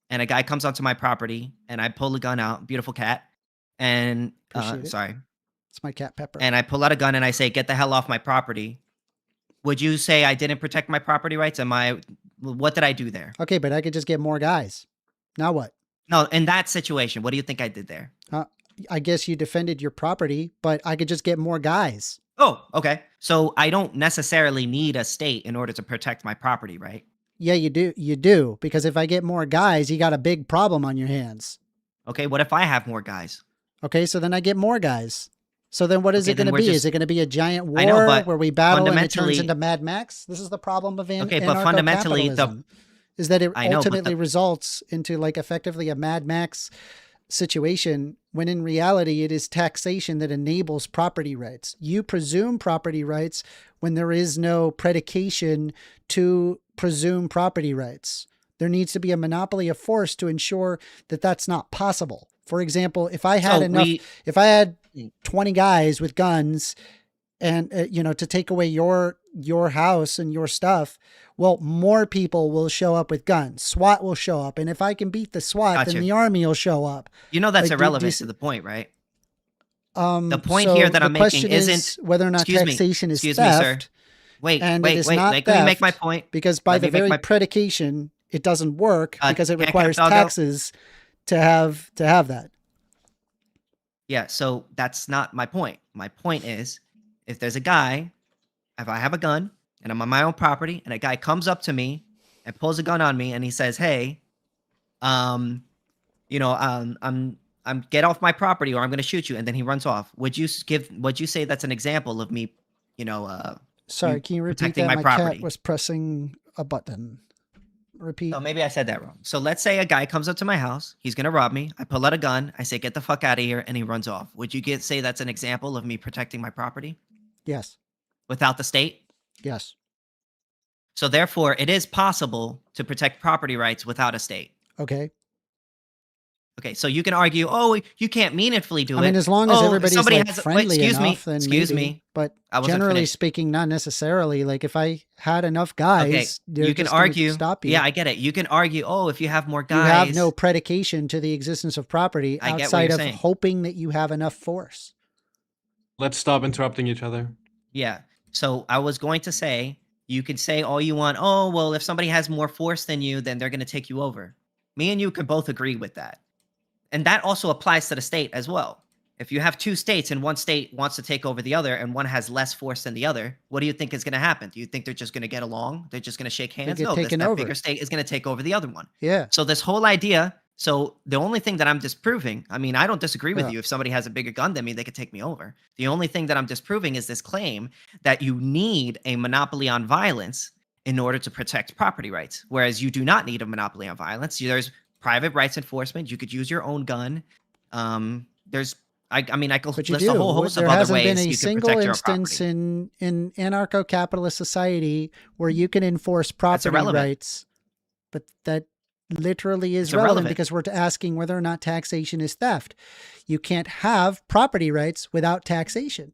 and a guy comes onto my property and I pull the gun out, beautiful cat, and Appreciate it. sorry. It's my cat Pepper. And I pull out a gun and I say, get the hell off my property. Would you say I didn't protect my property rights? What did I do there? Okay, but I could just get more guys. Now what? No, in that situation, what do you think I did there? I guess you defended your property, but I could just get more guys. Oh, okay. So I don't necessarily need a state in order to protect my property, right? Yeah, you do. You do. Because if I get more guys, you got a big problem on your hands. Okay, what if I have more guys? Okay, so then I get more guys. So then what is Okay, it going then to we're be? just- Is it going to be a giant war I know, but where we battle and it turns fundamentally- into Mad Max? This is the problem of Okay, but fundamentally, anarcho-capitalism, is that it I know, but ultimately results into like effectively a Mad Max situation when in reality it is taxation that enables property rights. You presume property rights when there is no predication to presume property rights. There needs to be a monopoly of force to ensure that that's not possible. For example, if I had if I had 20 guys with guns and to take away your house and your stuff, well, more people will show up with guns. SWAT will show up, and if I can beat the SWAT, Gotcha. then the army will show up. You know that's Like, irrelevant to the point, right? The point so here that the I'm making question is isn't whether or not excuse me, taxation is excuse theft. me, sir. Wait, and wait, it is wait. not Let me make my theft point. because by Let the me make very my- predication, it doesn't work because it can I requires doggo? taxes to have that. Yeah, so that's not my point. My point is, if there's a guy, if I have a gun and I'm on my own property, and a guy comes up to me and pulls a gun on me, and he says, "Hey, I'm get off my property, or I'm going to shoot you," and then he runs off. Would you say that's an example of me, Sorry, can you repeat protecting that? my My property? cat was pressing a button. Repeat. Oh, maybe I said that wrong. So let's say a guy comes up to my house. He's going to rob me. I pull out a gun. I say, "Get the fuck out of here," and he runs off. Would you say that's an example of me protecting my property Yes. without the state? Yes. So therefore, it is possible to protect property rights without a state. Okay. Okay, so you can argue, oh, you can't meaningfully do it. I mean, as long as everybody's somebody like has friendly excuse enough, me, then excuse maybe. me. But I wasn't generally finished. speaking, not necessarily. Like if I had enough Okay, guys, they're you can just gonna argue. stop you. Yeah, I get it. You can argue, oh, if you have more You guys. have no predication to the existence of property I get what outside you're of saying. hoping that you have enough force. Let's stop interrupting each other. Yeah. So I was going to say, you can say all you want. Oh, well, if somebody has more force than you, then they're going to take you over. Me and you can both agree with that. And that also applies to the state as well. If you have two states and one state wants to take over the other and one has less force than the other, what do you think is going to happen? Do you think they're just going to get along? They're just going to shake hands? get No, taken that over. bigger state is going to take over the other one. Yeah. So this whole idea, so the only thing that I'm disproving, I mean, I don't disagree with Yeah. you. If somebody has a bigger gun than me, they could take me over. The only thing that I'm disproving is this claim that you need a monopoly on violence in order to protect property rights, whereas you do not need a monopoly on violence. There's private rights enforcement. You could use your own gun. I mean, I could But you list do. a whole host There of other hasn't been ways a you can single protect your instance property. in anarcho-capitalist society where you can enforce property irrelevant. rights. But that literally is It's relevant irrelevant. because we're asking whether or not taxation is theft. You can't have property rights without taxation.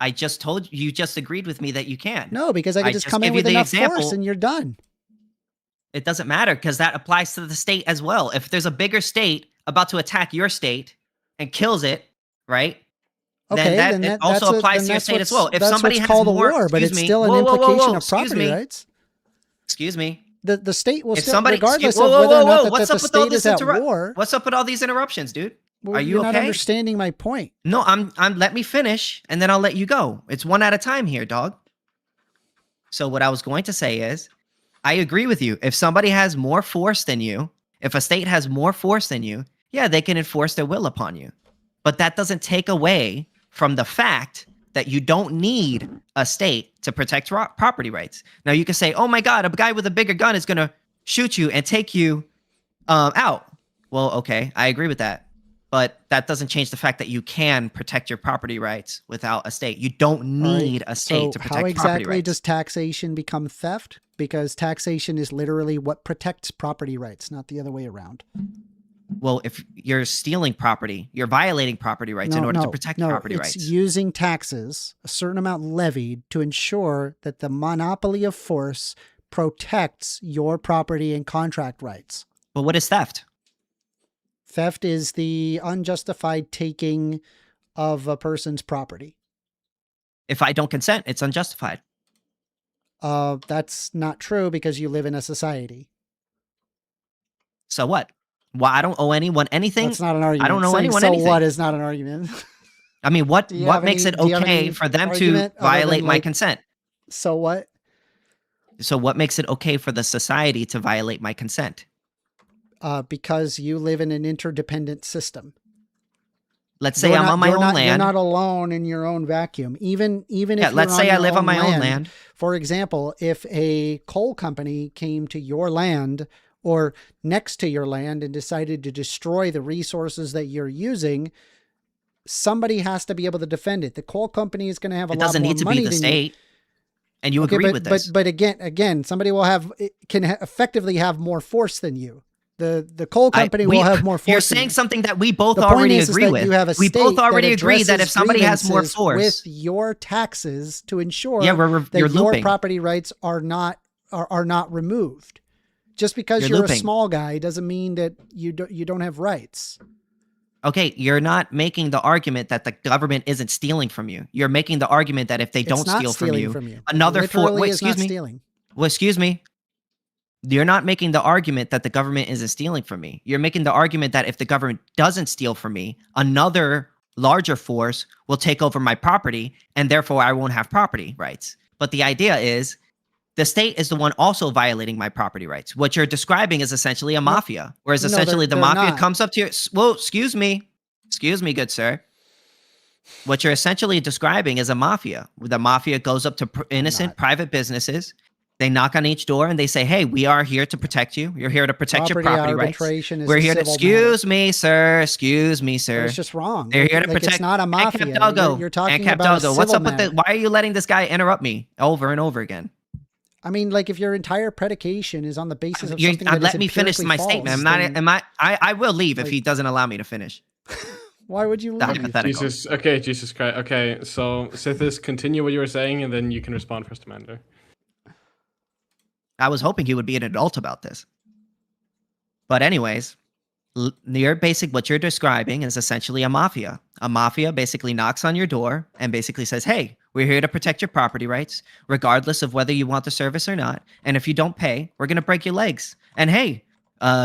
I just told you, you just agreed with me that you can. No, because I can just come in gave you with the enough force example. and you're done. It doesn't matter because that applies to the state as well. If there's a bigger state about to attack your state and kills it, right? Okay, then then it also applies to your state as well. If somebody has called more, a war, but excuse it's me, still an whoa, whoa, whoa, implication whoa, of excuse property me. rights. Excuse me. The state will If still, somebody, regardless whoa, of whoa, whether or whoa, not whoa, that what's the up with all state this is at war. What's up with all these interruptions, dude? Well, Are you you're okay? not understanding my point. No, I'm let me finish and then I'll let you go. It's one at a time here, dog. So what I was going to say is, I agree with you. If somebody has more force than you, if a state has more force than you, yeah, they can enforce their will upon you. But that doesn't take away from the fact that you don't need a state to protect property rights. Now you can say, oh my God, a guy with a bigger gun is going to shoot you and take you out. Well, okay, I agree with that. But that doesn't change the fact that you can protect your property rights without a state. You don't need a state to protect how property exactly rights. does taxation become theft? Because taxation is literally what protects property rights, not the other way around. Well, if you're stealing property, you're violating property rights in order to protect property it's rights. using taxes, a certain amount levied, to ensure that the monopoly of force protects your property and contract rights. But what is theft? Theft is the unjustified taking of a person's property. If I don't consent, it's unjustified. That's not true because you live in a society. So what? Well, I don't owe anyone anything. That's not an argument. I don't owe Saying anyone so anything. what is not an argument. I mean, what Do you have makes any- it do you have okay any for them to argument other than, violate my like- consent? So what? So what makes it okay for the society to violate my consent? Because you live in an interdependent system. Let's say I'm on my own You're land. not alone in your own vacuum. Even if Yeah, you're let's on say I your live on my own land. For example, if a coal company came to your land or next to your land and decided to destroy the resources that you're using, somebody has to be able to defend it. The coal company is going to have a It lot doesn't more need to money be the than state. And you Okay, agree but, with this. But again, somebody will effectively have more force than you. The coal company will have more force. You're than saying you. something that we both The point already is agree that with. you have a We both state already that agree that if addresses somebody has more grievances force, with your taxes to ensure Yeah, that you're your looping. property rights are not removed. Just because You're you're a looping. small guy doesn't mean that you don't have rights. okay, you're not making the argument that the government isn't stealing from you. You're making the argument that if they don't It's not steal stealing from you. another Literally wait, is excuse not me. stealing. Well, excuse me. You're not making the argument that the government isn't stealing from me. You're making the argument that if the government doesn't steal from me, another larger force will take over my property, and therefore I won't have property rights. But the idea is the state is the one also violating my property rights. What you're describing is essentially a mafia, whereas No, essentially the they're mafia not. comes up to you. Well, excuse me, good sir. What you're essentially describing is a mafia. The mafia goes up to innocent private businesses. They knock on each door and they say, "Hey, we are here to protect you. You're here to protect your property rights. arbitration is We're a here to civil excuse me, sir. Excuse me, But sir. it's just wrong. They're here to Like, protect. It's not a mafia. And Cap Doggo. You're talking and Cap about a Doggo. What's civil up with the? matter. Why are you letting this guy interrupt me over and over again? I mean, like if your entire predication is on the basis of something that let me finish my statement. I'm not. I will leave if he doesn't allow me to finish. Why would you leave? Jesus. Okay, Jesus Christ. Okay, so Sithis, continue what you were saying, and then you can respond, First Amender. I was hoping he would be an adult about this. But anyways, what you're describing is essentially a mafia. A mafia basically knocks on your door and basically says, hey, we're here to protect your property rights, regardless of whether you want the service or not. And if you don't pay, we're going to break your legs. And hey,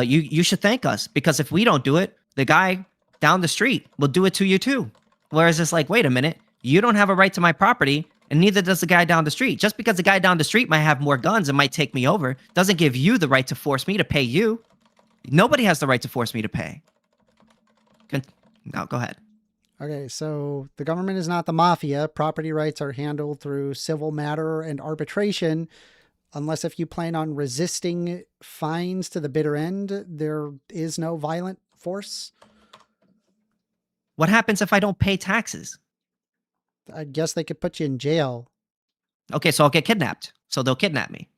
you should thank us, because if we don't do it, the guy down the street will do it to you too. Whereas it's like, wait a minute, you don't have a right to my property, and neither does the guy down the street. Just because the guy down the street might have more guns and might take me over doesn't give you the right to force me to pay you. Nobody has the right to force me to pay. Now, go ahead. Okay, so the government is not the mafia. Property rights are handled through civil matter and arbitration. Unless if you plan on resisting fines to the bitter end, there is no violent force. What happens if I don't pay taxes? I guess they could put you in jail. Okay, so I'll get kidnapped. So they'll kidnap me.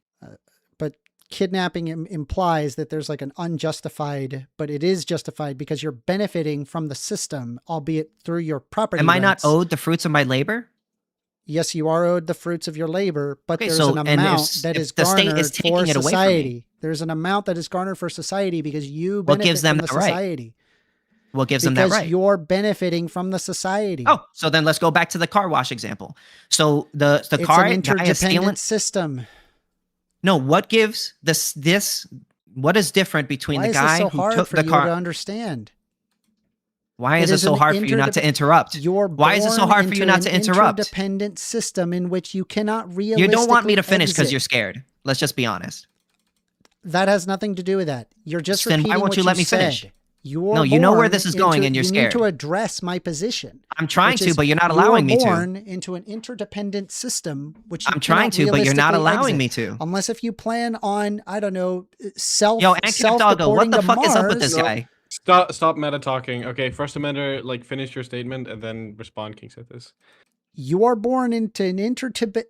But kidnapping implies that there's like an unjustified, but it is justified because you're benefiting from the system, albeit through your property Am I not rights. owed the fruits of my labor? Yes, you are owed the fruits of your labor, but Okay, there's so- an and amount if- that if is the state garnered is taking for it away from me- society. There's an amount that is garnered for society because you What benefit gives them from the that right? society. What gives them that Because right? you're benefiting from the society. Oh, so then let's go back to the car wash example. So the it's car an guy is stealing. interdependent system. No, what gives this? What is different between Why the is this guy so who hard took for the you car? to understand? Why is it is so an hard for you not to interdep- interrupt? You're Why is it so born hard for you into not to an interrupt? Interdependent system in which you cannot realistically You don't want me to finish because exit. you're scared. Let's just be honest. That has nothing to do with that. You're just Then repeating why won't what you let me said. finish? You're No, you know where born this is going into- and you're you scared. need to address my position. I'm trying which to, is but you're not allowing me to. You're born into an interdependent system, which you I'm trying cannot to, but you're not realistically allowing exit. me to. Unless if you plan on, I don't know, Yo, Ankh Doggo, what the fuck is up with this guy? Stop meta talking. Okay, First Amender, like finish your statement and then respond, KingSithis. You are born into an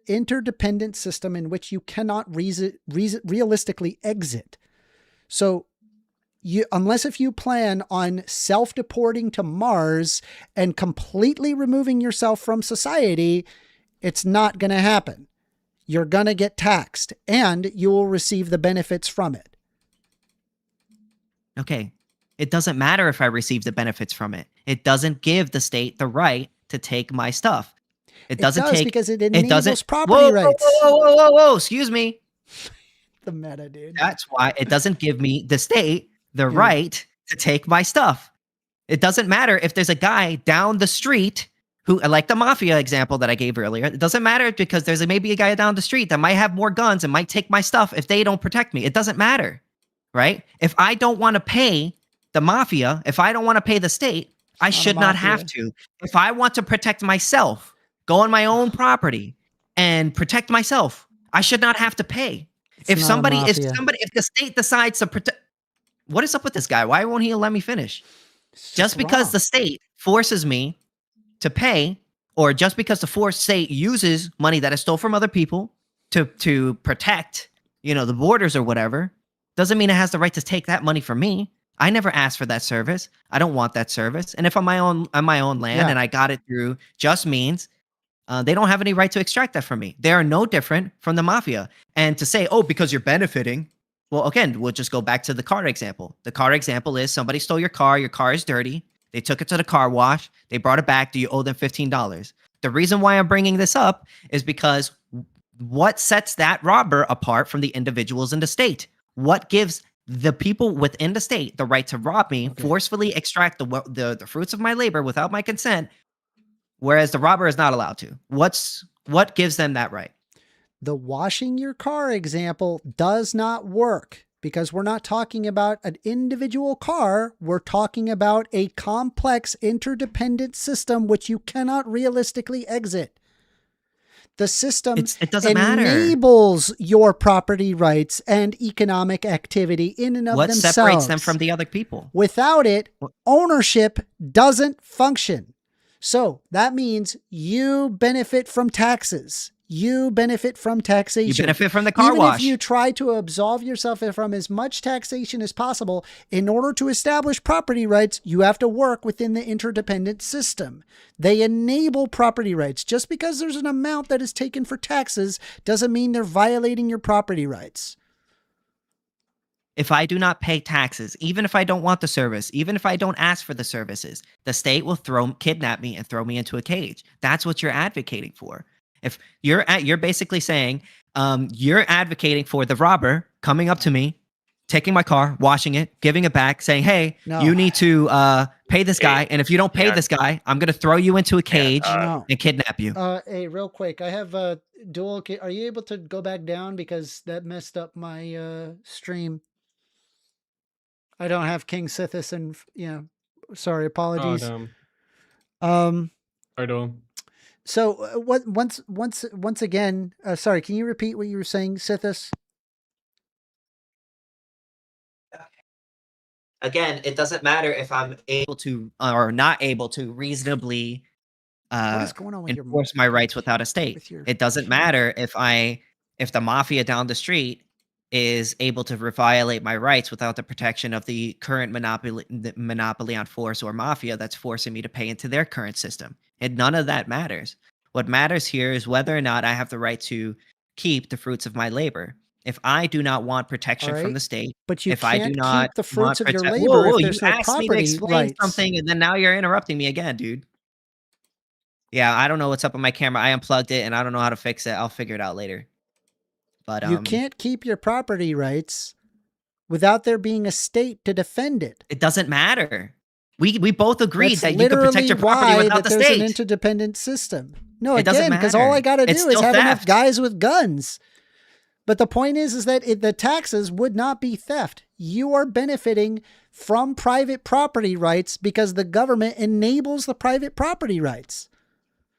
interdependent system in which you cannot realistically exit. So, unless if you plan on self-deporting to Mars and completely removing yourself from society, it's not going to happen. You're going to get taxed and you will receive the benefits from it. Okay. It doesn't matter if I receive the benefits from it. It doesn't give the state the right to take my stuff. It doesn't does, take because it doesn't enables property whoa, rights. Whoa, excuse me. The meta, dude. That's why it doesn't give me the state the right to take my stuff. It doesn't matter if there's a guy down the street who, like the mafia example that I gave earlier, it doesn't matter because there's maybe a guy down the street that might have more guns and might take my stuff if they don't protect me. It doesn't matter, right? If I don't want to pay the mafia, if I don't want to pay the state, I should not have to. If I want to protect myself, go on my own property and protect myself, I should not have to pay. If the state decides to protect, what is up with this guy? Why won't he let me finish? Just because the state forces me to pay, or just because the state uses money that I stole from other people to protect, the borders or whatever, doesn't mean it has the right to take that money from me. I never asked for that service. I don't want that service. And if I'm on my own land and I got it through just means, they don't have any right to extract that from me. They are no different from the mafia. And to say, oh, because you're benefiting, well, again, we'll just go back to the car example. The car example is somebody stole your car is dirty. They took it to the car wash. They brought it back. Do you owe them $15? The reason why I'm bringing this up is because what sets that robber apart from the individuals in the state? What gives the people within the state the right to rob me, forcefully extract the fruits of my labor without my consent, whereas the robber is not allowed to? What gives them that right? The washing your car example does not work because we're not talking about an individual car. We're talking about a complex interdependent system which you cannot realistically exit. The system it doesn't matter. enables your property rights and economic activity in and of What themselves. separates them from the other people? Without it, ownership doesn't function. So that means you benefit from taxes. You benefit from taxation. You benefit from the car Even wash. if you try to absolve yourself from as much taxation as possible, in order to establish property rights, you have to work within the interdependent system. They enable property rights. Just because there's an amount that is taken for taxes doesn't mean they're violating your property rights. If I do not pay taxes, even if I don't want the service, even if I don't ask for the services, the state will kidnap me and throw me into a cage. That's what you're advocating for. If you're basically saying you're advocating for the robber coming up to me, taking my car, washing it, giving it back, saying, "Hey, you need to pay this guy, and if you don't pay this guy, I'm gonna throw you into a cage and kidnap you." Hey, real quick, I have a dual. Are you able to go back down because that messed up my stream? I don't have KingSithis and sorry, apologies. So once again, sorry, can you repeat what you were saying, Sithis? Again, it doesn't matter if I'm able to or not able to reasonably What is going on with enforce my rights without a state. It doesn't matter if the mafia down the street is able to violate my rights without the protection of the current monopoly on force or mafia that's forcing me to pay into their current system. And none of that matters. What matters here is whether or not I have the right to keep the fruits of my labor. If I do not want protection from the state, but you if I do can't not keep the fruits want of your protect- labor Whoa, if there's you no asked me to property explain rights. something, and then now you're interrupting me again, dude. Yeah, I don't know what's up with my camera. I unplugged it, and I don't know how to fix it. I'll figure it out later. But You can't keep your property rights without there being a state to defend it. It doesn't matter. We both agreed That's that you can protect your property literally why without the there's state. an interdependent system. No, It doesn't again, because all matter. I got to It's do is still have enough theft. guys with guns. But the point is that the taxes would not be theft. You are benefiting from private property rights because the government enables the private property rights.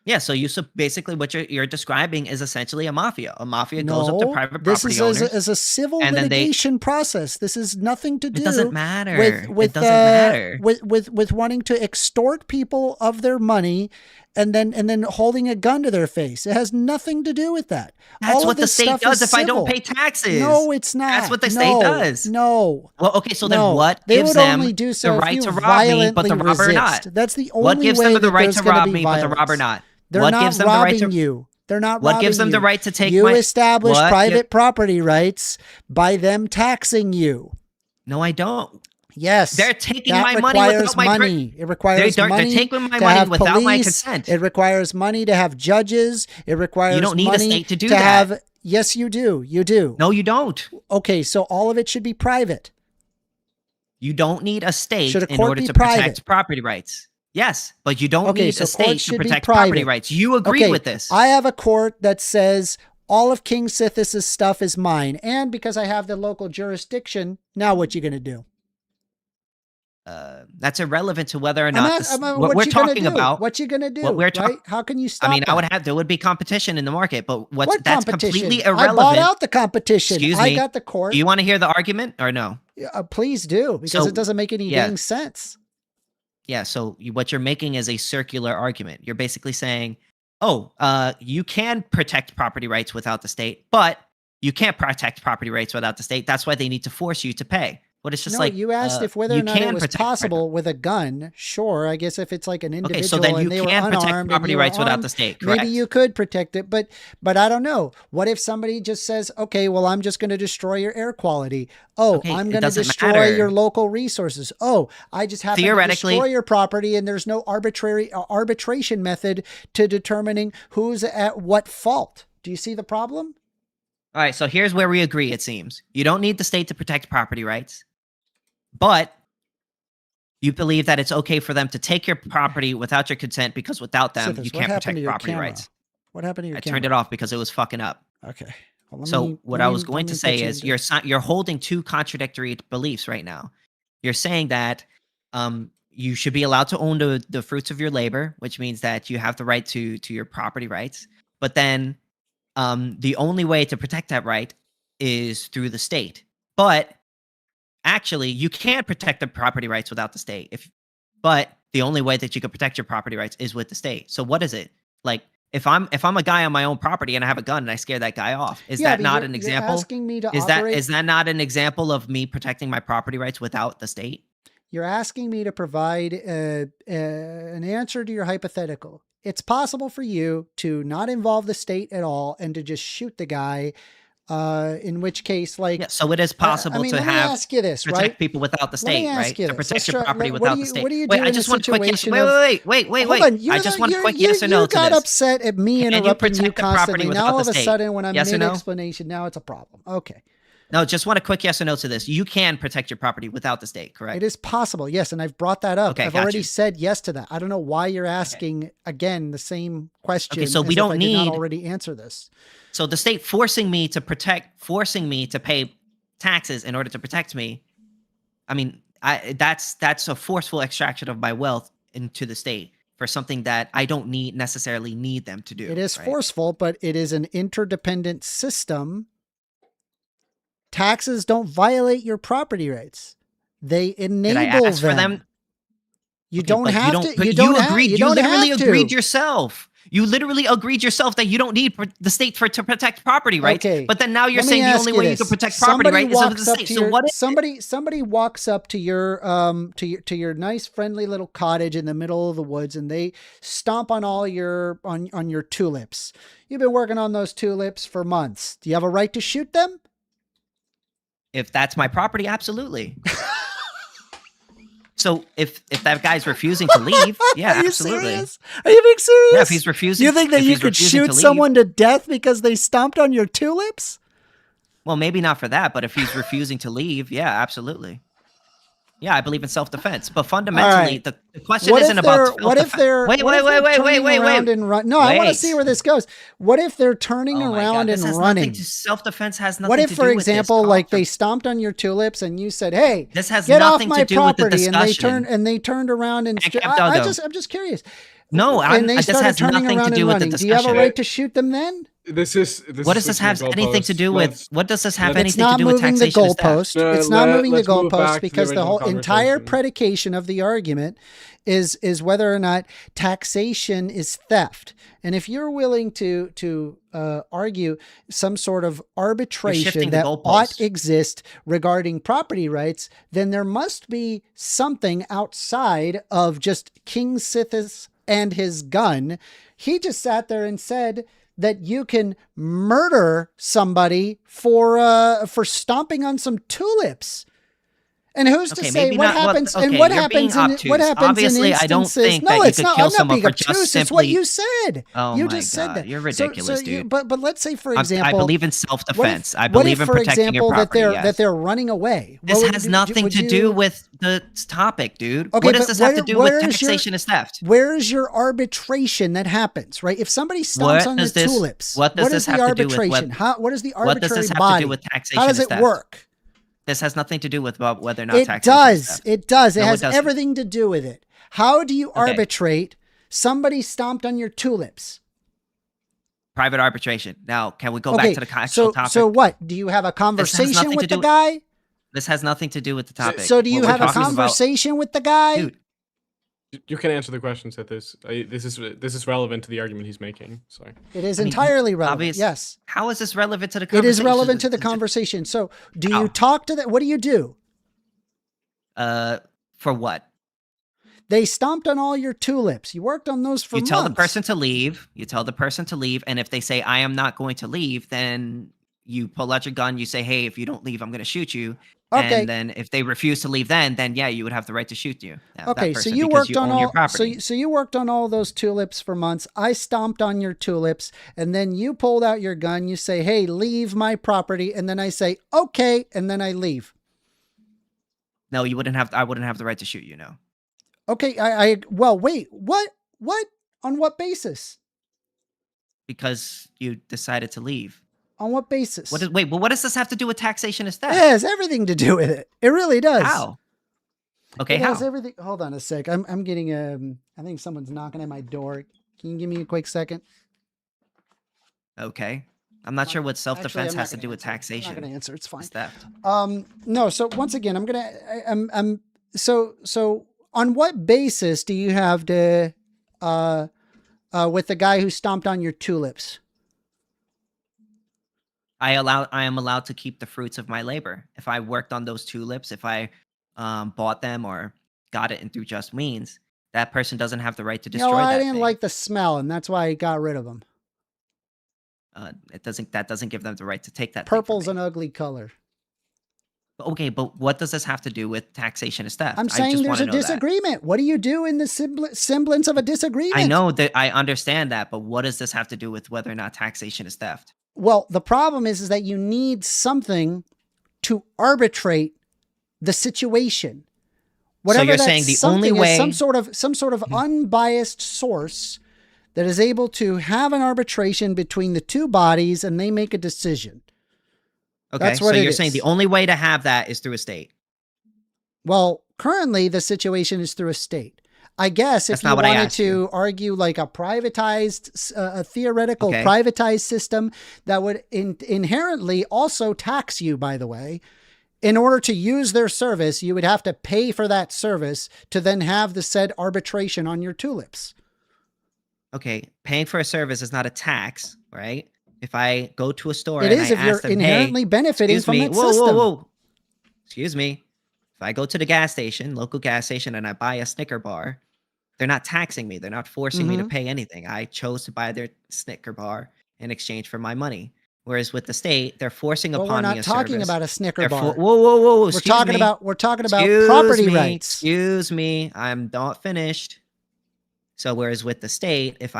Yeah, so basically what you're describing is essentially a mafia. A mafia goes up to private this property is owners. as a civil and then litigation process. This is nothing to do. It doesn't matter. With It doesn't matter. with wanting to extort people of their money, and then holding a gun to their face. It has nothing to do with that. That's All of what the this state stuff does is if I don't civil. pay taxes. No, it's not. That's what the state does. No. Well, okay, so then No. what They gives would them only do so the if right you to rob me, but the violently robber not? resist. That's the only What gives way them the that right there's to gonna rob be me, but the violence. robber not? They're What not gives them the right robbing to you. They're not What robbing gives them you. the right to take you my establish what private give- property rights by them taxing you. No, I don't. Yes, They're taking that my money requires without my money. It requires They're money. taking my to money have without my police. consent. It requires money to have judges. It requires You don't need a money state to do to that. have. Yes, you do. You do. No, you don't. Okay, so all of it should be private. You don't need a state Should a in court order be to private? protect property rights. Yes, but you don't Okay, need so a state courts to should be protect property private. rights. You agree Okay, with this. I have a court that says all of KingSithis' stuff is mine, and because I have the local jurisdiction, now what you gonna do? That's irrelevant to whether or not what what we're you gonna talking do? about. What you gonna do? What we're right? How can you stop? I mean, that? there would be competition in the market, but What that's competition? completely I irrelevant. bought out the competition. Excuse I me. got the court. Do you want to hear the argument or no? Please do, because So, it doesn't make any yeah. dang sense. Yeah, so what you're making is a circular argument. You're basically saying, you can protect property rights without the state, but you can't protect property rights without the state. That's why they need to force you to pay. But it's just No, like you asked if whether you or not it can was protect possible with a gun. Sure, I guess if it's like an individual Okay, so then you and they were can protect unarmed property and you were rights without armed, the state, correct? maybe you could protect it, but I don't know. What if somebody just says, "Okay, well, I'm just going to destroy your air quality. Oh, Okay, I'm it going to doesn't destroy matter. your local resources. Oh, I just happen to Theoretically- destroy your property, and there's no arbitration method to determining who's at what fault." Do you see the problem? All right, so here's where we agree, it seems. You don't need the state to protect property rights, but you believe that it's okay for them to take your property without your consent because without them, Sithis, you what can't happened to protect your property camera? rights. What happened to your I camera? turned it off because it was fucking up. Okay. Well, let So me- what let I me- was let going me to put say you is into- you're holding two contradictory beliefs right now. You're saying that you should be allowed to own the fruits of your labor, which means that you have the right to your property rights. But then the only way to protect that right is through the state. But actually, you can't protect the property rights without the state. But the only way that you can protect your property rights is with the state. So what is it? Like, If I'm a guy on my own property and I have a gun and I scare that guy off, is that not an example? You're asking me to is operate... that not an example of me protecting my property rights without the state? You're asking me to provide an answer to your hypothetical. It's possible for you to not involve the state at all and to just shoot the guy. In which case, like, yeah, so it is possible to have ask you this, protect right? people without the state, right? To protect your property what without do you, the state. What do you wait, do I just want a quick yes. Wait. Hold on. I just want a quick yes or no you to got this. upset at me Can interrupting you protect the property constantly. without Now all the of a state? sudden, when I'm Yes or no? mid-explanation, now it's a problem. Okay. No, just want a quick yes or no to this. You can protect your property without the state, correct? It is possible, yes, and I've brought that up. Okay, I've already said yes to that. I don't know why you're asking again the same question. Okay, so we as if don't I need did not already answer this. So the state forcing me to pay taxes in order to protect me. I mean, that's a forceful extraction of my wealth into the state for something that I don't necessarily need them to do. It is right? forceful, but it is an interdependent system. Taxes don't violate your property rights. They enable Did I ask for them. You don't have to. You literally agreed yourself. You literally agreed yourself that you don't need the state to protect property rights. Okay. But then now you're saying the only way you can protect property rights is under the state. So what? Somebody walks up to your to your nice friendly little cottage in the middle of the woods, and they stomp on all your on your tulips. You've been working on those tulips for months. Do you have a right to shoot them? If that's my property, absolutely. So if that guy's refusing to leave, yeah, absolutely. Serious? Are you being serious? Yeah, if he's refusing, you think that you could shoot someone to death because they stomped on your tulips? Well, maybe not for that, but if he's refusing to leave, yeah, absolutely. Yeah, I believe in self-defense, but fundamentally, the question isn't about self-defense. What if they're wait. No, I want to see where this goes. What if they're turning around and running? Self-defense has nothing to do with this. What if, for example, like they stomped on your tulips and you said, "Hey, this has get nothing off my to do with the property," discussion. and they turned around and I'm just curious. No, this has nothing to do with the discussion. Do you have a right to shoot them then? What does this have anything to do with? What does this have anything to do with taxation? It's not moving the goalpost. It's not moving the goalpost because the whole entire predication of the argument is whether or not taxation is theft. And if you're willing to argue some sort of arbitration that ought exist regarding property rights, then there must be something outside of just KingSithis and his gun. He just sat there and said that you can murder somebody for stomping on some tulips. And who's to say what happens? And what happens in instances? I don't think no, that it's you could not. kill I'm not someone being for obtuse. just simply. It's what you said. Oh you my just said God, that. you're ridiculous, dude. But let's say, for example, I believe in self-defense. I believe in protecting your property. That they're running away. This has nothing to do with the topic, dude. Okay, what does this have to do with taxation is theft? Where's your arbitration that happens, right? If somebody stomps on your tulips, what is the arbitration? What is the arbitrary body? What does this have to do with taxation? How does it work? This has nothing to do with whether or not taxation is theft. It does. It has everything to do with it. How do you arbitrate somebody stomped on your tulips? Private arbitration. Now, can we go back to the actual topic? So what? Do you have a conversation with the guy? This has nothing to do with the topic. So do you have a conversation with the guy? Dude, you can answer the question, Sithis. This is relevant to the argument he's making. Sorry. It is entirely relevant. Yes. How is this relevant to the conversation? It is relevant to the conversation. So do you talk to that? What do you do? For what? They stomped on all your tulips. You worked on those for months. You tell the person to leave. You tell the person to leave. And if they say, I am not going to leave, then you pull out your gun. You say, hey, if you don't leave, I'm going to shoot you. Okay. And then if they refuse to leave, then yeah, you would have the right to shoot you. Okay, so you worked on all. So you worked on all those tulips for months. I stomped on your tulips, and then you pulled out your gun. You say, "Hey, leave my property," and then I say, "Okay," and then I leave. No, you wouldn't have. I wouldn't have the right to shoot you. No. Okay, well, wait. What? On what basis? Because you decided to leave. On what basis? But what does this have to do with taxation and theft? It has everything to do with it. It really does. How? Okay, it has everything. Hold on a sec. I'm getting I think someone's knocking at my door. Can you give me a quick second? Okay. I'm not sure what self-defense has to do with taxation. I'm not going to answer. It's fine. It's theft. No. So once again, so on what basis do you have to with the guy who stomped on your tulips? I am allowed to keep the fruits of my labor. If I worked on those tulips, if I bought them or got it in through just means, that person doesn't have the right to destroy I that didn't thing. like the smell, and that's why I got rid of them. That doesn't give them the right to take that. Purple's an ugly color. Okay, but what does this have to do with taxation and theft? I'm saying there's a disagreement. What do you do in the semblance of a disagreement? I know that, I understand that, but what does this have to do with whether or not taxation is theft? Well, the problem is that you need something to arbitrate the situation. Whatever so you're that saying the something only way is some sort of unbiased source that is able to have an arbitration between the two bodies, and they make a decision. Okay, that's what so you're saying the only way to have that is through a state. Well, currently the situation is through a state. I guess if you wanted to argue like a privatized, a theoretical privatized system that would inherently also tax you, by the way, in order to use their service, you would have to pay for that service to then have the said arbitration on your tulips. Okay, paying for a service is not a tax, right? If I go to a store, it is if you're inherently benefiting from that system. Whoa. Excuse me. If I go to the gas station, local gas station, and I buy a Snicker bar, they're not taxing me. They're not forcing me to pay anything. I chose to buy their Snicker bar in exchange for my money. Whereas with the state, they're forcing upon me a service. We're not talking about a Snicker bar. Whoa. We're talking about property rights. Excuse me. I'm not finished. So whereas with the state, if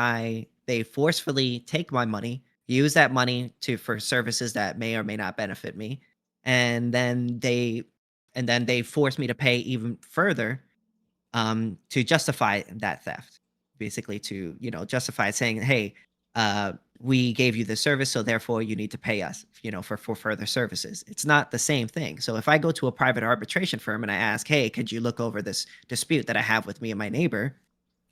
they forcefully take my money, use that money for services that may or may not benefit me, and then they force me to pay even further to justify that theft, basically to justify saying, hey, we gave you this service, so therefore you need to pay us for further services. It's not the same thing. So if I go to a private arbitration firm and I ask, hey, could you look over this dispute that I have with me and my neighbor,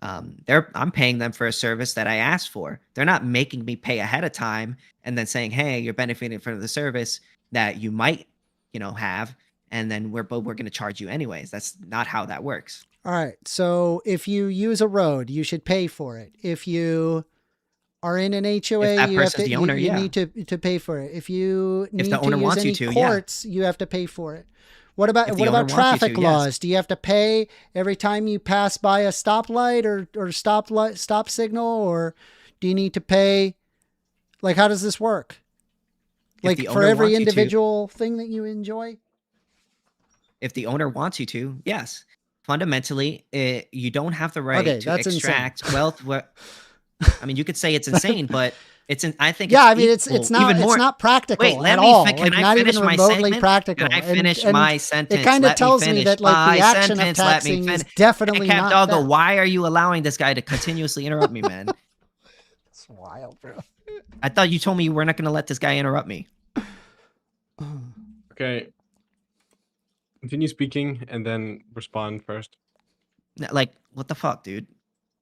I'm paying them for a service that I asked for. They're not making me pay ahead of time and then saying, hey, you're benefiting from the service that you might have, and then we're going to charge you anyways. That's not how that works. All right. So if you use a road, you should pay for it. If you are in an HOA, you have to you need to pay for it. If you need to use any courts, you have to pay for it. What about traffic laws? Yes. Do you have to pay every time you pass by a stoplight or stop signal, or do you need to pay? Like, how does this work? Like for every individual thing that you enjoy? If the owner wants you to, yes. Fundamentally, you don't have the right to extract wealth. I mean, you could say it's insane, but I think it's not practical. Wait, let at me all. Can like, I not finish even my remotely sentence? practical. Can I finish my sentence? It kind of tells me that like the action of taxing is definitely not Doggo, why are you allowing this guy to continuously interrupt me, man? It's wild, bro. I thought you told me you were not going to let this guy interrupt me. Okay. Continue speaking and then respond first. Like, what the fuck, dude?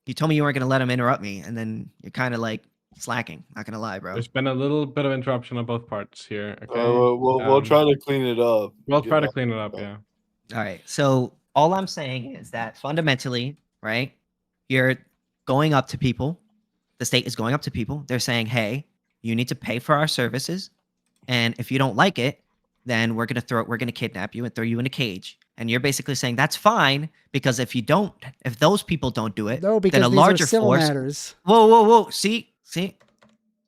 You told me you weren't going to let him interrupt me, and then you're kind of like slacking. Not going to lie, bro. There's been a little bit of interruption on both parts here. Okay. We'll try to clean it up. We'll try to clean it up, yeah. All right. So all I'm saying is that fundamentally, right, you're going up to people. The state is going up to people. They're saying, hey, you need to pay for our services. And if you don't like it, then we're going to kidnap you and throw you in a cage. And you're basically saying that's fine because if those people don't do it, then a larger force. Matters. Whoa. See?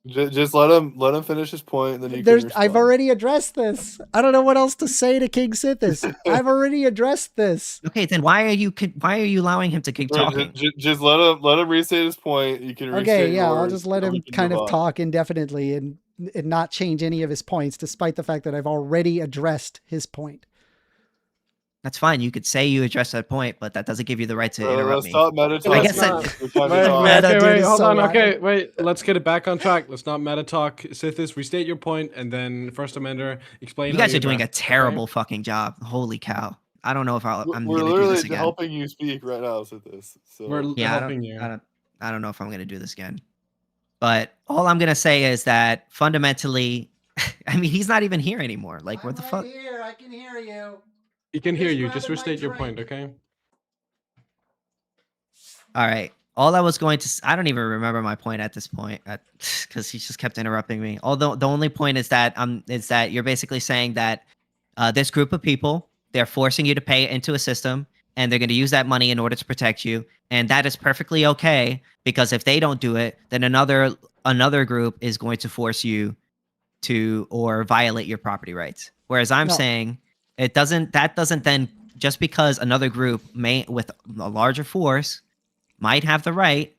Just let him finish his point. And then I've already addressed this. I don't know what else to say to KingSithis. I've already addressed this. Okay, then why are you allowing him to keep talking? Just let him restate his point. You can restate yours. I'll just let him kind of talk indefinitely and not change any of his points, despite the fact that I've already addressed his point. That's fine. You could say you addressed that point, but that doesn't give you the right to interrupt me. Stop meta-talk. I guess hold on. Okay, wait. Let's get it back on track. Let's not meta-talk. Sithis, restate your point, and then 1stAmender, explain. You guys are doing a terrible fucking job. Holy cow. I don't know if I'm going to do this again. We're literally helping you speak right now, Sithis. So. We're helping you. I don't know if I'm going to do this again. But all I'm going to say is that fundamentally, I mean, he's not even here anymore. Like, what the fuck? Here, I can hear you. He can hear you. Just restate your point, okay? All right. all I was going to, I don't even remember my point at this point, because he just kept interrupting me. Although the only point is that you're basically saying that this group of people, they're forcing you to pay into a system, and they're going to use that money in order to protect you, and that is perfectly okay, because if they don't do it, then another group is going to force you to or violate your property rights. Whereas I'm saying that doesn't then, just because another group may with a larger force might have the right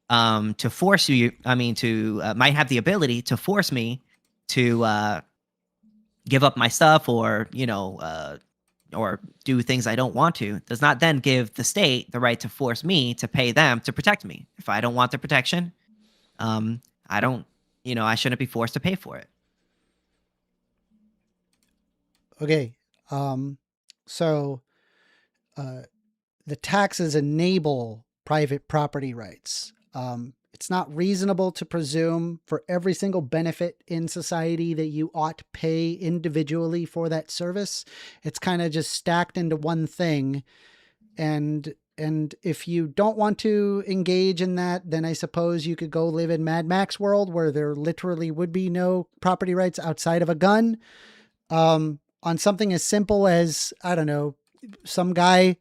to force you, might have the ability to force me to give up my stuff or or do things I don't want to, does not then give the state the right to force me to pay them to protect me. If I don't want the protection, I don't, I shouldn't be forced to pay for it. Okay. So the taxes enable private property rights. It's not reasonable to presume for every single benefit in society that you ought to pay individually for that service. It's kind of just stacked into one thing. And if you don't want to engage in that, then I suppose you could go live in Mad Max world where there literally would be no property rights outside of a gun. On something as simple as, I don't know, some guy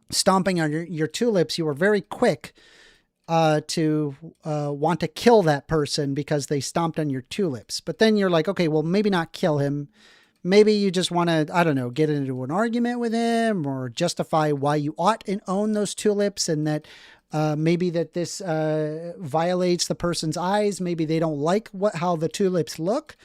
stomping on your tulips, you were very quick to want to kill that person because they stomped on your tulips. But then you're like, okay, well, maybe not kill him. Maybe you just want to, I don't know, get into an argument with him or justify why you ought to own those tulips, and that maybe that this violates the person's eyes. Maybe they don't like how the tulips look.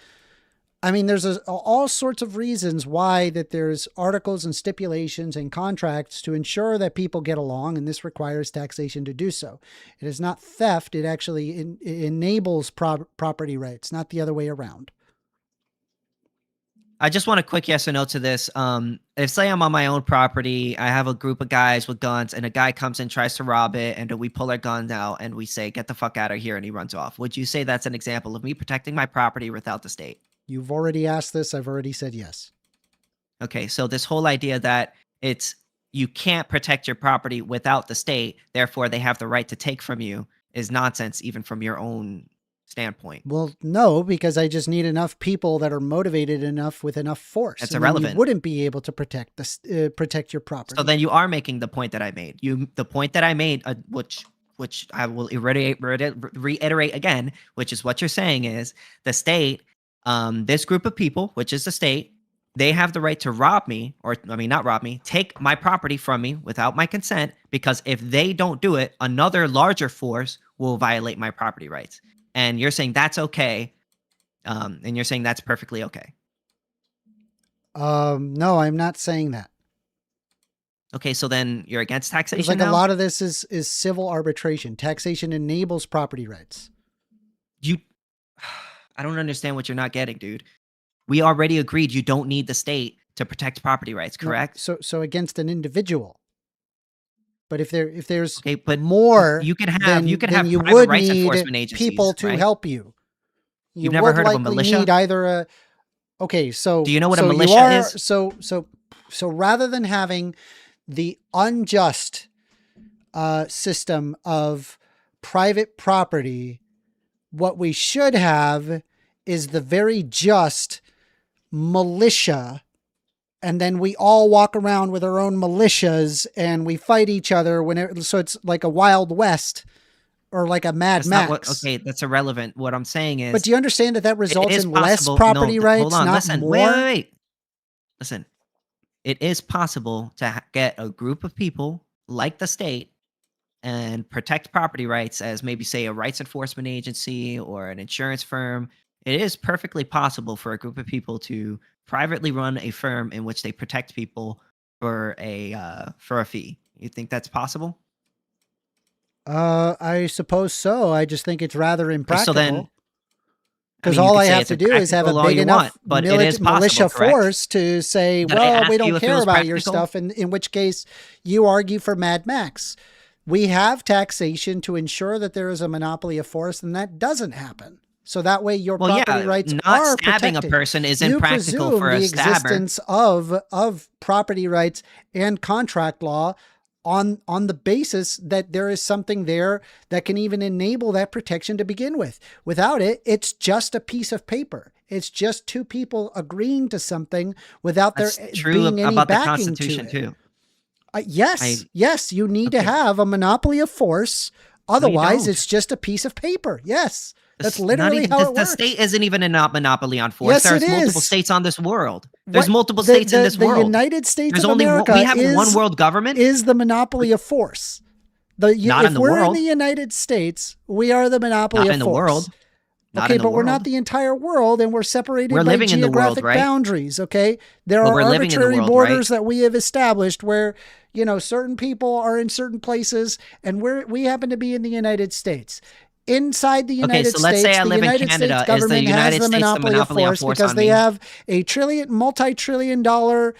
I mean, there's all sorts of reasons why that there's articles and stipulations and contracts to ensure that people get along, and this requires taxation to do so. It is not theft. It actually enables property rights, not the other way around. I just want a quick yes or no to this. If say I'm on my own property, I have a group of guys with guns, and a guy comes in, tries to rob it, and we pull our guns out and we say, get the fuck out of here, and he runs off. Would you say that's an example of me protecting my property without the state? You've already asked this. I've already said yes. Okay, so this whole idea that you can't protect your property without the state, therefore they have the right to take from you, is nonsense, even from your own standpoint. Well, no, because I just need enough people that are motivated enough with enough force. That's and then irrelevant. You wouldn't be able to protect your property. So then you are making the point that I made. The point that I made, which I will reiterate again, which is what you're saying is the state. This group of people, which is the state, they have the right to rob me, not rob me, take my property from me without my consent, because if they don't do it, another larger force will violate my property rights. And you're saying that's okay. And you're saying that's perfectly okay. No, I'm not saying that. Okay, so then you're against taxation. It's like now? A lot of this is civil arbitration. Taxation enables property rights. I don't understand what you're not getting, dude. We already agreed you don't need the state to protect property rights, correct? No, so against an individual. But if there's but more, you can have you private would rights need enforcement agencies, people to right? help you. You've never heard of a militia? Need either a okay. So do you know what a militia is? So rather than having the unjust system of private property, what we should have is the very just militia, and then we all walk around with our own militias and we fight each other so it's like a Wild West or like a Mad Max. Okay, that's irrelevant. What I'm saying is, but do you understand that results in less property rights? Hold on, not listen, more? wait. Listen, it is possible to get a group of people like the state and protect property rights as maybe say a rights enforcement agency or an insurance firm. It is perfectly possible for a group of people to privately run a firm in which they protect people for a fee. You think that's possible? I suppose so. I just think it's rather impractical. So then, because all I have to do is have a big enough militia force to say, well, we don't care about your stuff, and in which case you argue for Mad Max. We have taxation to ensure that there is a monopoly of force, and that doesn't happen. So that way your property rights are protected. Not stabbing a person is impractical for a stabber. The existence of property rights and contract law on the basis that there is something there that can even enable that protection to begin with. Without it, it's just a piece of paper. It's just two people agreeing to something without That's there true being any about the backing Constitution to it. too. Yes, you need to have a monopoly of force. Otherwise, it's just a piece of paper. Yes, that's literally how it works. The state isn't even a monopoly on force. Yes, There's it multiple is. states on this world. There's multiple states in this the world. United States There's of only America we have one world government. Is the monopoly of force. Not if in the we're world. in the United States, we are the monopoly Not of in the force. world. Not Okay, in the but we're world. not the entire world, and we're separated We're by living in the world, geographic right? boundaries. Okay, there But are we're living in the arbitrary world, borders right? that we have established where certain people are in certain places, and we happen to be in the United States. Inside the United so let's States, say I the live in United Canada. States Is the government has United the States monopoly of force because on they me? have a multi-trillion-dollar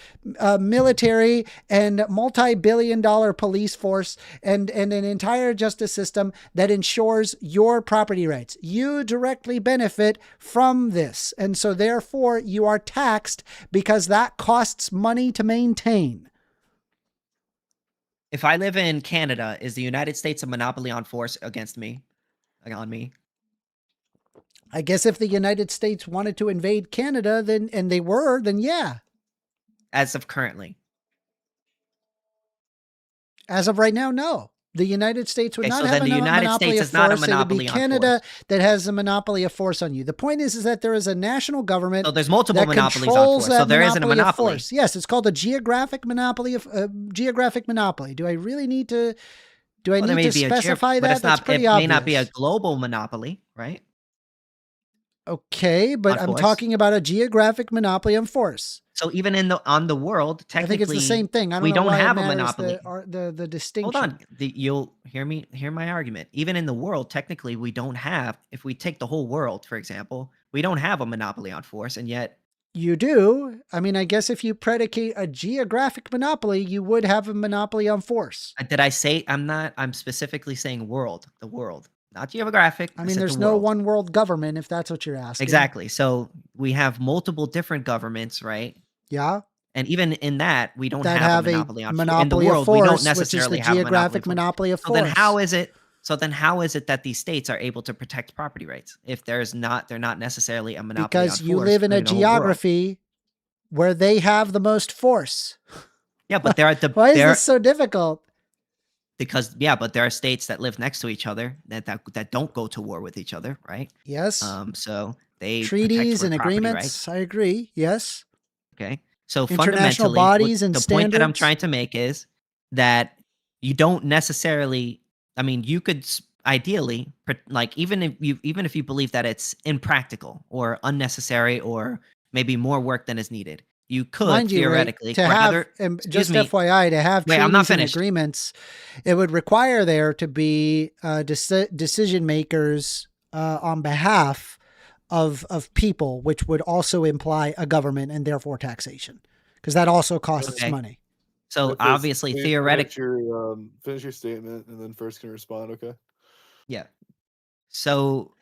military and multi-billion-dollar police force and an entire justice system that ensures your property rights. You directly benefit from this, and so therefore you are taxed because that costs money to maintain. If I live in Canada, is the United States a monopoly on force against me? On me? I guess if the United States wanted to invade Canada, then yeah. As of currently. As of right now, no. The United States would Okay, not so have then a the United monopoly States of is not a force. It would be monopoly on Canada that has a monopoly of force on you. The point is that there is a national government. So there's multiple that monopolies on controls force. So that there isn't a monopoly of monopoly. force. Yes, it's called a geographic monopoly of geographic monopoly. Do I really need to? Do I Well, there need may to be specify but that? it's That's not. pretty It obvious. may not be a global monopoly, right? Okay, but On I'm force. talking about a geographic monopoly on force. So even on the world, I technically, think it's the same thing. I don't we know don't why have it a matters monopoly. the distinction. Hold on, you'll hear my argument. Even in the world, technically, we don't have. If we take the whole world, for example, we don't have a monopoly on force, and yet You do. I mean, I guess if you predicate a geographic monopoly, you would have a monopoly on force. did I say I'm not? I'm specifically saying world, the world, not geographic. I mean, said there's the no world. one world government, if that's what you're asking. Exactly. So we have multiple different governments, right? Yeah. And even in that, we don't That have have a a monopoly on monopoly in the of world. We don't force, which is the necessarily have a geographic monopoly of So then force. how is it? So then how is it that these states are able to protect property rights if they're not necessarily a monopoly Because on you force live in a the whole world? geography where they have the most force. Yeah, but there are Why is this so difficult? but there are states that live next to each other that don't go to war with each other, right? Yes. So they Treaties and property agreements. rights. I agree. Yes. Okay. So International fundamentally, bodies and the point that I'm standards. trying to make is that you don't necessarily. I mean, you could ideally, like, even if you believe that it's impractical or unnecessary or maybe more work than is needed, you could Mind you, right, theoretically to have, and just FYI, to have Wait, I'm not treaties and finished. agreements, it would require there to be decision makers on behalf of people, which would also imply a government and therefore taxation, because that also costs money. So obviously, theoretically, finish your statement and then first can respond. Okay. Yeah. So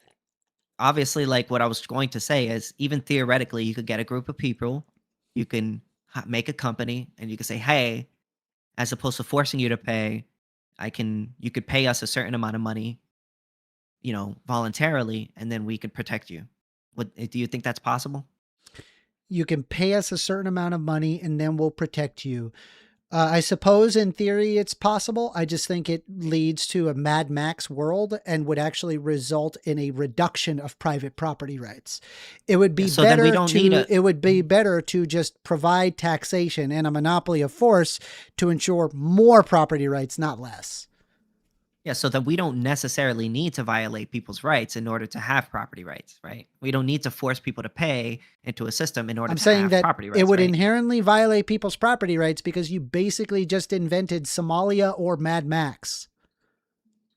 obviously, like what I was going to say is, even theoretically, you could get a group of people, you can make a company, and you can say, hey, as opposed to forcing you to pay, you could pay us a certain amount of money, voluntarily, and then we could protect you. Do you think that's possible? You can pay us a certain amount of money and then we'll protect you. I suppose in theory it's possible. I just think it leads to a Mad Max world and would actually result in a reduction of private property rights. It would be it would be better to just provide taxation and a monopoly of force to ensure more property rights, not less. Yeah, so that we don't necessarily need to violate people's rights in order to have property rights, right? We don't need to force people to pay into a system in order to have property rights. It would right? inherently violate people's property rights because you basically just invented Somalia or Mad Max.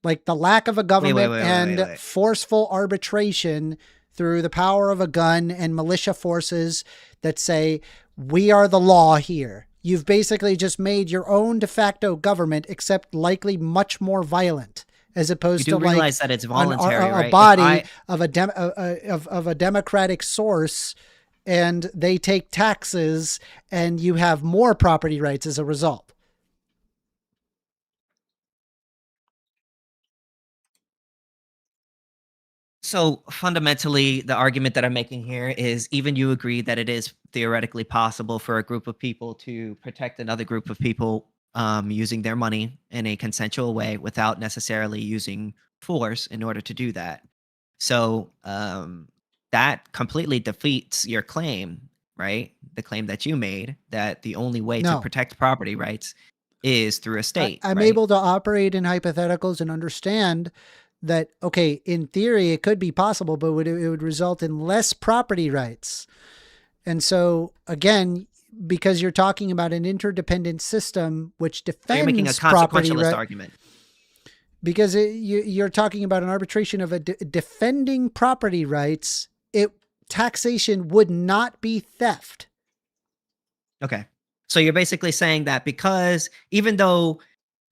Like the lack of a government and forceful arbitration through the power of a gun and militia forces that say, we are the law here. You've basically just made your own de facto government, except likely much more violent, as opposed to realize that it's voluntary, a right? body of a democratic source, and they take taxes, and you have more property rights as a result. So fundamentally, the argument that I'm making here is even you agree that it is theoretically possible for a group of people to protect another group of people using their money in a consensual way without necessarily using force in order to do that. So that completely defeats your claim, right? The claim that you made that the only way to protect property rights is through a state. I'm right? able to operate in hypotheticals and understand that, okay, in theory, it could be possible, but it would result in less property rights. And so, again, because you're talking about an interdependent system which defends So you're making a property consequentialist right, argument. because you're talking about an arbitration of defending property rights, taxation would not be theft. Okay. So you're basically saying that because even though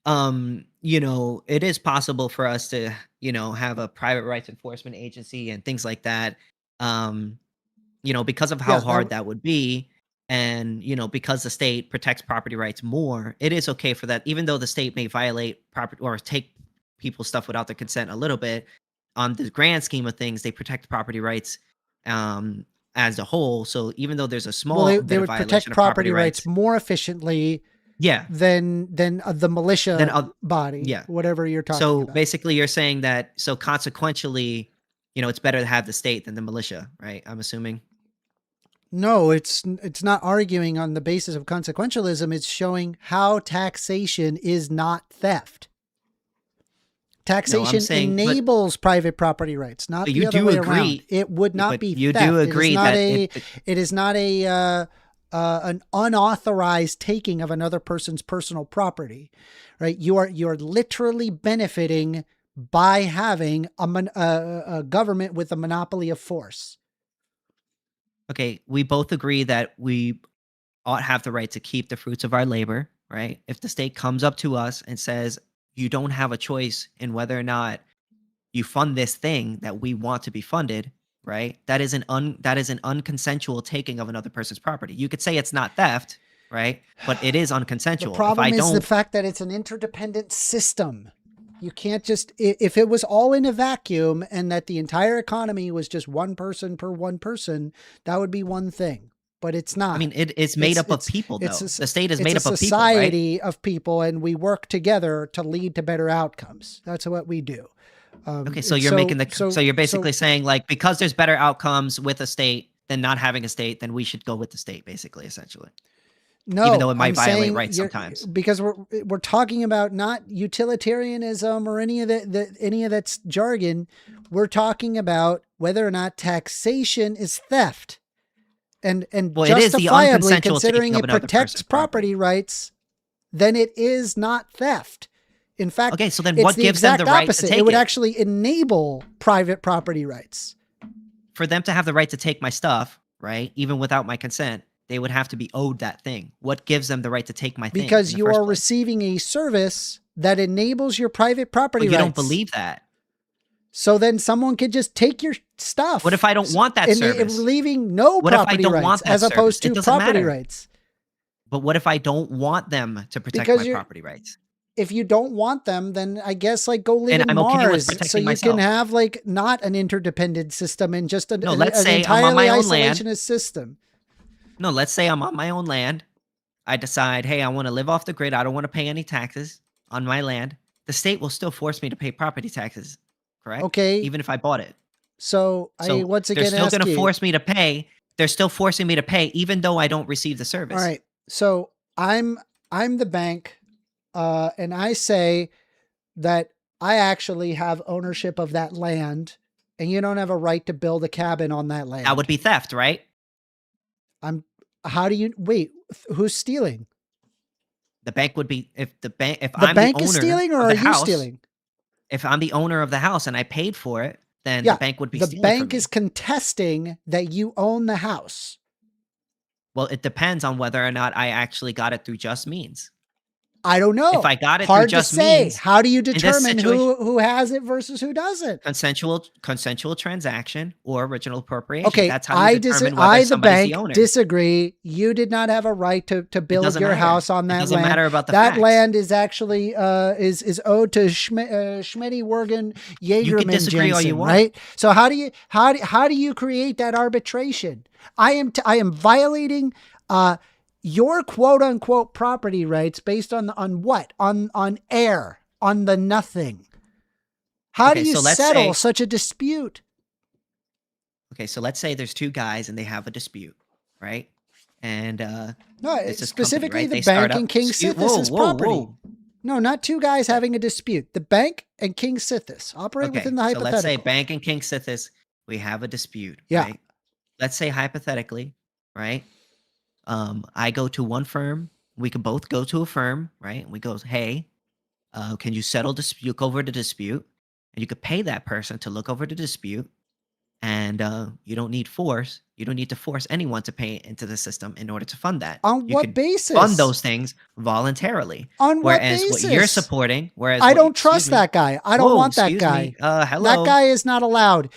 it is possible for us to, have a private rights enforcement agency and things like that, because of how hard that would be, and, because the state protects property rights more, it is okay for that, even though the state may violate property or take people's stuff without their consent a little bit, on the grand scheme of things, they protect property rights as a whole. So even though there's a small they would protect property rights more efficiently than the militia body, whatever you're talking about. So basically you're saying that, so consequentially, it's better to have the state than the militia, right? I'm assuming. No, it's not arguing on the basis of consequentialism. It's showing how taxation is not theft. Taxation enables private property rights, not the other way around. It would not be theft. You do agree that it is not an unauthorized taking of another person's personal property, right? You're literally benefiting by having a government with a monopoly of force. Okay, we both agree that we ought to have the right to keep the fruits of our labor, right? If the state comes up to us and says, you don't have a choice in whether or not you fund this thing that we want to be funded, right? That is an unconsensual taking of another person's property. You could say it's not theft, right? But it is unconsensual. The problem is the fact that it's an interdependent system. You can't just, if it was all in a vacuum and that the entire economy was just one person per one person, that would be one thing. But it's not. I mean, it's made up of people, though. The state is made up of people, right? It's a society of people, and we work together to lead to better outcomes. That's what we do. Okay, so you're so you're basically saying, like, because there's better outcomes with a state than not having a state, then we should go with the state, basically, essentially. No, even though it might violate rights sometimes. Because we're talking about not utilitarianism or any of that's jargon. We're talking about whether or not taxation is theft. And justifiably, considering it protects property rights, then it is not theft. In fact, okay, so then what gives them the right to take it? It would actually enable private property rights. For them to have the right to take my stuff, right, even without my consent, they would have to be owed that thing. What gives them the right to take my thing? Because you are receiving a service that enables your private property rights. You don't believe that. So then someone could just take your stuff. What if I don't want that service? Leaving no property rights as opposed to property rights. But what if I don't want them to protect my property rights? If you don't want them, then I guess go live in Mars, so you can have not an interdependent system and just an entirely isolationist system. No, let's say I'm on my own land. I decide, hey, I want to live off the grid. I don't want to pay any taxes on my land. The state will still force me to pay property taxes, correct? Okay. Even if I bought it. So I once again they're still going to force me to pay. They're still forcing me to pay, even though I don't receive the service. All right. So I'm the bank, and I say that I actually have ownership of that land, and you don't have a right to build a cabin on that land. That would be theft, right? How do you wait? Who's stealing? The bank would be if I'm the bank owner is stealing, or are you stealing? If I'm the owner of the house and I paid for it, then the bank would be stealing. The bank is contesting that you own the house. Well, it depends on whether or not I actually got it through just means. I don't know. If I got it hard through just to say. means, How do you in this determine situation- who has it versus who doesn't? Consensual transaction or original appropriation. Okay, That's how you determine whether I, the somebody's bank, the owner. disagree. You did not have a right to build doesn't your matter. house on It that doesn't land. matter about the that facts. land is actually is owed to Schmitty Wergen Jagerman disagree all you Jensen, want. right? So how do you create that arbitration? I am violating your quote unquote property rights based on what? On air, on the nothing. How Okay, do you so let's settle say- such a dispute? Okay, so let's say there's two guys and they have a dispute, right? And No, it's this specifically company, right? the They start bank and up- Excuse- KingSithis' whoa, property. whoa. No, not two guys having a dispute. The bank and KingSithis operate Okay, within the so hypothetical. let's say bank and KingSithis, we have a dispute, Yeah. right? Let's say hypothetically, right? I go to one firm. We could both go to a firm, right? We go, hey, can you settle dispute? Look over the dispute, and you could pay that person to look over the dispute. And you don't need force. You don't need to force anyone to pay into the system in order to fund that. On You what could basis? Fund those things voluntarily. On what whereas basis? what you're supporting, whereas I what- don't excuse trust me. that guy. I don't Whoa, want that excuse guy. me. Hello. That guy is not allowed.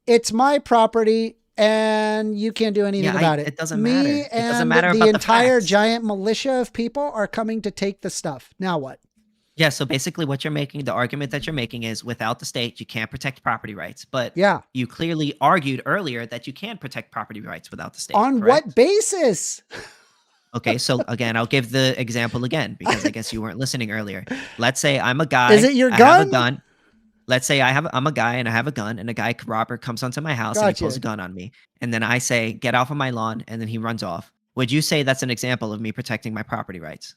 It's my property, and you can't do anything Yeah, about it. it doesn't Me matter. It doesn't and matter the about the entire facts. giant militia of people are coming to take the stuff. Now what? Yeah, so basically what you're making, the argument that you're making is without the state, you can't protect property rights. But Yeah. you clearly argued earlier that you can protect property rights without the state. On correct? what basis? Okay, so again, I'll give the example again because I guess you weren't listening earlier. Let's say I'm a guy. Is it your I have a gun? gun. Let's say I'm a guy and I have a gun, and a guy robber comes onto my house and he pulls Gotcha. a gun on me, and then I say, "Get off of my lawn," and then he runs off. Would you say that's an example of me protecting my property rights?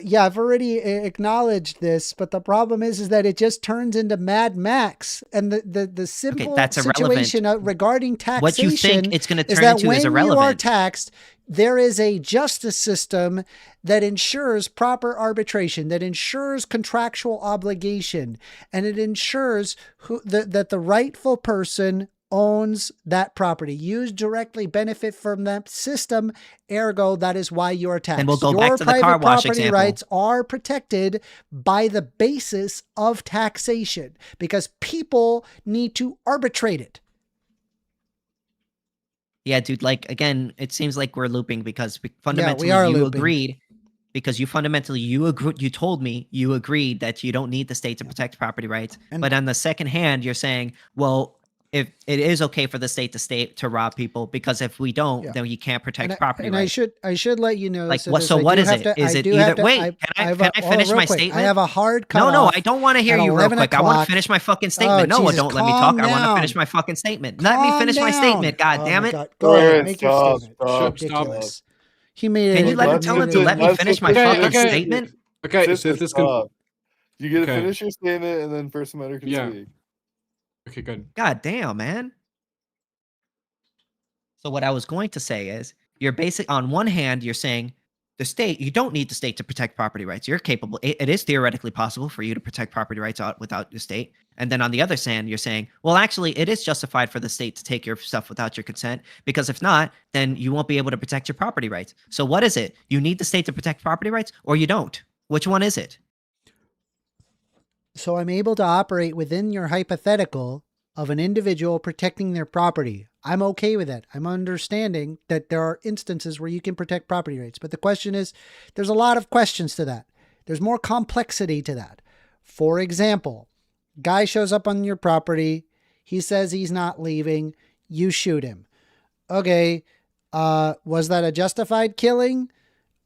Yeah, I've already acknowledged this, but the problem is that it just turns into Mad Max, and the simple that's irrelevant. situation regarding taxation. What you think it's going to is turn that into when is you are irrelevant. taxed, there is a justice system that ensures proper arbitration, that ensures contractual obligation, and it ensures that the rightful person owns that property. You directly benefit from that system, ergo, that is why you are taxed. And we'll go Your back to the private car wash property example. rights are protected by the basis of taxation because people need to arbitrate it. Yeah, dude, like, again, it seems like we're looping because fundamentally are you looping. agreed, because you fundamentally, you told me you agreed that you don't need the state to protect property rights. And- But on the second hand, you're saying, well, if it is okay for the state to rob people, because if we don't, Yeah. then you can't protect And property I rights. should let you know. Like, so what? this, So I what do is have it? to- Is I it do either? have to- Wait, I- can I have finish hold on, real my quick. statement? I have a hard No, cutoff I don't want to hear at you real 11 quick. I want to o'clock. finish my fucking statement. No, Jesus, don't let me calm talk. I want to down. finish my fucking statement. Let me Calm finish my down. statement. God Oh damn my it. God. Go ahead, Alright, make your stop, statement. stop, Ridiculous. He made Can it. you let him tell him to let me let's finish my just- fucking okay. statement? Okay, Just so this stop. You get to Okay. finish your statement, and then First Amender can Yeah. speak. Okay, good. God damn, man. So what I was going to say is, you're basic on one hand, you're saying the state, you don't need the state to protect property rights. You're capable. It is theoretically possible for you to protect property rights without the state. And then on the other hand, you're saying, well, actually, it is justified for the state to take your stuff without your consent, because if not, then you won't be able to protect your property rights. So what is it? You need the state to protect property rights, or you don't? Which one is it? So I'm able to operate within your hypothetical of an individual protecting their property. I'm okay with that. I'm understanding that there are instances where you can protect property rights. But the question is, there's a lot of questions to that. There's more complexity to that. For example, guy shows up on your property. He says he's not leaving. You shoot him. Okay. Was that a justified killing?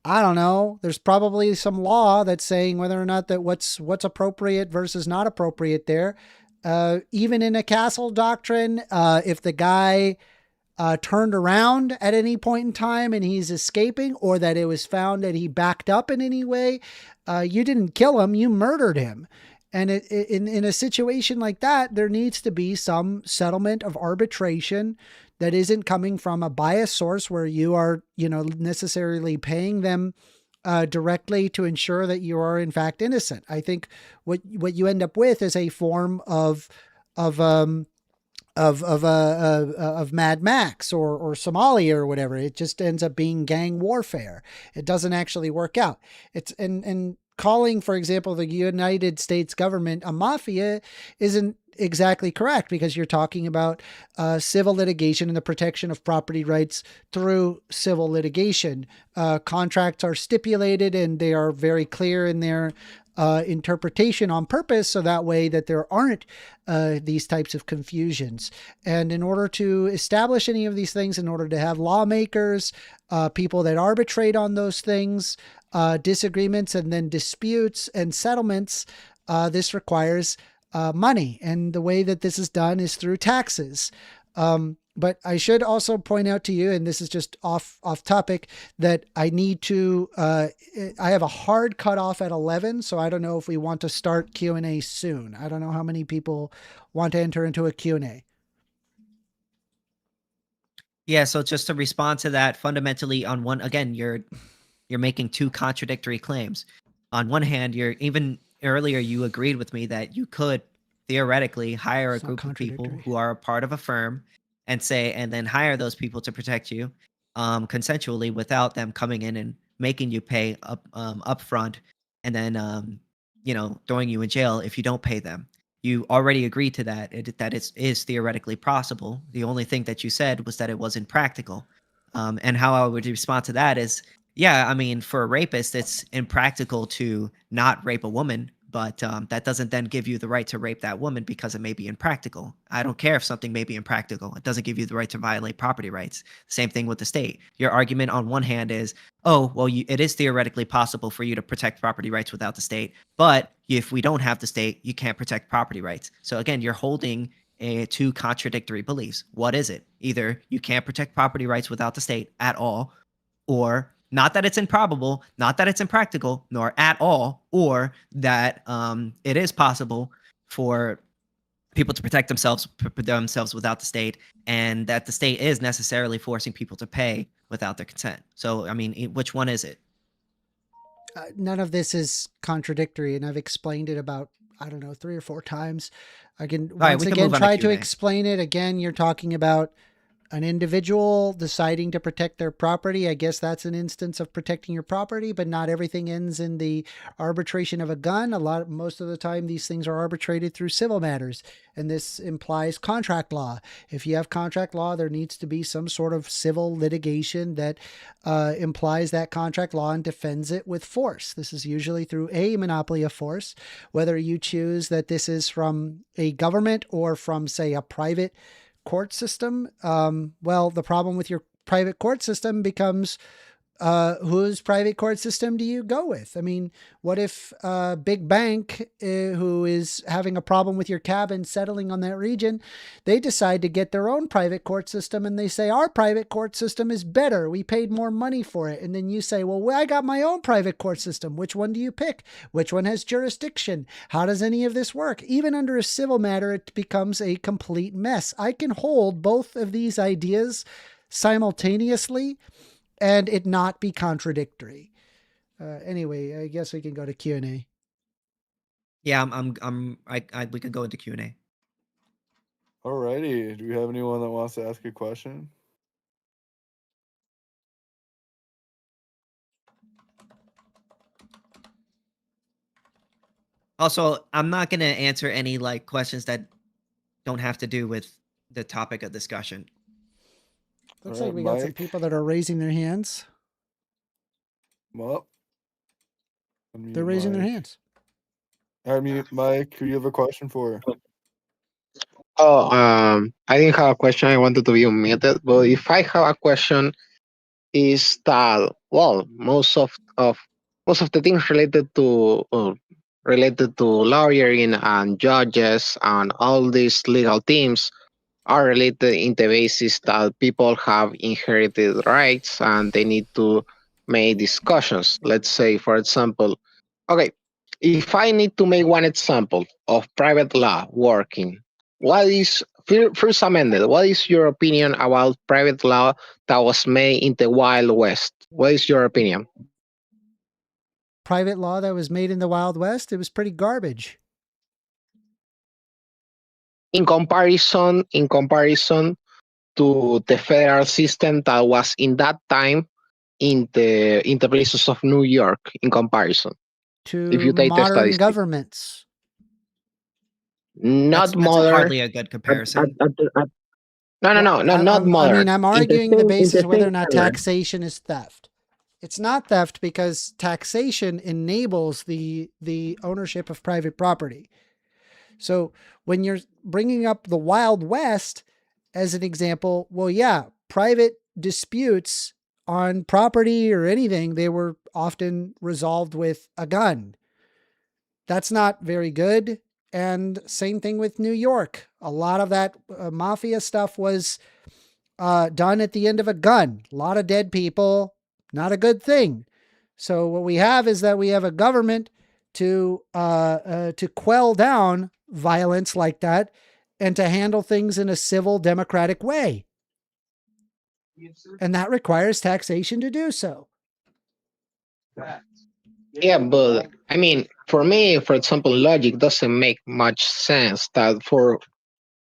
I don't know. There's probably some law that's saying whether or not that what's appropriate versus not appropriate there. Even in a castle doctrine, if the guy turned around at any point in time and he's escaping, or that it was found that he backed up in any way, you didn't kill him, you murdered him. And in a situation like that, there needs to be some settlement of arbitration that isn't coming from a biased source where you are, necessarily paying them directly to ensure that you are in fact innocent. I think what you end up with is a form of of Mad Max or Somalia or whatever. It just ends up being gang warfare. It doesn't actually work out. It's and calling, for example, the United States government a mafia isn't exactly correct, because you're talking about civil litigation and the protection of property rights through civil litigation. Contracts are stipulated and they are very clear in their interpretation on purpose, so that way that there aren't these types of confusions. And in order to establish any of these things, in order to have lawmakers, people that arbitrate on those things, disagreements and then disputes and settlements, this requires money. And the way that this is done is through taxes. But I should also point out to you, and this is just off topic, that I need to, I have a hard cutoff at 11. So I don't know if we want to start Q&A soon. I don't know how many people want to enter into a Q&A. Yeah. So just to respond to that, fundamentally on one, again, you're making two contradictory claims. On one hand, even earlier, you agreed with me that you could theoretically hire a group of people who are a part of a firm and then hire those people to protect you consensually without them coming in and making you pay upfront and then throwing you in jail if you don't pay them. You already agreed to that it is theoretically possible. The only thing that you said was that it wasn't practical. And how I would respond to that is, yeah, I mean, for a rapist, it's impractical to not rape a woman, but that doesn't then give you the right to rape that woman because it may be impractical. I don't care if something may be impractical. It doesn't give you the right to violate property rights. Same thing with the state. Your argument on one hand is, oh, well, it is theoretically possible for you to protect property rights without the state, but if we don't have the state, you can't protect property rights. So again, you're holding two contradictory beliefs. What is it? Either you can't protect property rights without the state at all, or not that it's improbable, not that it's impractical, nor at all, or that it is possible for people to protect themselves without the state, and that the state is necessarily forcing people to pay without their consent. So, I mean, which one is it? None of this is contradictory, and I've explained it about, I don't know, 3 or 4 times. I can once again try to explain it. Again, you're talking about an individual deciding to protect their property. I guess that's an instance of protecting your property, but not everything ends in the arbitration of a gun. Most of the time, these things are arbitrated through civil matters, and this implies contract law. If you have contract law, there needs to be some sort of civil litigation that implies that contract law and defends it with force. This is usually through a monopoly of force, whether you choose that this is from a government or from, say, a private court system. Well, the problem with your private court system becomes whose private court system do you go with? I mean, what if a big bank who is having a problem with your cabin settling on that region, they decide to get their own private court system and they say, our private court system is better. We paid more money for it. And then you say, well, I got my own private court system. Which one do you pick? Which one has jurisdiction? How does any of this work? Even under a civil matter, it becomes a complete mess. I can hold both of these ideas simultaneously and it not be contradictory. Anyway, I guess we can go to Q&A. Yeah, we could go into Q&A. Alrighty. Do we have anyone that wants to ask a question? Also, I'm not going to answer any questions that don't have to do with the topic of discussion. Looks like we got some people that are raising their hands. Well, they're raising their hands. I mean, Mike, who do you have a question for? Oh, I didn't have a question. I wanted to be unmuted. But if I have a question, is that, well, most of the things related to lawyering and judges and all these legal teams are related in the basis that people have inherited rights and they need to make discussions. Let's say, for example, okay, if I need to make one example of private law working, what is, first amended, what is your opinion about private law that was made in the Wild West? What is your opinion? Private law that was made in the Wild West, it was pretty garbage. in comparison to the federal system that was in that time in the places of New York in comparison. If To you take the modern statistics. governments. Not That's modern. hardly a good comparison. Not modern. I mean, I'm arguing the basis of whether or not era. taxation is theft. It's not theft because taxation enables the ownership of private property. So when you're bringing up the Wild West as an example, well, yeah, private disputes on property or anything, they were often resolved with a gun. That's not very good. And same thing with New York. A lot of that mafia stuff was done at the end of a gun. A lot of dead people, not a good thing. So what we have is that we have a government to quell down violence like that and to handle things in a civil, democratic way. And that requires taxation to do so. Yeah, but I mean, for me, for example, logic doesn't make much sense that for,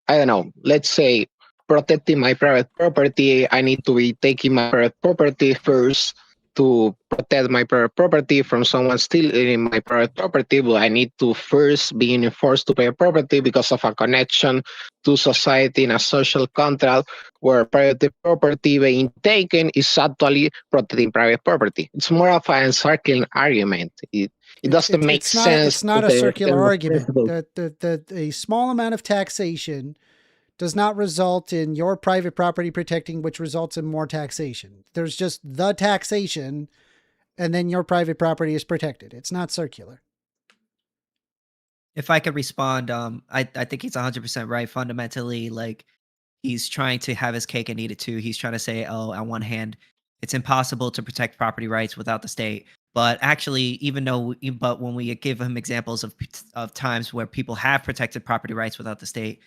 I don't know, let's say protecting my private property, I need to be taking my private property first to protect my private property from someone stealing my private property, but I need to first be enforced to pay property because of a connection to society in a social contract where private property being taken is actually protecting private property. It's more of an circular argument. It doesn't make sense. It's not a circular argument. A small amount of taxation does not result in your private property protecting, which results in more taxation. There's just the taxation, and then your private property is protected. It's not circular. If I could respond, I think he's 100% right. Fundamentally, like, he's trying to have his cake and eat it too. He's trying to say, oh, on one hand, it's impossible to protect property rights without the state. But actually, but when we give him examples of times where people have protected property rights without the state,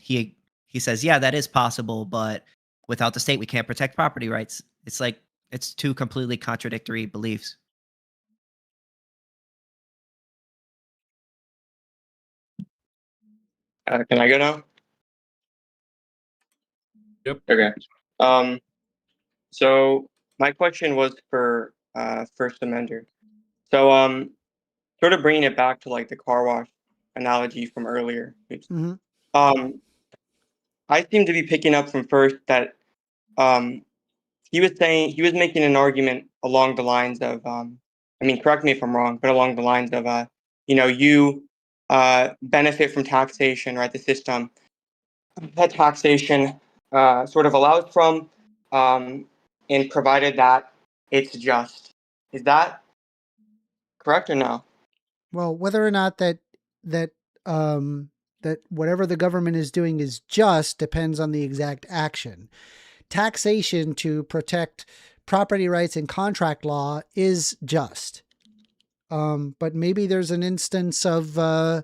he says, yeah, that is possible, but without the state, we can't protect property rights. It's like, it's two completely contradictory beliefs. Can I go now? Yep. Okay. So my question was for 1stAmender. So sort of bringing it back to like the car wash analogy from earlier. Mm-hmm. I seem to be picking up from First that he was making an argument along the lines of I mean, correct me if I'm wrong, but along the lines of you benefit from taxation, right? The system that taxation sort of allows from, and provided that it's just. Is that correct or no? Well, whether or not that whatever the government is doing is just depends on the exact action. Taxation to protect property rights and contract law is just. But maybe there's an instance of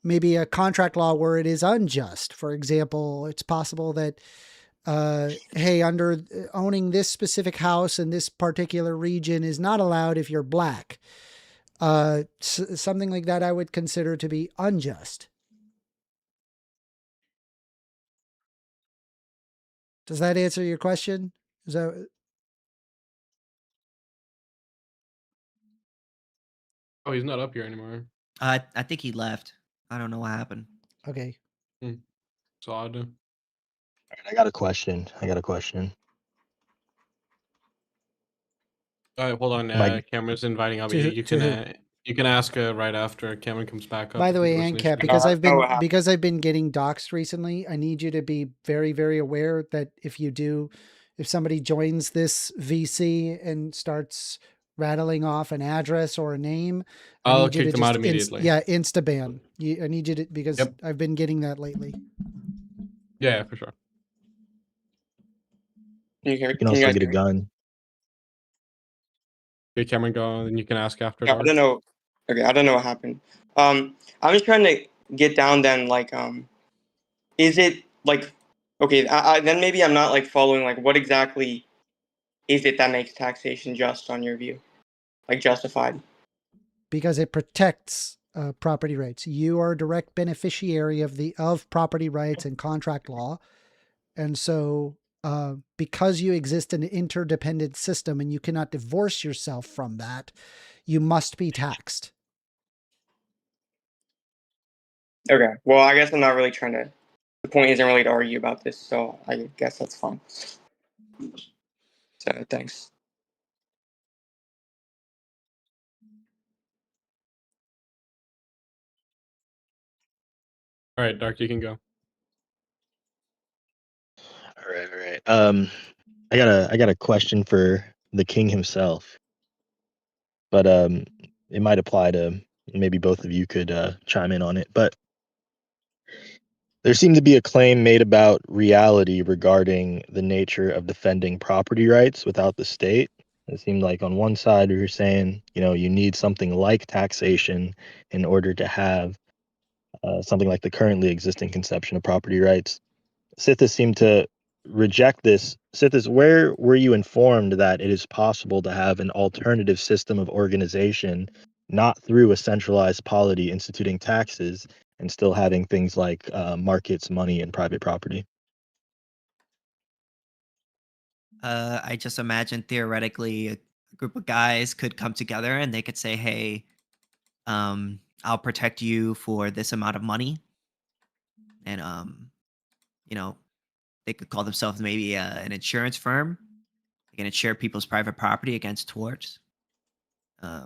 maybe a contract law where it is unjust. For example, it's possible that, hey, under owning this specific house in this particular region is not allowed if you're black. Something like that I would consider to be unjust. Does that answer your question? Is that... Oh, he's not up here anymore. I think he left. I don't know what happened. Okay. So odd. All right, I got a question. All right, hold on. Cameron's inviting up. You can ask right after Cameron comes back up. By the way, ANCAP, because I've been getting doxxed recently, I need you to be very, very aware that if somebody joins this VC and starts rattling off an address or a name, I'll kick them out immediately. Insta-ban. I need you to, because I've been getting that lately. Yeah, for sure. You can also get a gun. Okay, Cameron, go, and you can ask after. Yeah, I don't know. Okay, I don't know what happened. I'm just trying to get down then, like, is it like, okay, then maybe I'm not like following, like, what exactly is it that makes taxation just on your view? Like, justified? Because it protects property rights. You are a direct beneficiary of property rights and contract law. And so because you exist in an interdependent system and you cannot divorce yourself from that, you must be taxed. Okay. Well, I guess I'm not really trying to. The point isn't really to argue about this, so I guess that's fine. So thanks. All right, Dark, you can go. All right. I got a question for the king himself, but it might apply to maybe both of you could chime in on it. But there seemed to be a claim made about reality regarding the nature of defending property rights without the state. It seemed like on one side we were saying, you need something like taxation in order to have something like the currently existing conception of property rights. KingSithis seemed to reject this. KingSithis, where were you informed that it is possible to have an alternative system of organization, not through a centralized polity instituting taxes, and still having things like markets, money, and private property? I just imagine theoretically a group of guys could come together and they could say, hey, I'll protect you for this amount of money. And, they could call themselves maybe an insurance firm. They can insure people's private property against torts. I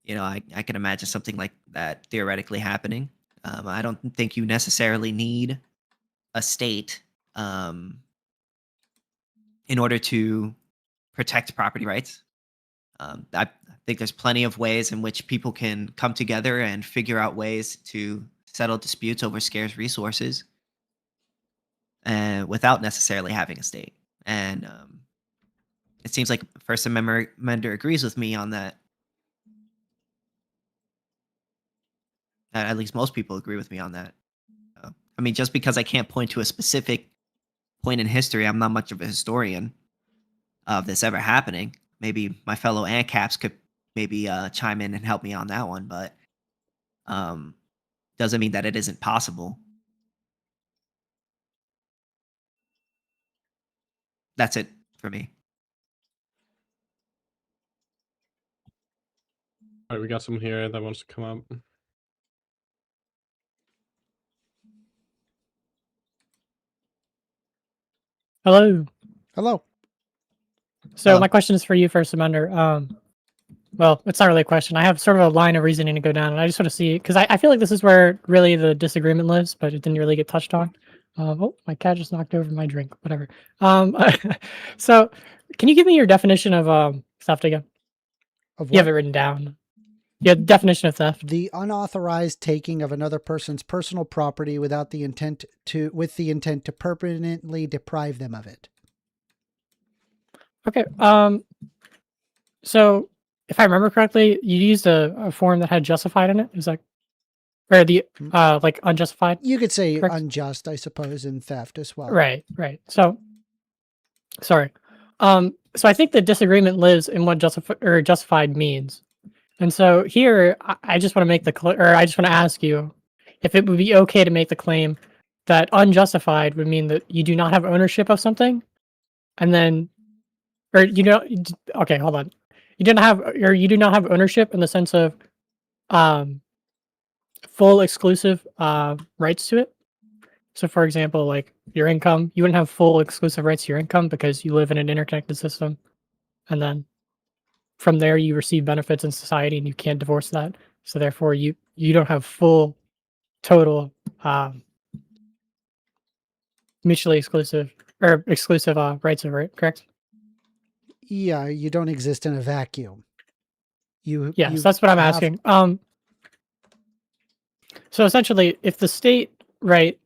can imagine something like that theoretically happening. I don't think you necessarily need a state in order to protect property rights. I think there's plenty of ways in which people can come together and figure out ways to settle disputes over scarce resources without necessarily having a state. And it seems like 1stAmender agrees with me on that. At least most people agree with me on that. Just because I can't point to a specific point in history, I'm not much of a historian of this ever happening. Maybe my fellow ANCAPs could maybe chime in and help me on that one, but doesn't mean that it isn't possible. That's it for me. All right, we got someone here that wants to come up. Hello. Hello. So my question is for you, 1stAmender. Well, it's not really a question. I have sort of a line of reasoning to go down, and I just want to see, because I feel like this is where really the disagreement lives, but it didn't really get touched on. Oh, my cat just knocked over my drink. Whatever. So, can you give me your definition of theft again? Of what? You have it written down. Yeah, definition of theft. The unauthorized taking of another person's personal property with the intent to permanently deprive them of it. Okay. So if I remember correctly, you used a form that had justified in it. Is that, or the like unjustified? You could say correct? Unjust, I suppose, in theft as well. Right. So, sorry. So I think the disagreement lives in what justified means. And so here, I just want to make I just want to ask you if it would be okay to make the claim that unjustified would mean that you do not have ownership of something, and then, okay, hold on. You do not have ownership in the sense of full exclusive rights to it. So for example, like your income, you wouldn't have full exclusive rights to your income because you live in an interconnected system. And then from there you receive benefits in society and you can't divorce that. So therefore you don't have full total mutually exclusive or exclusive rights over it, correct? Yeah, you don't exist in a vacuum. Yes, that's what I'm asking. So essentially, if the state right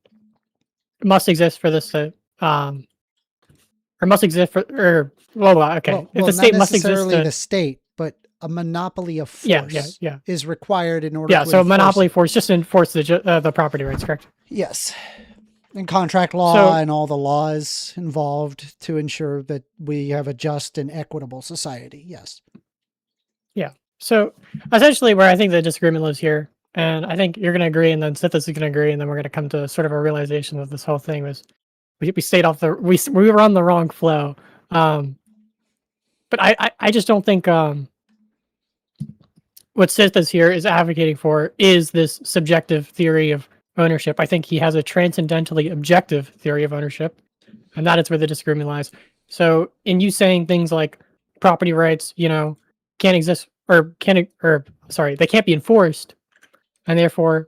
must exist for this to, or must exist for, or okay, if the state must exist, not necessarily the state, but a monopoly of force is required in order. Yeah, so monopoly force just to enforce the property rights, correct? Yes. And contract law and all the laws involved to ensure that we have a just and equitable society. Yes. Yeah. So essentially, where I think the disagreement lives here, and I think you're going to agree, and then Sithis is going to agree, and then we're going to come to sort of a realization that this whole thing was we stayed off the we were on the wrong flow. But I just don't think what Sithis here is advocating for is this subjective theory of ownership. I think he has a transcendentally objective theory of ownership, and that is where the disagreement lies. So, in you saying things like property rights, can't exist or they can't be enforced, and therefore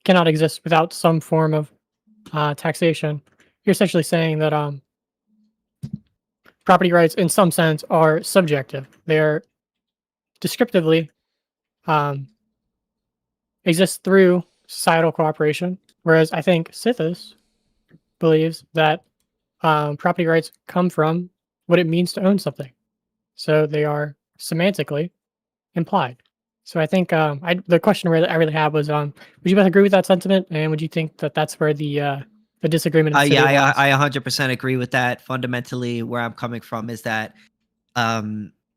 cannot exist without some form of taxation. You're essentially saying that property rights, in some sense, are subjective. They are descriptively exist through societal cooperation, whereas I think Sithis believes that property rights come from what it means to own something. So they are semantically implied. So I think the question I really had was, would you both agree with that sentiment, and would you think that that's where the disagreement? Yeah, I 100% agree with that. Fundamentally, where I'm coming from is that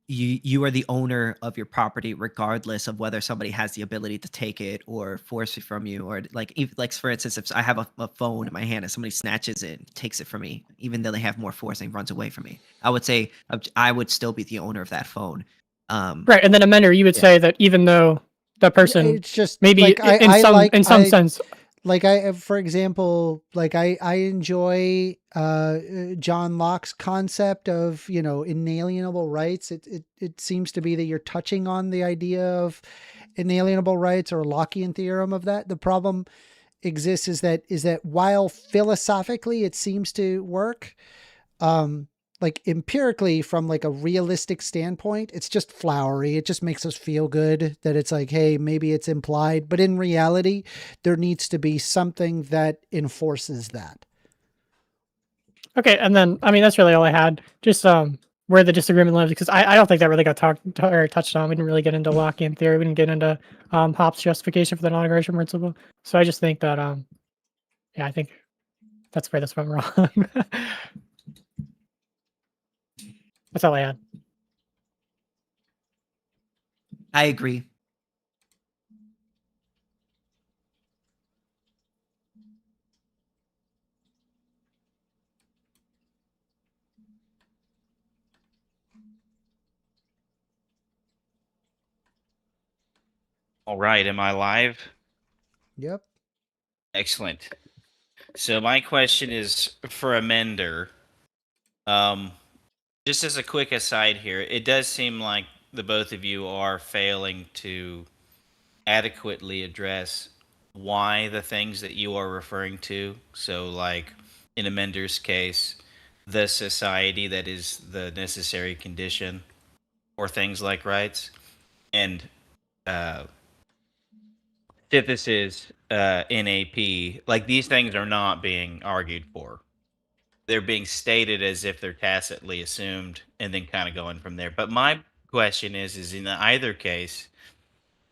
you are the owner of your property, regardless of whether somebody has the ability to take it or force it from you, or like for instance, if I have a phone in my hand and somebody snatches it, takes it from me, even though they have more force and runs away from me, I would say I would still be the owner of that phone. Right, and then Amender, you would say that even though the person, it's just maybe like, in some sense, like for example, like I enjoy John Locke's concept of inalienable rights. It seems to be that you're touching on the idea of inalienable rights, or Lockean theorem of that. The problem exists is that while philosophically it seems to work, like empirically, from like a realistic standpoint, it's just flowery. It just makes us feel good that it's like, hey, maybe it's implied, but in reality, there needs to be something that enforces that. Okay, and then that's really all I had. Just where the disagreement lives, because I don't think that really got touched on. We didn't really get into Lockean theory. We didn't get into Hobbes' justification for the non-aggression principle. So I just think that I think that's where this went wrong. That's all I had. I agree. All right, am I live? Yep. Excellent. So my question is for Amender. Just as a quick aside here, it does seem like the both of you are failing to adequately address why the things that you are referring to. So, like in Amender's case, the society that is the necessary condition for things like rights, and Sithis NAP. Like, these things are not being argued for. They're being stated as if they're tacitly assumed, and then kind of going from there. But my question is in either case,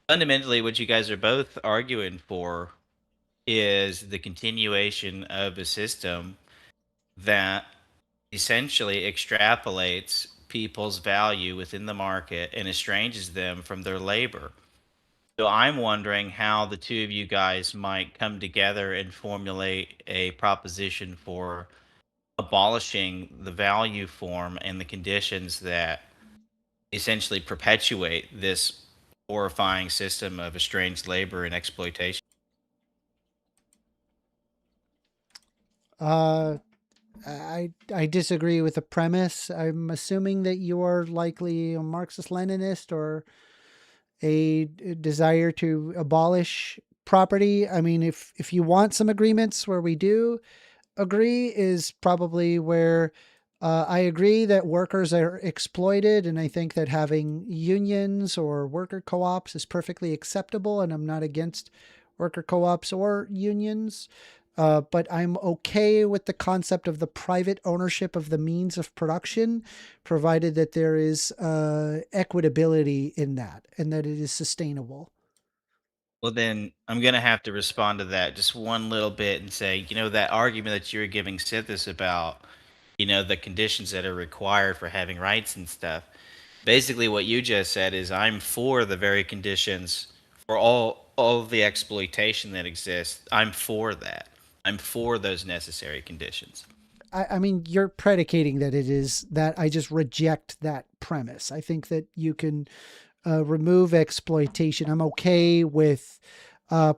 fundamentally, what you guys are both arguing for is the continuation of a system that essentially extrapolates people's value within the market and estranges them from their labor. So I'm wondering how the two of you guys might come together and formulate a proposition for abolishing the value form and the conditions that essentially perpetuate this horrifying system of estranged labor and exploitation. I disagree with the premise. I'm assuming that you are likely a Marxist-Leninist or a desire to abolish property. I mean, if you want some agreements where we do agree, is probably where I agree that workers are exploited, and I think that having unions or worker co-ops is perfectly acceptable, and I'm not against worker co-ops or unions. But I'm okay with the concept of the private ownership of the means of production, provided that there is equitability in that and that it is sustainable. Well, then I'm going to have to respond to that just one little bit and say, that argument that you're giving Sithis about, the conditions that are required for having rights and stuff. basically what you just said is I'm for the very conditions for all of the exploitation that exists. I'm for that. I'm for those necessary conditions. I mean, you're predicating that it is that. I just reject that premise. I think that you can remove exploitation. I'm okay with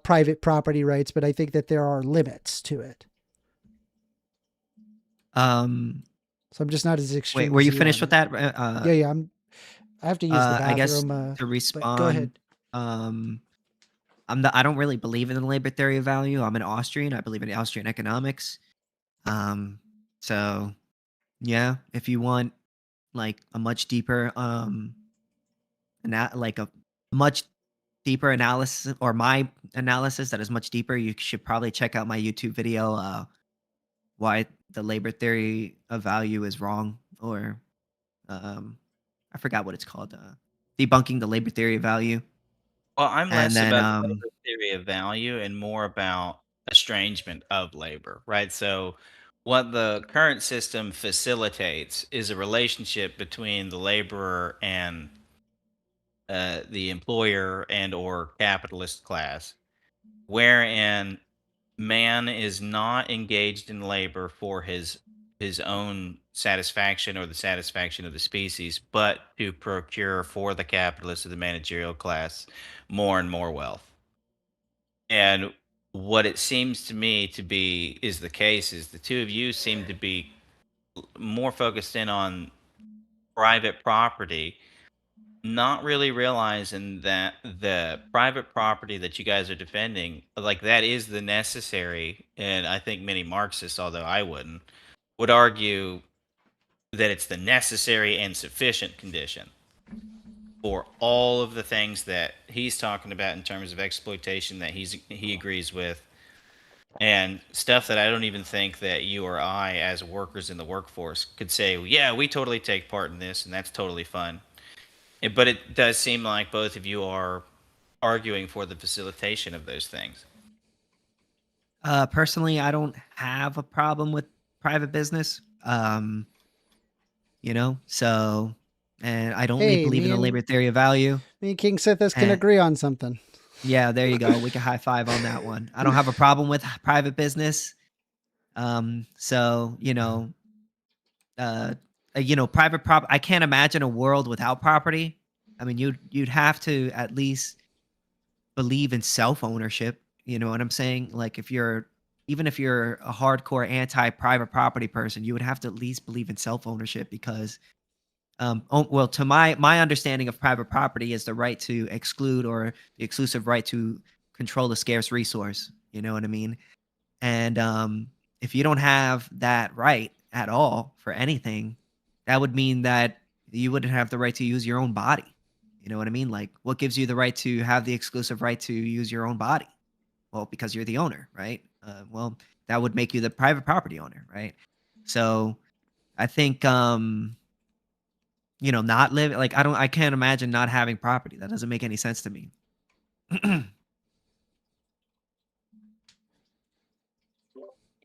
private property rights, but I think that there are limits to it. So I'm just not as extreme. Wait, were as you finished with that? Yeah. I have to use the bathroom. I guess to but respond. go ahead. I don't really believe in the labor theory of value. I'm an Austrian. I believe in Austrian economics. So yeah, if you want like a much deeper much deeper analysis, or my analysis that is much deeper, you should probably check out my YouTube video, why the labor theory of value is wrong, or I forgot what it's called, debunking the labor theory of value. Well, I'm less And then, about the labor theory of value and more about estrangement of labor, right? So, what the current system facilitates is a relationship between the laborer and the employer and or capitalist class, wherein man is not engaged in labor for his own satisfaction or the satisfaction of the species, but to procure for the capitalist or the managerial class more and more wealth. And what it seems to me to be is the case is the two of you seem to be more focused in on private property, not really realizing that the private property that you guys are defending, like that is the necessary, and I think many Marxists, although I wouldn't, would argue that it's the necessary and sufficient condition for all of the things that he's talking about in terms of exploitation that he agrees with, and stuff that I don't even think that you or I, as workers in the workforce, could say, well, yeah, we totally take part in this, and that's totally fun. But it does seem like both of you are arguing for the facilitation of those things. Personally, I don't have a problem with private business. So, and I don't believe in the labor theory of value. Me and KingSithis can agree on something. Yeah, there you go. We can high five on that one. I don't have a problem with private business. Private prop. I can't imagine a world without property. I mean, you'd have to at least believe in self-ownership. You know what I'm saying? Like even if you're a hardcore anti-private property person, you would have to at least believe in self-ownership because, to my understanding of private property is the right to exclude or the exclusive right to control a scarce resource. You know what I mean? And if you don't have that right at all for anything, that would mean that you wouldn't have the right to use your own body. You know what I mean? Like, what gives you the right to have the exclusive right to use your own body? Well, because you're the owner, right? Well, that would make you the private property owner, right? So I think, not living, like, I can't imagine not having property. That doesn't make any sense to me.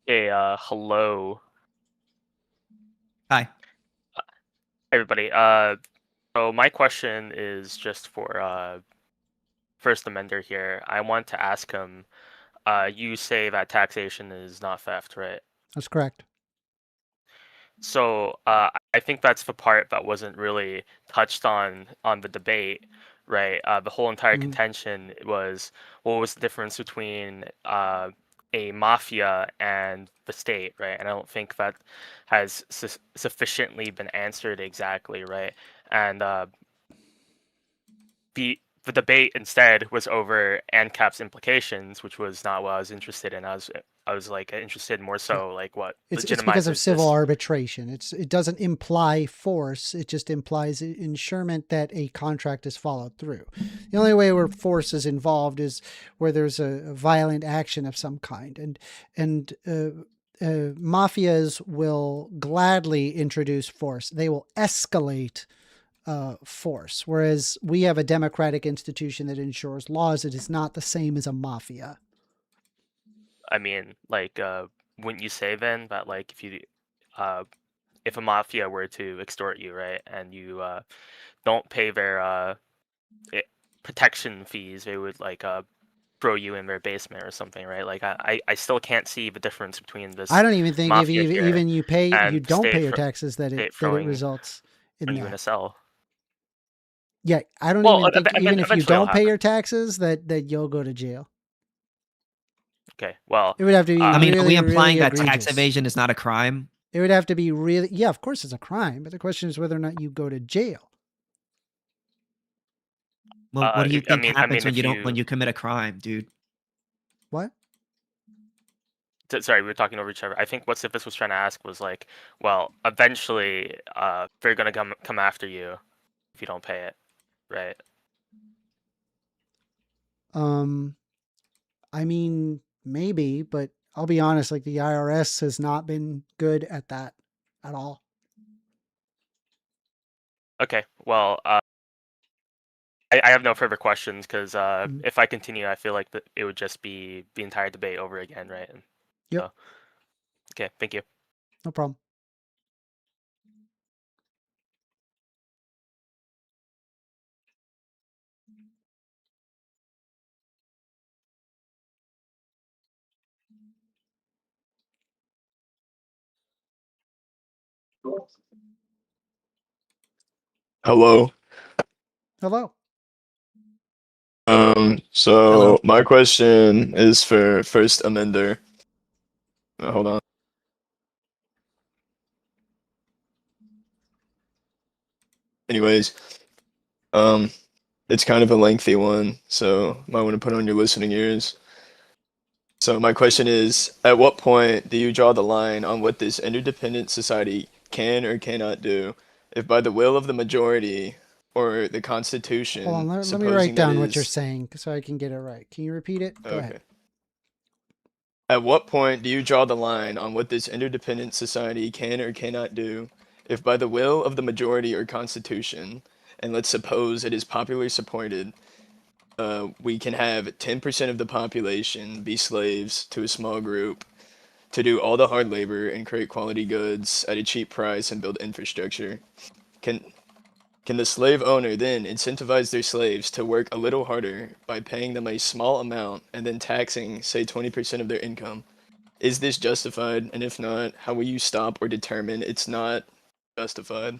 Hey, hello. Hi. Everybody. So my question is just for 1stAmender here. I want to ask him, you say that taxation is not theft, right? That's correct. So I think that's the part that wasn't really touched on the debate, right? The whole entire contention was what was the difference between a mafia and the state, right? And I don't think that has sufficiently been answered exactly, right? And the debate instead was over ANCAP's implications, which was not what I was interested in. I was like interested more so like what It's because of civil arbitration. It doesn't imply force. It just implies ensurement that a contract is followed through. The only way where force is involved is where there's a violent action of some kind. And mafias will gladly introduce force. They will escalate force. Whereas we have a democratic institution that ensures laws. It is not the same as a mafia. I mean, like, wouldn't you say then that like if a mafia were to extort you, right, and you don't pay their protection fees, they would like throw you in their basement or something, right? Like I still can't see the difference between this. I don't even think if mafia here even you and don't pay your taxes that it throwing results in you in a that. cell. Yeah, I don't Well, even think even if you eventually it'll don't pay happen. your taxes that you'll go to jail. Okay, well, It would have to be I mean, are we really, implying really that tax egregious. evasion is not a crime? It would have to be really, yeah, of course it's a crime, but the question is whether or not you go to jail. Well, what do you think happens when if when you commit a crime, dude? What? Sorry, we were talking over each other. I think what Sithis was trying to ask was like, well, eventually, they're gonna come after you if you don't pay it, right? I mean, maybe, but I'll be honest, like the IRS has not been good at that at all. Okay, well, I have no further questions because if I continue, I feel like it would just be the entire debate over again, right? Yep. So, okay, thank you. No problem. Hello. Hello. So my question is for 1stAmender. Hold on. Anyways, it's kind of a lengthy one, so might want to put on your listening ears. So my question is, at what point do you draw the line on what this interdependent society can or cannot do, if by the will of the majority or the Constitution? Hold on, let me supposing write that down what you're is- saying so I can get it right. Can you repeat it? Go ahead. At what point do you draw the line on what this interdependent society can or cannot do, if by the will of the majority or Constitution, and let's suppose it is popularly supported, we can have 10% of the population be slaves to a small group to do all the hard labor and create quality goods at a cheap price and build infrastructure? Can the slave owner then incentivize their slaves to work a little harder by paying them a small amount and then taxing, say, 20% of their income? Is this justified? And if not, how will you stop or determine it's not justified?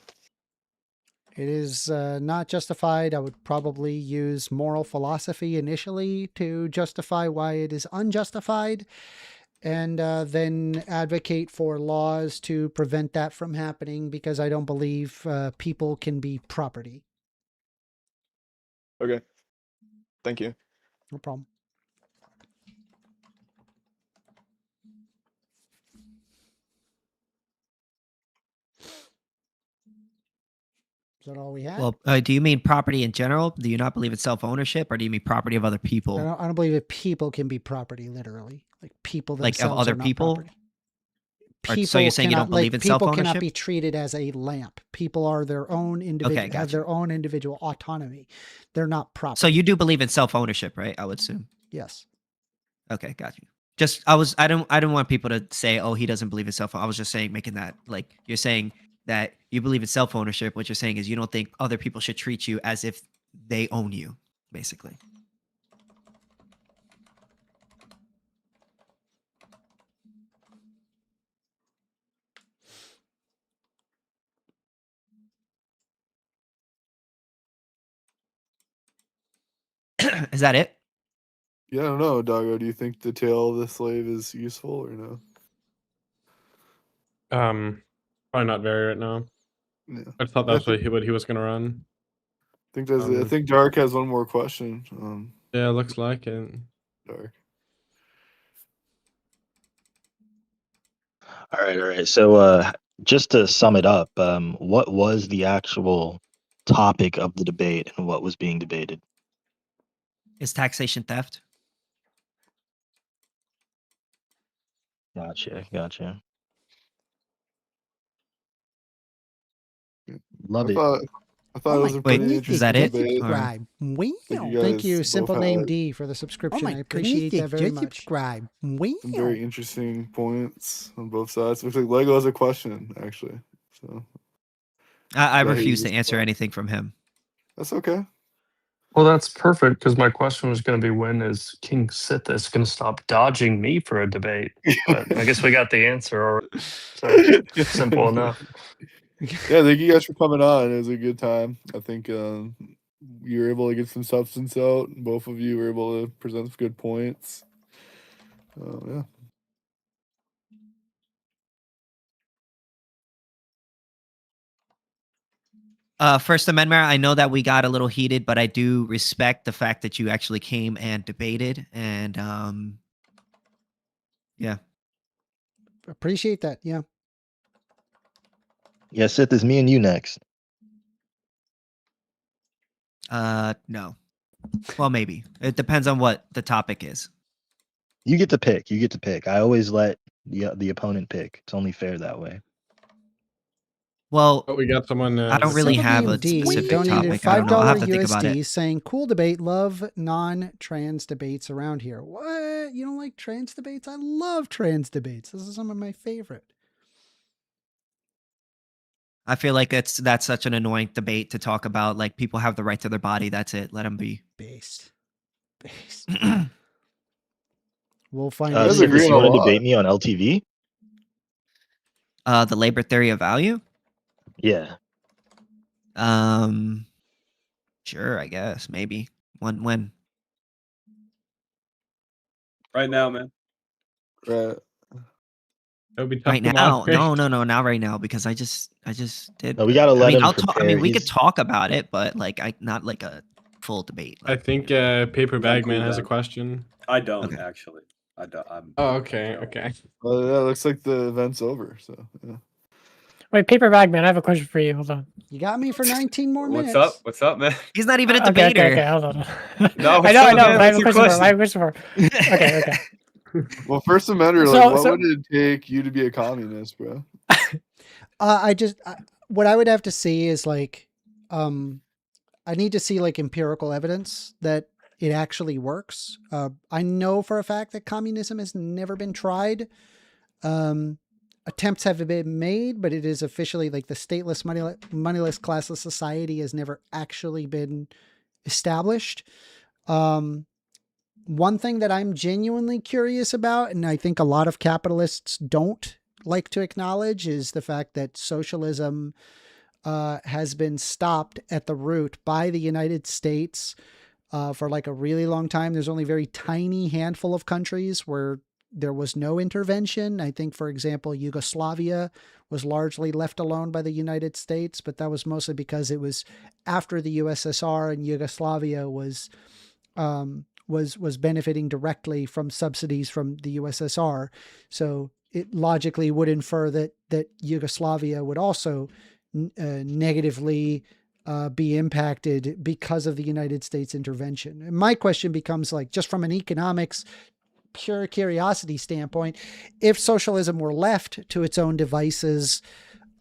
It is not justified. I would probably use moral philosophy initially to justify why it is unjustified, and then advocate for laws to prevent that from happening, because I don't believe people can be property. Okay. Thank you. No problem. Is that all we have? Well, do you mean property in general? Do you not believe in self-ownership, or do you mean property of other people? I don't believe that people can be property, literally. Like people Like themselves of other are not people? property. Or- so you're saying you don't believe in people cannot self-ownership? be treated as a lamp. People are their own individual, Okay, have gotcha. their own individual autonomy. They're not property. So you do believe in self-ownership, right? I would assume. Yes. Okay, got you. Just I don't want people to say, oh, he doesn't believe in self. I was just saying, making that, like, you're saying that you believe in self-ownership. What you're saying is you don't think other people should treat you as if they own you, basically. Is that it? Yeah, I don't know, Doggo. Do you think the tale of the slave is useful or no? Probably not very right now. Yeah. I thought I that's think- what he was gonna run. I think Dark has one more question. Yeah, looks like it. Dark. All right. So, just to sum it up, what was the actual topic of the debate and what was being debated? Is taxation theft? Gotcha. Love I it. thought it was a pretty interesting debate. Subscribe. Wow. Think you Thank you, guys Simple both Name had D, for the subscription. my I appreciate goodness, that very just much. Subscribe. Wow. some very interesting points on both sides. Looks like Lego has a question, actually. So I Go ahead, you refuse to just- answer anything from him. That's okay. Well, that's perfect because my question was going to be when is KingSithis going to stop dodging me for a debate? But I guess we got the answer. So simple enough. Yeah, thank you guys for coming on. It was a good time. I think you were able to get some substance out. Both of you were able to present some good points. Yeah. First Amendment, I know that we got a little heated, but I do respect the fact that you actually came and debated. And yeah. Appreciate that. Yeah. Yeah, Sith is me and you next. No. Well, maybe. It depends on what the topic is. You get to pick. You get to pick. I always let the opponent pick. It's only fair that way. Well, we got someone. I don't really have a BMD specific donated topic. I don't know. I'll have to think about $5 it. USD saying, cool debate, love non-trans debates around here. What? You don't like trans debates? I love trans debates. This is some of my favorite. I feel like that's such an annoying debate to talk about. Like, people have the right to their body. That's it. Let them be. Based. We'll find Sith, you want to debate me on LTV? The labor theory of value? Yeah. Sure, I guess. Maybe. When? Right now, man. Right. It would be tough Right to now? moderate. No, not right now because I just did. No, we gotta let him I'll talk. I mean, prepare. we could talk about it, but like, not like a full debate. I think Paper Bag Man has a question. I don't actually. I don't. Oh, okay, okay. Well, yeah, looks like the event's over. So yeah. Wait, Paper Bag Man, I have a question for you. Hold on. You got me for 19 more minutes. What's up? What's up, man? He's not even a Okay, debater. okay, hold on. No, I know, man, but I have a what's question your for him. Okay. Well, First Amender, like, So- what so- would it take you to be a communist, bro? What I would have to see is like, I need to see like empirical evidence that it actually works. I know for a fact that communism has never been tried. Attempts have been made, but it is officially like the stateless, moneyless, classless society has never actually been established. One thing that I'm genuinely curious about, and I think a lot of capitalists don't like to acknowledge, is the fact that socialism has been stopped at the root by the United States for like a really long time. There's only a very tiny handful of countries where there was no intervention. I think, for example, Yugoslavia was largely left alone by the United States, but that was mostly because it was after the USSR and Yugoslavia was benefiting directly from subsidies from the USSR. So it logically would infer that Yugoslavia would also negatively be impacted because of the United States intervention. And my question becomes, like, just from an economics, pure curiosity standpoint, if socialism were left to its own devices,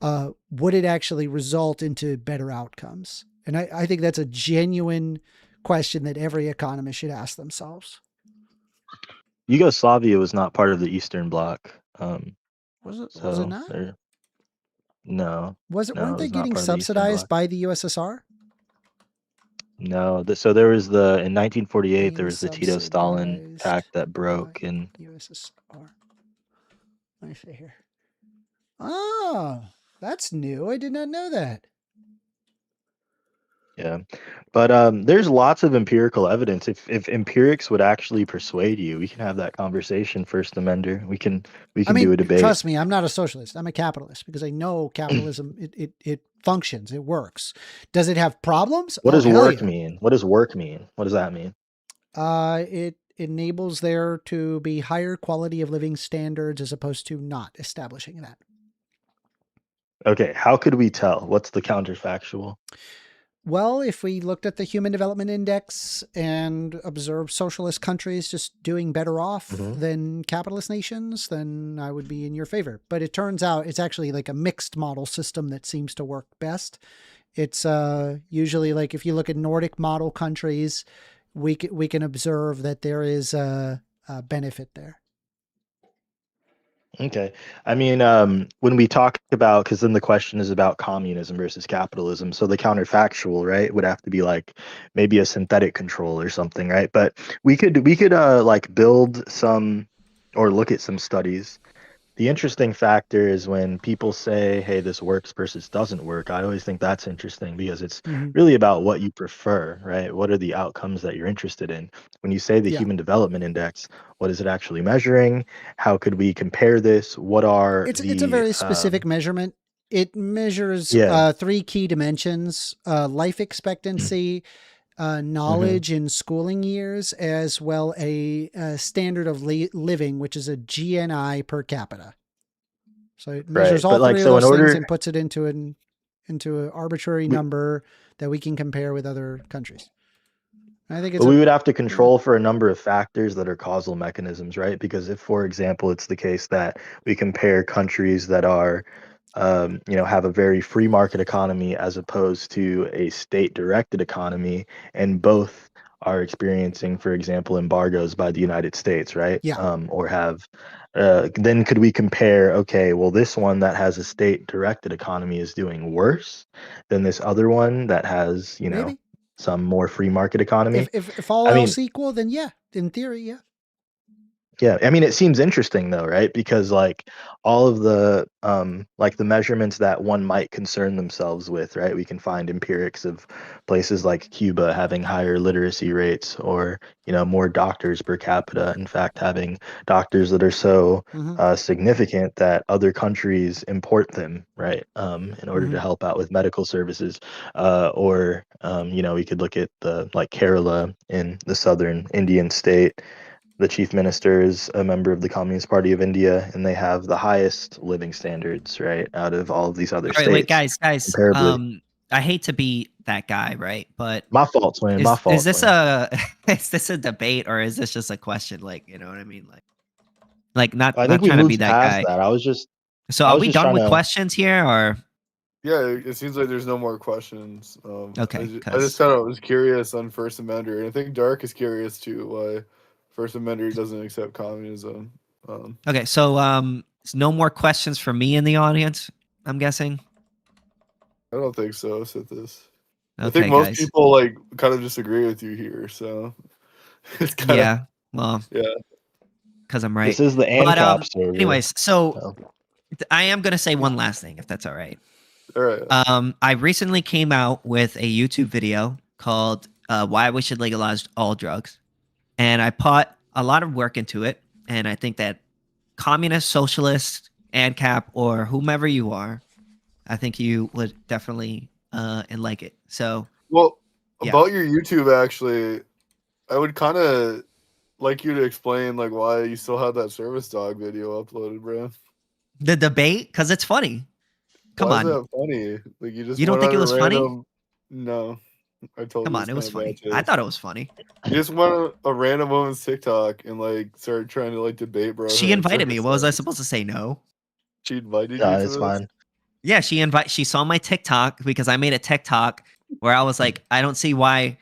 would it actually result into better outcomes? And I think that's a genuine question that every economist should ask themselves. Yugoslavia was not part of the Eastern Bloc. Was it not? No. Weren't they it was not getting part of the Eastern subsidized Bloc. by the USSR? No. So there was in 1948 there was the Tito-Stalin pact that broke, and USSR. Let me see here. Oh, that's new. I did not know that. yeah. But there's lots of empirical evidence. If empirics would actually persuade you, we can have that conversation. First Amender, we can do a debate. Trust me, I'm not a socialist. I'm a capitalist because I know capitalism, it functions, it works. Does it have problems? What does hell work yeah. mean? What does work mean? What does that mean? It enables there to be higher quality of living standards as opposed to not establishing that. Okay, how could we tell? What's the counterfactual? Well, if we looked at the Human Development Index and observed socialist countries just doing better off than capitalist nations, then I would be in your favor. But it turns out it's actually like a mixed model system that seems to work best. It's usually like if you look at Nordic model countries, we can observe that there is a benefit there. Okay. I mean, when we talk about, because then the question is about communism versus capitalism. So the counterfactual, right, would have to be like maybe a synthetic control or something, right? But we could like build some or look at some studies. The interesting factor is when people say, hey, this works versus doesn't work. I always think that's interesting because it's Mhm. really about what you prefer, right? What are the outcomes that you're interested in? When you say the Yeah. Human Development Index, what is it actually measuring? How could we compare this? What are It's a the very specific measurement. It measures yeah. 3 key dimensions: life expectancy, Mhm. knowledge in schooling years, as well a standard of living, which is a GNI per capita. So it measures Right. all But like 3 of so in those things order and puts it into an arbitrary we, number that we can compare with other countries. I think it's But we would have to yeah. control for a number of factors that are causal mechanisms, right? Because if, for example, it's the case that we compare countries that are, have a very free market economy as opposed to a state-directed economy, and both are experiencing, for example, embargoes by the United States, right? Yeah. Or have, then could we compare? Okay, well, this one that has a state-directed economy is doing worse than this other one that has, Maybe. some more free market economy. If all I mean, else equal, then yeah, in theory, yeah. yeah, I mean, it seems interesting though, right? Because like all of the like the measurements that one might concern themselves with, right? We can find empirics of places like Cuba having higher literacy rates or, more doctors per capita. In fact, having doctors that are so Mhm. significant that other countries import them, right? In order to Mhm. help out with medical services. Or we could look at the like Kerala in the southern Indian state. The chief minister is a member of the Communist Party of India, and they have the highest living standards, right, out of all of these other All right, wait, states, guys. comparably. I hate to be that guy, right? But My fault, Swin. My is fault, this Swin. a is this a debate or is this just a question? Like, you know what I mean? Like not I think we trying to be moved that past guy. that. So I are was we just done trying with to. questions here, or Yeah, it seems like there's no more questions. okay? I just kind of was curious on First Amender, and I think Dark is curious too why First Amender doesn't accept communism. Okay, so no more questions from me in the audience, I'm guessing. I don't think so, Sithis. I Okay, think most guys. people like kind of disagree with you here, so it's kind of Yeah, well, yeah. because I'm right. This is the But ANCAP server. anyways, so So. I am gonna say one last thing, if that's all right. All right. I recently came out with a YouTube video called "Why We Should Legalize All Drugs," and I put a lot of work into it. And I think that communist, socialist, ANCAP, or whomever you are, I think you would definitely and like it. So, Well, yeah. about your YouTube, actually, I would kind of like you to explain like why you still have that service dog video uploaded, bro. The debate, because it's funny. Come Why on. is that funny? Like you just You don't went think on it a was funny? random. No, I told Come you on, it's it kind was of bad funny. taste. I thought it was funny. You just went on a random woman's TikTok and like started trying to like debate, bro. She invited me. What was I supposed to say? No. She invited No, you to it's this? fine. Yeah, she saw my TikTok because I made a TikTok where I was like, I don't see why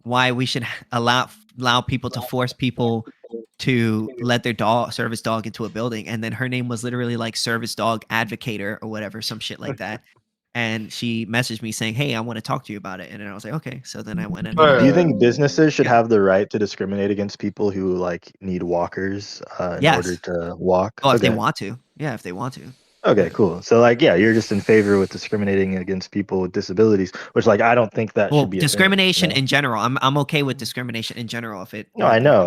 we should allow people to force people to let their service dog into a building. And then her name was literally like service dog advocator or whatever, some shit like that. And she messaged me saying, "Hey, I want to talk to you about it." And then I was like, "Okay." So then I went and Do you think businesses should have the right to discriminate against people who like need walkers in order to walk? Oh, if they Okay. want to. Yeah, if they want to. Okay, cool. So like, yeah, you're just in favor with discriminating against people with disabilities, which like I don't think that Well, should be a discrimination thing. in general. I'm okay with discrimination in general if it. No, I know.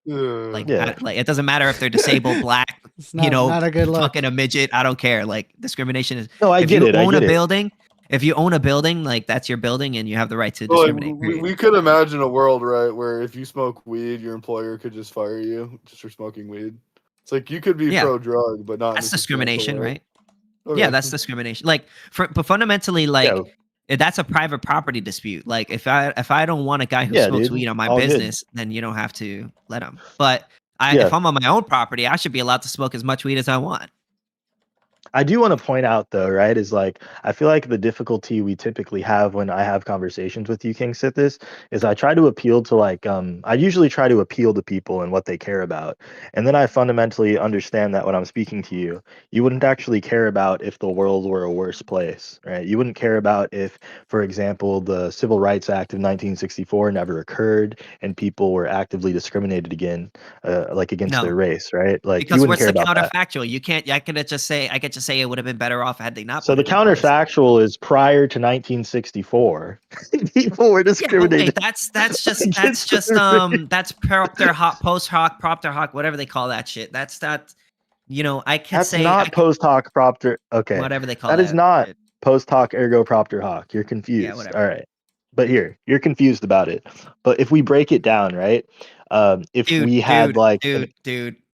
Like, Yeah. like it doesn't matter if they're disabled, black, It's not a good look. fucking a midget. I don't care. Like discrimination is. No, I if get you it. I own get a it. building, if you own a building, like that's your building, and you have the right to Well, like, discriminate. Period. we could imagine a world, right, where if you smoke weed, your employer could just fire you just for smoking weed. It's like you could be Yeah. pro drug, but not. That's in a substantial discrimination, way. right? Okay. Yeah, that's discrimination. Like, but fundamentally, like, that's a private property dispute. Like, if I don't want a guy who Yeah, smokes dude. weed on my All good. business, then you don't have to let him. But Yeah. if I'm on my own property, I should be allowed to smoke as much weed as I want. I do want to point out though, right, is like I feel like the difficulty we typically have when I have conversations with you, KingSithis, is I try to appeal to like I usually try to appeal to people and what they care about. And then I fundamentally understand that when I'm speaking to you, you wouldn't actually care about if the world were a worse place, right? You wouldn't care about if, for example, the Civil Rights Act of 1964 never occurred and people were actively discriminated against their No, race, right? Like you because wouldn't what's care the about that. counterfactual? You can't. I could just say. I could just say it would have been better off had they not So put the it in place. counterfactual is prior to 1964, people were Yeah, okay, discriminated. that's just against their race. that's propter hoc, post hoc, propter hoc, whatever they call that shit. That's not, I could That's say not post hoc propter. Okay, whatever they call that is that not shit. post hoc ergo propter hoc. You're Yeah, confused. whatever. All right, but here you're confused about it. But if we break it down, right? If we had like, dude,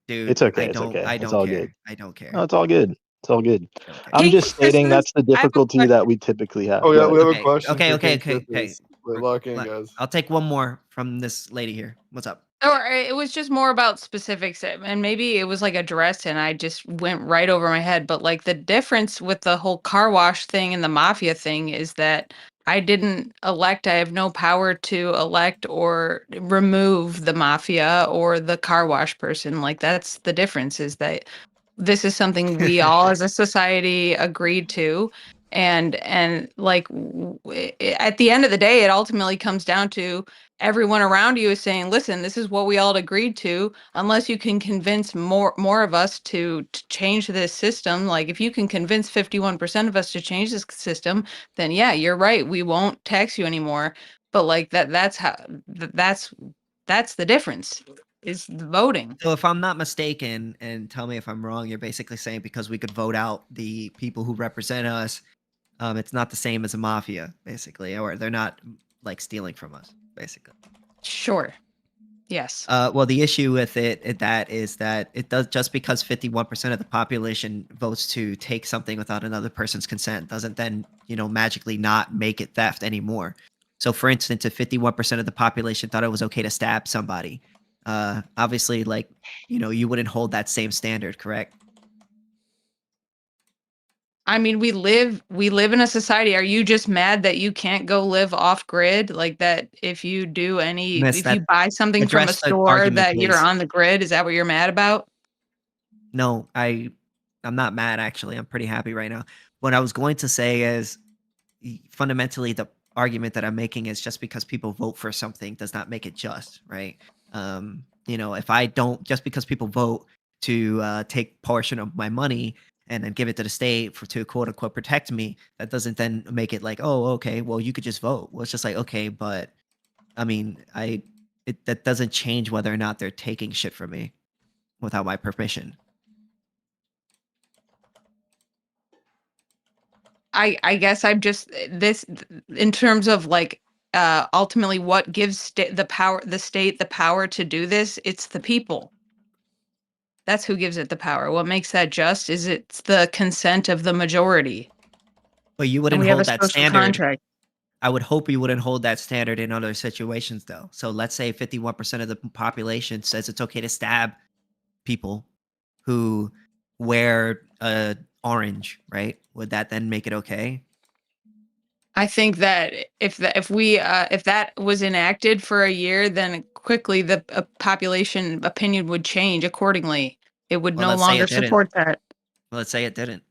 it's okay. I It's don't, okay. I It's don't all care. good. I don't care. No, it's all good. It's all good. Okay. I'm just stating KingSithis, that's the I have a difficulty that we typically have. Oh Go yeah, we ahead. have a question Okay, for okay. KingSithis. Wait, lock in, guys. I'll take one more from this lady here. What's up? Or it was just more about specifics, and maybe it was like addressed, and I just went right over my head. But like the difference with the whole car wash thing and the mafia thing is that I didn't elect. I have no power to elect or remove the mafia or the car wash person. Like that's the difference. Is that this is something we all as a society agreed to, and like at the end of the day, it ultimately comes down to everyone around you is saying, listen, this is what we all agreed to. Unless you can convince more of us to change this system, like if you can convince 51% of us to change this system, then yeah, you're right, we won't tax you anymore. But like that's the difference, is the voting. So if I'm not mistaken, and tell me if I'm wrong, you're basically saying because we could vote out the people who represent us, it's not the same as a mafia, basically, or they're not like stealing from us, basically. Sure. Yes. Well, the issue with that is that it does, just because 51% of the population votes to take something without another person's consent doesn't then, magically not make it theft anymore. So for instance, if 51% of the population thought it was okay to stab somebody, obviously, like, you wouldn't hold that same standard, correct? I mean, we live in a society. Are you just mad that you can't go live off grid? Like that if you do if you buy something from a store that you're on the grid, is that what you're mad about? No, I'm not mad, actually. I'm pretty happy right now. What I was going to say is, fundamentally, the argument that I'm making is just because people vote for something does not make it just, right? If I don't, just because people vote to take portion of my money and then give it to the state to quote unquote protect me, that doesn't then make it like, oh, okay, well, you could just vote. Well, it's just like, okay, but I mean, that doesn't change whether or not they're taking shit from me without my permission. I guess I'm just this in terms of like ultimately what gives the state the power to do this. It's the people. That's who gives it the power. What makes that just is it's the consent of the majority. But you wouldn't hold that standard. Contract. I would hope you wouldn't hold that standard in other situations, though. So let's say 51% of the population says it's okay to stab people who wear orange, right? Would that then make it okay? I think that if that was enacted for a year, then quickly the population opinion would change accordingly. It would no longer support that. Well, let's say it didn't.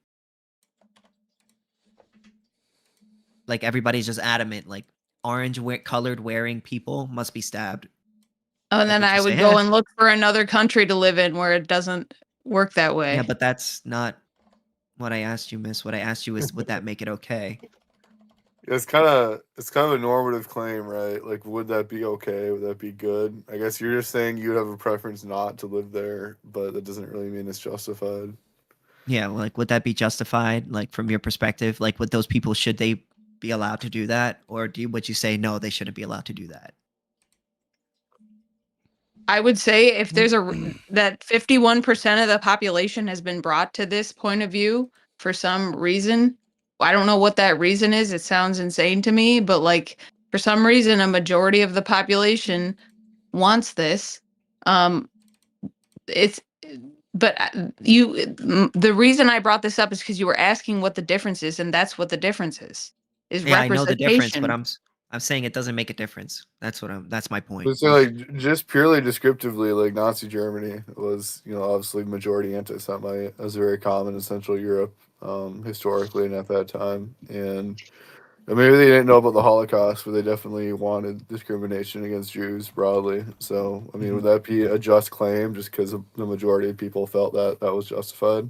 Like everybody's just adamant, like orange colored wearing people must be stabbed. Oh, and then I would go and look for another country to live in where it doesn't work that way. Yeah, but that's not what I asked you, miss. What I asked you is, would that make it okay? It's kind of a normative claim, right? Like, would that be okay? Would that be good? I guess you're just saying you'd have a preference not to live there, but that doesn't really mean it's justified. Yeah, like, would that be justified? Like, from your perspective, like, would those people, should they be allowed to do that? Or would you say, no, they shouldn't be allowed to do that? I would say if there's that 51% of the population has been brought to this point of view for some reason. I don't know what that reason is. It sounds insane to me, but like for some reason, a majority of the population wants this. It's But the reason I brought this up is because you were asking what the difference is, and that's what the difference is Yeah, I know the difference, but representation. I'm saying it doesn't make a difference. That's my point. But so, like, just purely descriptively, like Nazi Germany was, obviously majority anti-Semite. That was very common in Central Europe, historically and at that time. And maybe they didn't know about the Holocaust, but they definitely wanted discrimination against Jews broadly. So, I mean, would that be a just claim just because the majority of people felt that was justified?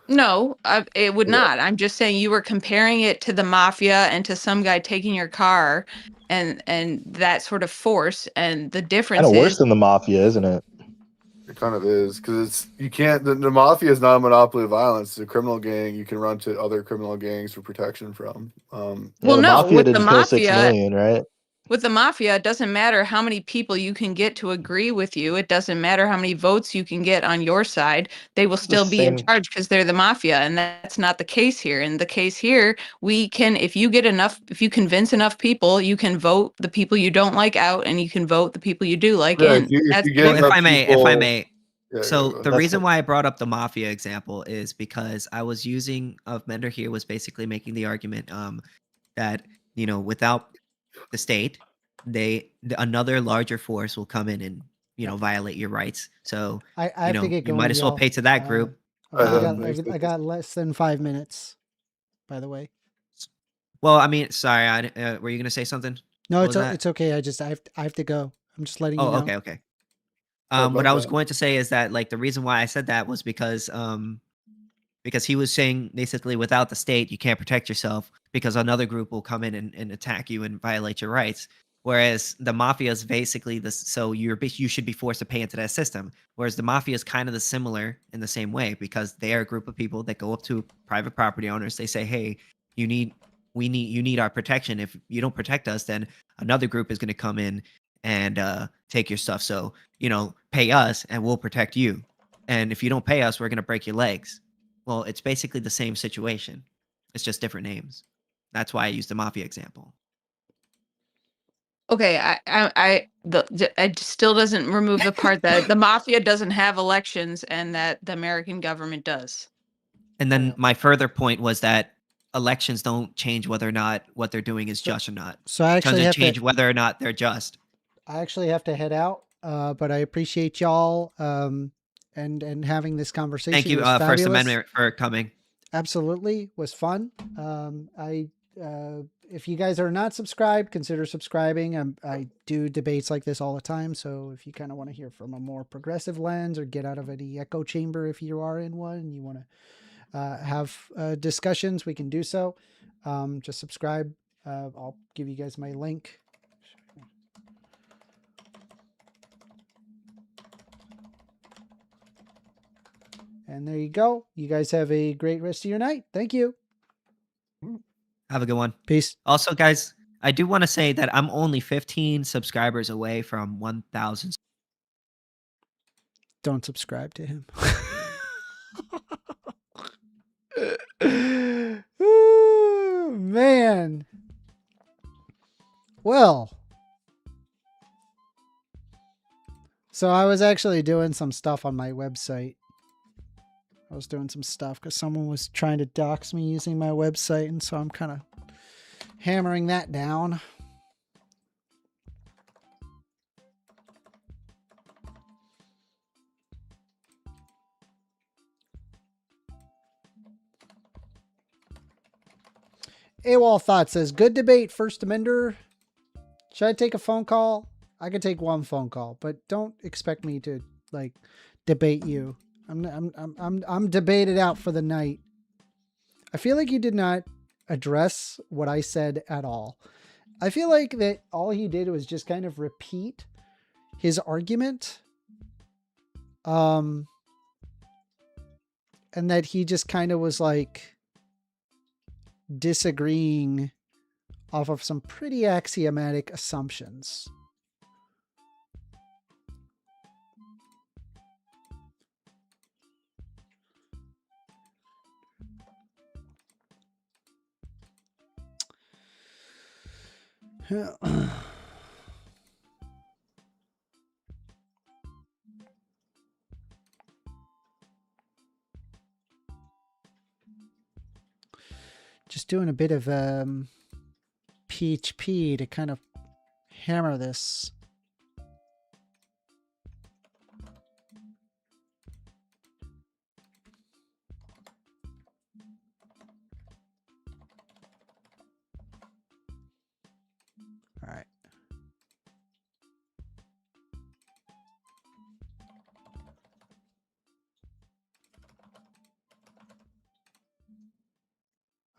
No, it would Yeah. not. I'm just saying you were comparing it to the mafia and to some guy taking your car and that sort of force. And the Kind difference of worse is, than the mafia, isn't it? It kind of is because you can't. The mafia is not a monopoly of violence. It's a criminal gang. You can run to other criminal gangs for protection from. well, the no, mafia with the didn't kill 6 mafia, million, right? With the mafia, it doesn't matter how many people you can get to agree with you. It doesn't matter how many votes you can get on your side. They will It's the still be in same. charge because they're the mafia, and that's not the case here. In the case here, we can, if you convince enough people, you can vote the people you don't like out, and you can vote the people you do like Yeah, in. if That's you get Well, enough if I may. Yeah, So go the ahead. reason why I brought up the mafia example is because I was using Mender here was basically making the argument that without the state, another larger force will come in and violate your rights. So I have to get you might going, as well y'all. pay to that group. I got less than 5 minutes, by the way. Well, I mean, sorry, were you gonna say something? No, What was that? it's okay. I have to go. I'm just letting you Oh, know. okay. Sorry What about I was that. going to say is that the reason why I said that was because he was saying basically without the state you can't protect yourself because another group will come in and attack you and violate your rights. Whereas the mafia is basically so you should be forced to pay into that system. Whereas the mafia is kind of similar in the same way because they are a group of people that go up to private property owners. They say, "Hey, you need our protection. If you don't protect us, then another group is going to come in and take your stuff. So pay us and we'll protect you. And if you don't pay us, we're going to break your legs." Well, it's basically the same situation. It's just different names. That's why I used the mafia example. Okay, it still doesn't remove the part that the mafia doesn't have elections and that the American government does. And then my further point was that elections don't change whether or not what they're doing is just or not. So I actually doesn't have change to. whether or not they're just. I actually have to head out, but I appreciate y'all and having this conversation. Thank you, It was First fabulous. Amendment, for coming. Absolutely, was fun. If you guys are not subscribed, consider subscribing. I do debates like this all the time, so if you kind of want to hear from a more progressive lens or get out of any echo chamber if you are in one and you want to have discussions, we can do so. Just subscribe. I'll give you guys my link. And there you go. You guys have a great rest of your night. Thank you. Have a good one. Peace. Also, guys, I do want to say that I'm only 15 subscribers away from 1,000. Don't subscribe to him. Ooh, man. Well, so I was actually doing some stuff on my website. I was doing some stuff because someone was trying to dox me using my website, and so I'm kind of hammering that down. AWOL Thought says, good debate, First Amender. Should I take a phone call? I could take one phone call, but don't expect me to like debate you. I'm debated out for the night. I feel like you did not address what I said at all. I feel like that all he did was just kind of repeat his argument. And that he just kind of was like disagreeing off of some pretty axiomatic assumptions. just doing a bit of PHP to kind of hammer this. All right.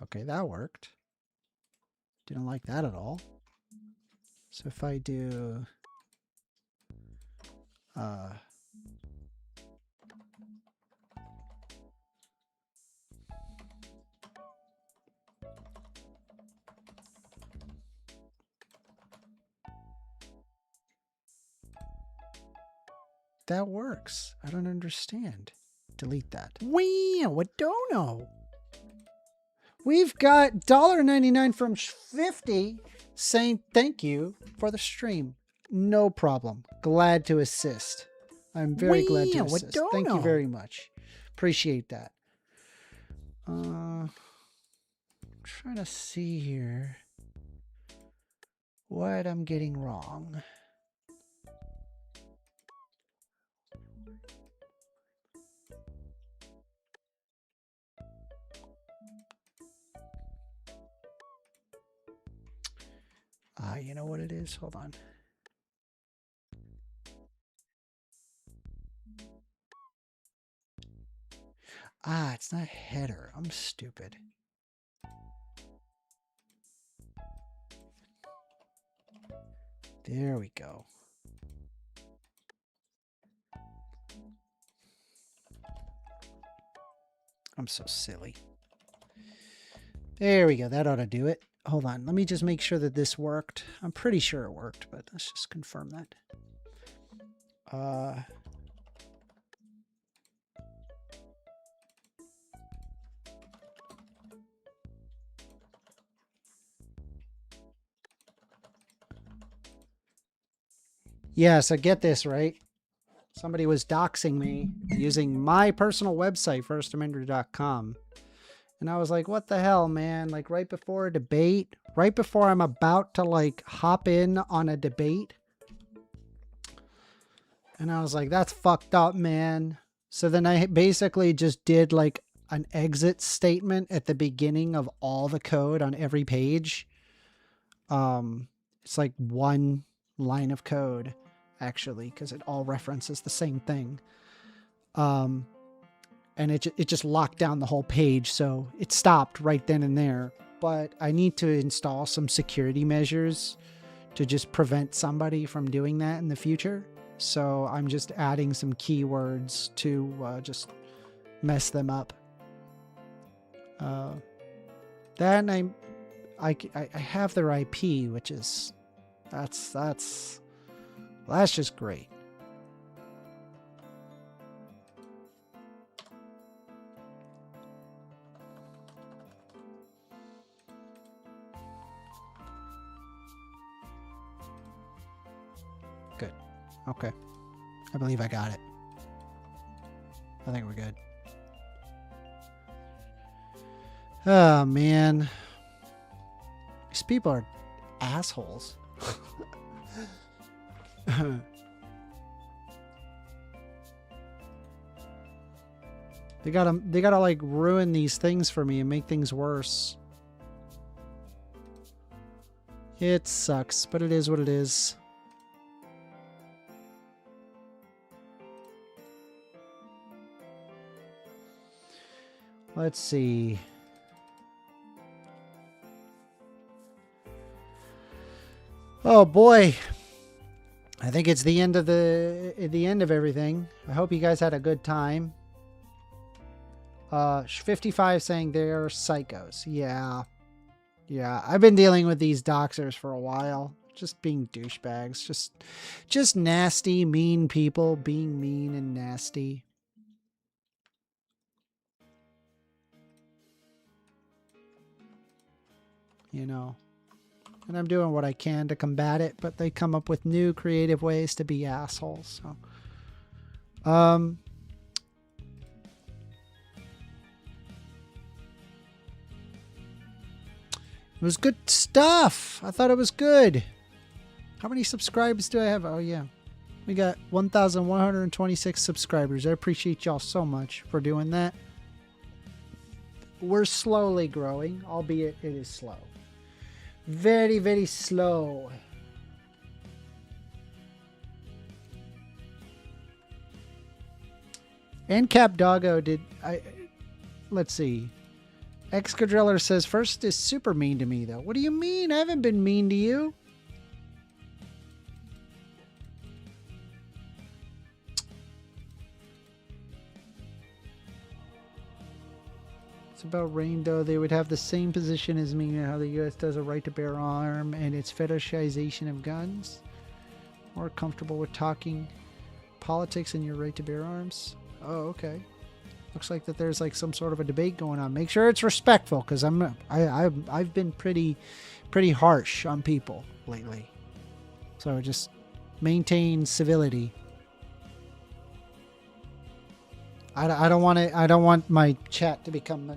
Okay, that worked. Didn't like that at all. So if I do that works. I don't understand. Delete that. Wow, what don't know? We've got $1.99 from 50 saying thank you for the stream. No problem. Glad to assist. I'm very glad to assist. Thank you very much. Appreciate that. Trying to see here what I'm getting wrong. You know what it is? Hold on. It's not header. I'm stupid. There we go. I'm so silly. There we go. That ought to do it. Hold on. Let me just make sure that this worked. I'm pretty sure it worked, but let's just confirm that. Yes, I get this, right? Somebody was doxing me using my personal website, 1stAmender.com. And I was like, what the hell, man? Like right before a debate, right before I'm about to like hop in on a debate. And I was like, that's fucked up, man. So then I basically just did like an exit statement at the beginning of all the code on every page. It's like one line of code, actually, because it all references the same thing. And it just locked down the whole page, so it stopped right then and there. But I need to install some security measures to just prevent somebody from doing that in the future. So I'm just adding some keywords to just mess them up. Then I have their IP, which is that's just great. Good. Okay. I believe I got it. I think we're good. Oh, man. These people are assholes. They gotta like ruin these things for me and make things worse. It sucks, but it is what it is. Let's see. Oh boy. I think it's the end of everything. I hope you guys had a good time. 55 saying they're psychos. Yeah. Yeah, I've been dealing with these doxers for a while. Just being douchebags. Just nasty, mean people being mean and nasty. You know. And I'm doing what I can to combat it, but they come up with new creative ways to be assholes. So, It was good stuff. I thought it was good. How many subscribers do I have? Oh, yeah. We got 1,126 subscribers. I appreciate y'all so much for doing that. We're slowly growing, albeit it is slow. Very, very slow. And Cap Doggo did I let's see. Excadriller says first is super mean to me though. What do you mean? I haven't been mean to you. It's about Rainbow. They would have the same position as me, how the U.S. does a right to bear arm and its fetishization of guns. More comfortable with talking politics and your right to bear arms. Oh, okay. Looks like that there's like some sort of a debate going on. Make sure it's respectful, because I've been pretty harsh on people lately. So just maintain civility. I don't want my chat to become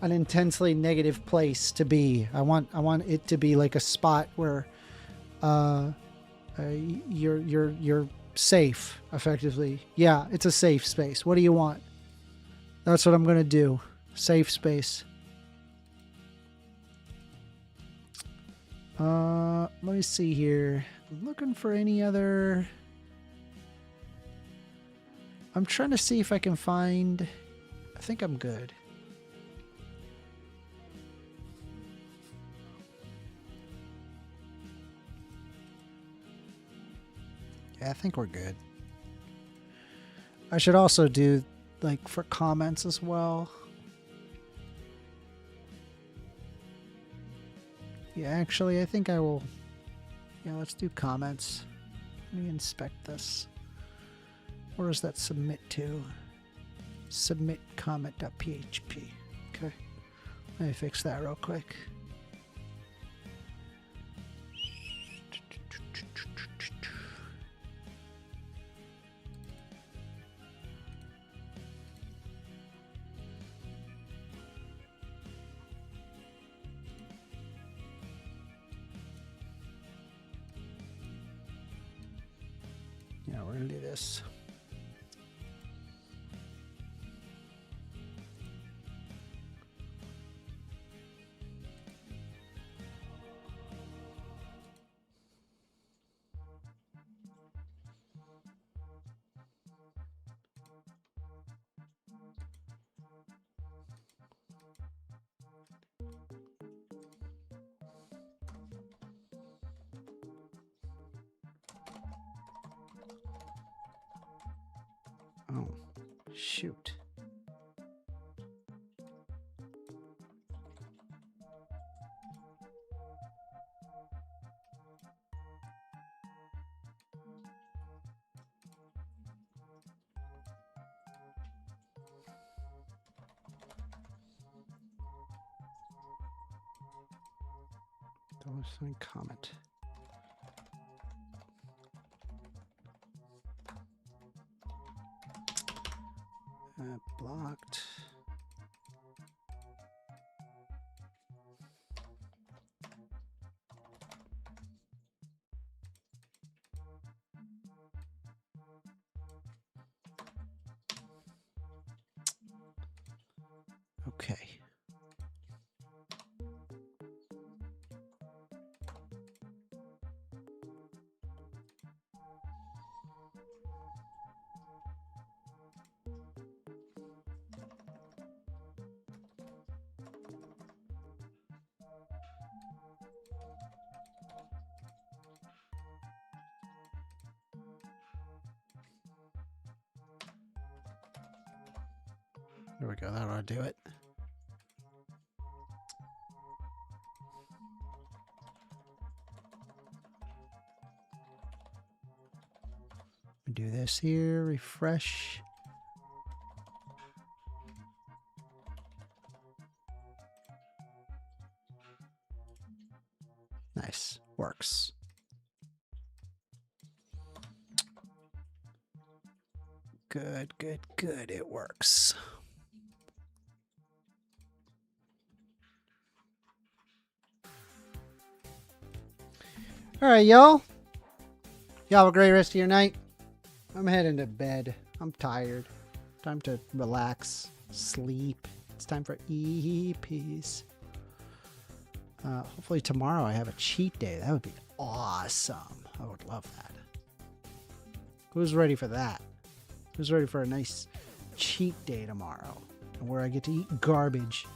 an intensely negative place to be. I want it to be like a spot where you're safe, effectively. Yeah, it's a safe space. What do you want? That's what I'm gonna do. Safe space. Let me see here. I'm looking for any other. I'm trying to see if I can find. I think I'm good. Yeah, I think we're good. I should also do like for comments as well. Yeah, actually, I think I will. Yeah, let's do comments. Let me inspect this. Where does that submit to? Submit comment.php. Okay. Let me fix that real quick. Yeah, we're gonna do this. Oh, shoot. Don't comment. Blocked. Okay. There we go. That ought to do it. Do this here. Refresh. Nice. Works. Good, good, good. It works. All right, y'all. Y'all have a great rest of your night. I'm heading to bed. I'm tired. Time to relax, sleep. It's time for peace. Hopefully tomorrow I have a cheat day. That would be awesome. I would love that. Who's ready for that? Who's ready for a nice cheat day tomorrow, where I get to eat garbage?